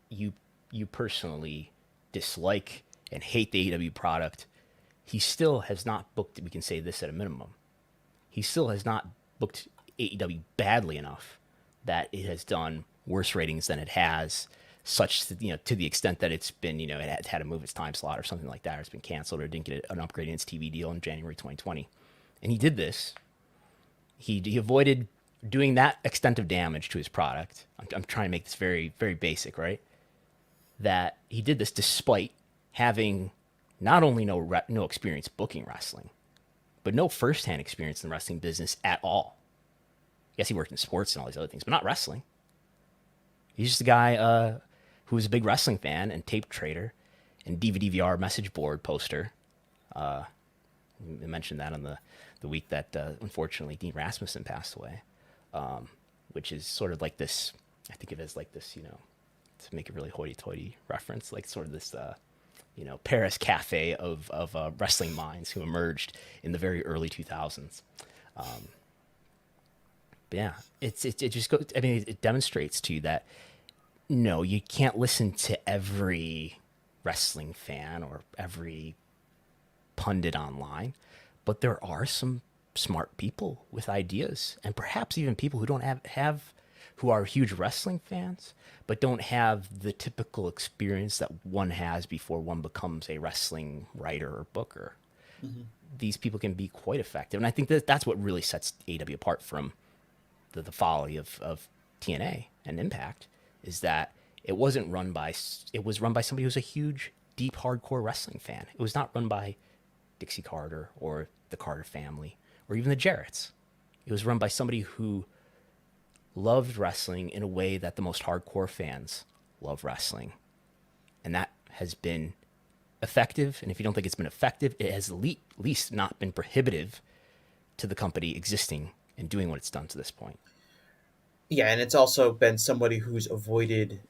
you you personally dislike and hate the AEW product, he still has not booked. We can say this at a minimum. He still has not booked AEW badly enough that it has done worse ratings than it has, such to, to the extent that it's been, it had to move its time slot or something like that, or it's been canceled, or didn't get an upgrade in its TV deal in January 2020. And he did this. He avoided doing that extent of damage to his product. I'm trying to make this very, very basic, right? That he did this despite having not only no experience booking wrestling, but no firsthand experience in the wrestling business at all. Yes, he worked in sports and all these other things, but not wrestling. He's just a guy who was a big wrestling fan and tape trader and DVD-VR message board poster. I mentioned that on the week that unfortunately Dean Rasmussen passed away, which is sort of like this. I think of it as like this, to make a really hoity-toity reference, like sort of this, Paris cafe of wrestling minds who emerged in the very early 2000s. But yeah, it just goes. I mean, it demonstrates to you that no, you can't listen to every wrestling fan or every pundit online, but there are some smart people with ideas, and perhaps even people who don't have who are huge wrestling fans, but don't have the typical experience that one has before one becomes a wrestling writer or booker. Mm-hmm. These people can be quite effective, and I think that's what really sets AW apart from the folly of TNA and Impact, is that it was run by somebody who's a huge, deep, hardcore wrestling fan. It was not run by Dixie Carter or the Carter family or even the Jarretts. It was run by somebody who loved wrestling in a way that the most hardcore fans love wrestling. And that has been effective. And if you don't think it's been effective, it has at least not been prohibitive to the company existing and doing what it's done to this point. Yeah, and it's also been somebody who's avoided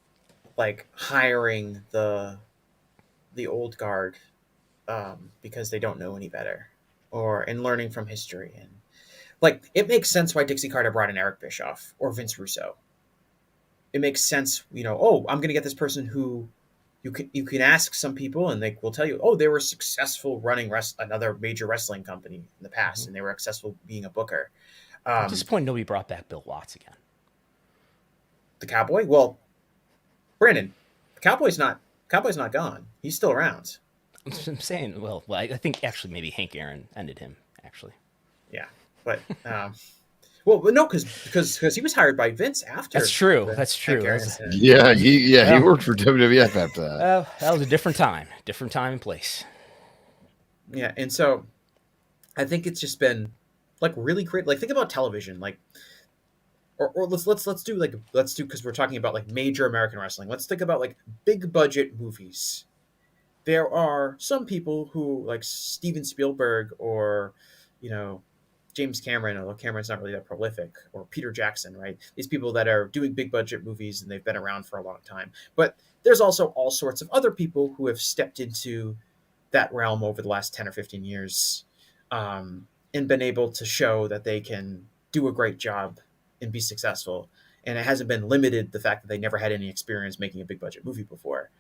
like hiring the old guard, because they don't know any better, or and learning from history. And like, it makes sense why Dixie Carter brought in Eric Bischoff or Vince Russo. It makes sense, oh, I'm going to get this person who you can ask some people and they will tell you, oh, they were successful running another major wrestling company in the past, Mm-hmm. and they were successful being a booker. I'm disappointed nobody brought back Bill Watts again. The Cowboy, well, Brandon, the Cowboy's not gone. He's still around. I'm saying, well, I think actually maybe Hank Aaron ended him, actually. Yeah, but well, no, because he was hired by Vince That's after true. the That's Hank true. Aaron incident. He Well, worked for WWF after that. that was a different time and place. Yeah, and so I think it's just been like really great. Like, think about television, like, or let's do because we're talking about like major American wrestling. Let's think about like big budget movies. There are some people who like Steven Spielberg or you know James Cameron, although Cameron's not really that prolific, or Peter Jackson, right? These people that are doing big budget movies and they've been around for a long time. But there's also all sorts of other people who have stepped into that realm over the last 10 or 15 years, and been able to show that they can do a great job and be successful. and it hasn't been limited the fact that they never had any experience making a big budget movie before.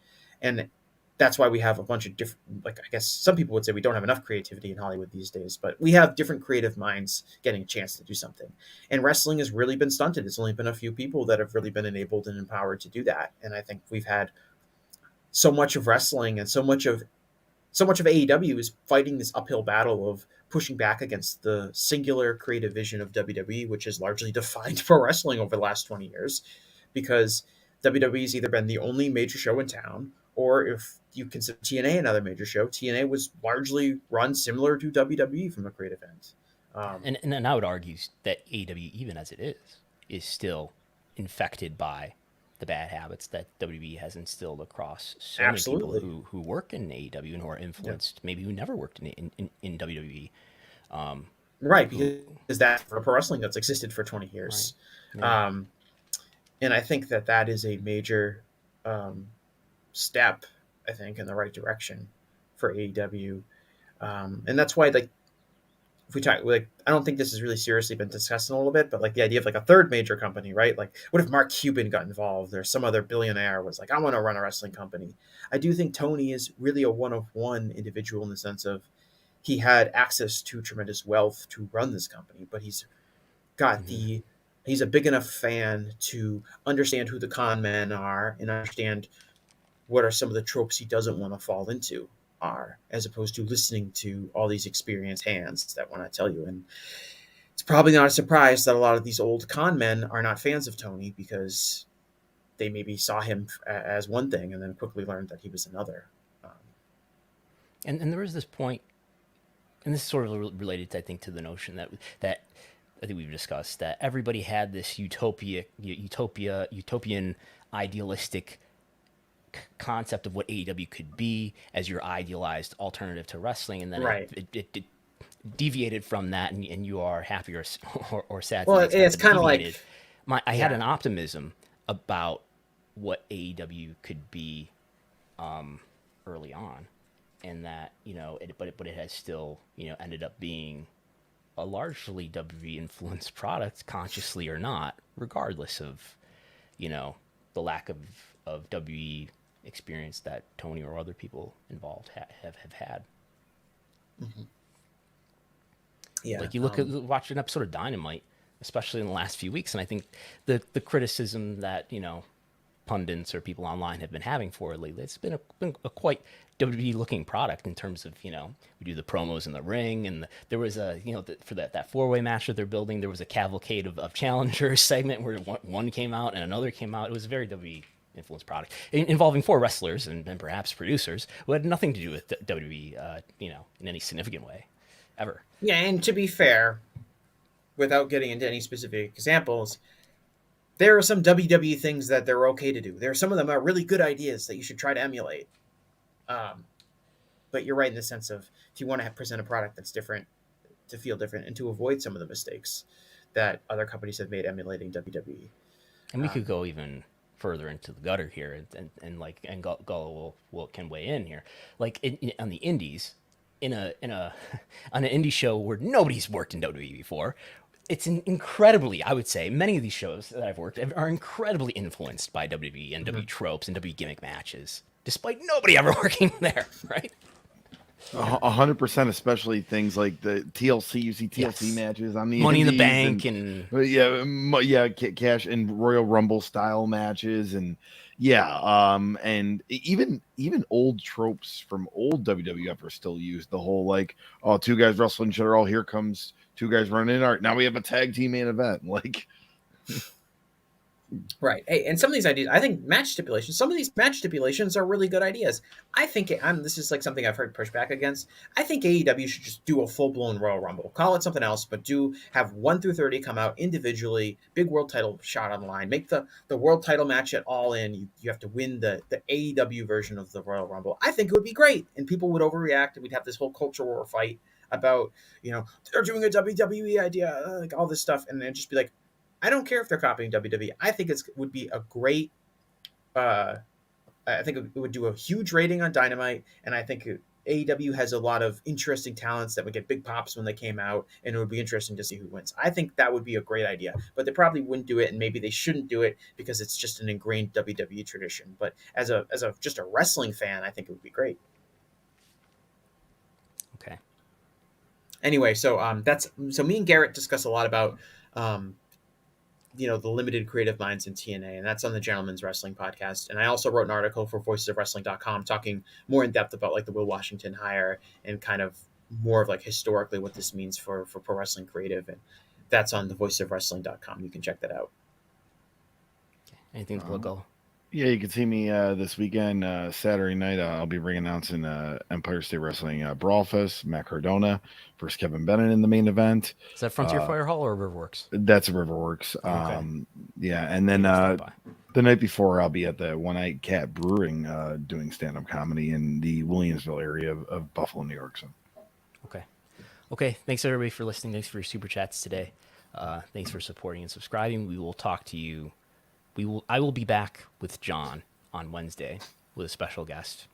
And that's why we have a bunch of different, like, I guess some people would say we don't have enough creativity in Hollywood these days, but we have different creative minds getting a chance to do something. And wrestling has really been stunted. It's only been a few people that have really been enabled and empowered to do that. And I think we've had so much of wrestling and so much of AEW is fighting this uphill battle of pushing back against the singular creative vision of WWE, which has largely defined pro wrestling over the last 20 years, because WWE's either been the only major show in town, or if you consider TNA another major show, TNA was largely run similar to WWE from a creative end. And I would argue that AEW, even as it is still infected by the bad habits that WWE has instilled across so Absolutely. many people who work in AEW and who are influenced, maybe who never worked in WWE. Right, because that's for pro wrestling that's existed for 20 years. Right. Yeah. And I think that is a major step, I think, in the right direction for AEW. And that's why, like, if we talk, like, I don't think this has really seriously been discussed in a little bit, but like the idea of like a third major company, right? Like, what if Mark Cuban got involved, or some other billionaire was like, I want to run a wrestling company? I do think Tony is really a one of one individual in the sense of he had access to tremendous wealth to run this company, but he's got he's a big enough fan to understand who the con men are and understand what are some of the tropes he doesn't want to fall into are, as opposed to listening to all these experienced hands that want to tell you. And it's probably not a surprise that a lot of these old con men are not fans of Tony, because they maybe saw him as one thing and then quickly learned that he was another. And there was this point, and this is sort of related, I think, to the notion that I think we've discussed, that everybody had this utopian, idealistic concept of what AEW could be as your idealized alternative to wrestling, and then Right. it deviated from that, and you are happy or sad. Well, To the extent it's that it kind of deviated. I had yeah. an optimism about what AEW could be early on, and that but it has still ended up being a largely WWE influenced product, consciously or not, regardless of the lack of WWE experience that Tony or other people involved have had. Yeah. Like, you look at watch an episode of Dynamite, especially in the last few weeks, and I think the criticism that pundits or people online have been having for it lately, it's been a quite WWE looking product in terms of we do the promos in the ring, and there was a for that 4-way match that they're building, there was a cavalcade of challengers segment where one came out and another came out. It was a very WWE influenced product involving 4 wrestlers and perhaps producers who had nothing to do with WWE in any significant way ever. Yeah, and to be fair, without getting into any specific examples, there are some WWE things that they're okay to do. There are some of them are really good ideas that you should try to emulate. But you're right in the sense of, if you want to present a product that's different, to feel different, and to avoid some of the mistakes that other companies have made emulating WWE. And we could go even further into the gutter here, and Gullo can weigh in here. Like, on the indies, on an indie show where nobody's worked in WWE before, it's incredibly, I would say, many of these shows that I've worked are incredibly influenced by WWE and WWE tropes and WWE gimmick matches, despite nobody ever working there, right? 100%, especially things like the TLC. You see TLC Yes. matches on the Money in the indies Bank and cash and Royal Rumble style matches, and and even old tropes from old WWF are still used. The whole, like, oh, 2 guys wrestling each other. Oh, here comes 2 guys running in. All right, now we have a tag team main event. Like, Right. Hey, and some of these ideas, I think some of these match stipulations are really good ideas. I think this is like something I've heard pushback against. I think AEW should just do a full blown Royal Rumble. Call it something else, but have 1 through 30 come out individually, big world title shot on the line. Make the world title match at All In. You have to win the AEW version of the Royal Rumble. I think it would be great, and people would overreact, and we'd have this whole culture war fight about, they're doing a WWE idea, like all this stuff, and then just be like, I don't care if they're copying WWE. I think it would be a great. I think it would do a huge rating on Dynamite, and I think AEW has a lot of interesting talents that would get big pops when they came out, and it would be interesting to see who wins. I think that would be a great idea, but they probably wouldn't do it, and maybe they shouldn't do it because it's just an ingrained WWE tradition. But as a just a wrestling fan, I think it would be great. Okay. Anyway, so me and Garrett discuss a lot about the limited creative minds in TNA, and that's on the Gentleman's Wrestling podcast. And I also wrote an article for voicesofwrestling.com talking more in depth about like the Will Washington hire and kind of more of like historically what this means for pro wrestling creative, and that's on the voicesofwrestling.com. You can check that out. Anything to go? Yeah, you can see me this weekend, Saturday night. I'll be announcing Empire State Wrestling Brawl Fest, Matt Cardona versus Kevin Bennett in the main event. Is that Frontier Fire Hall or Riverworks? That's Riverworks. Okay. Yeah, and then the night before, I'll be at the One Night Cat Brewing doing stand-up comedy in the Williamsville area of Buffalo, New York. So. Okay. Thanks everybody for listening. Thanks for your super chats today. Thanks for supporting and subscribing. We will talk to you. I will be back with John on Wednesday with a special guest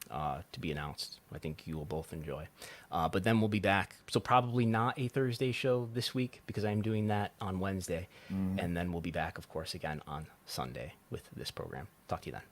to be announced. I think you will both enjoy. But then we'll be back. So probably not a Thursday show this week because I'm doing that on Wednesday. And then we'll be back, of course, again on Sunday with this program. Talk to you then.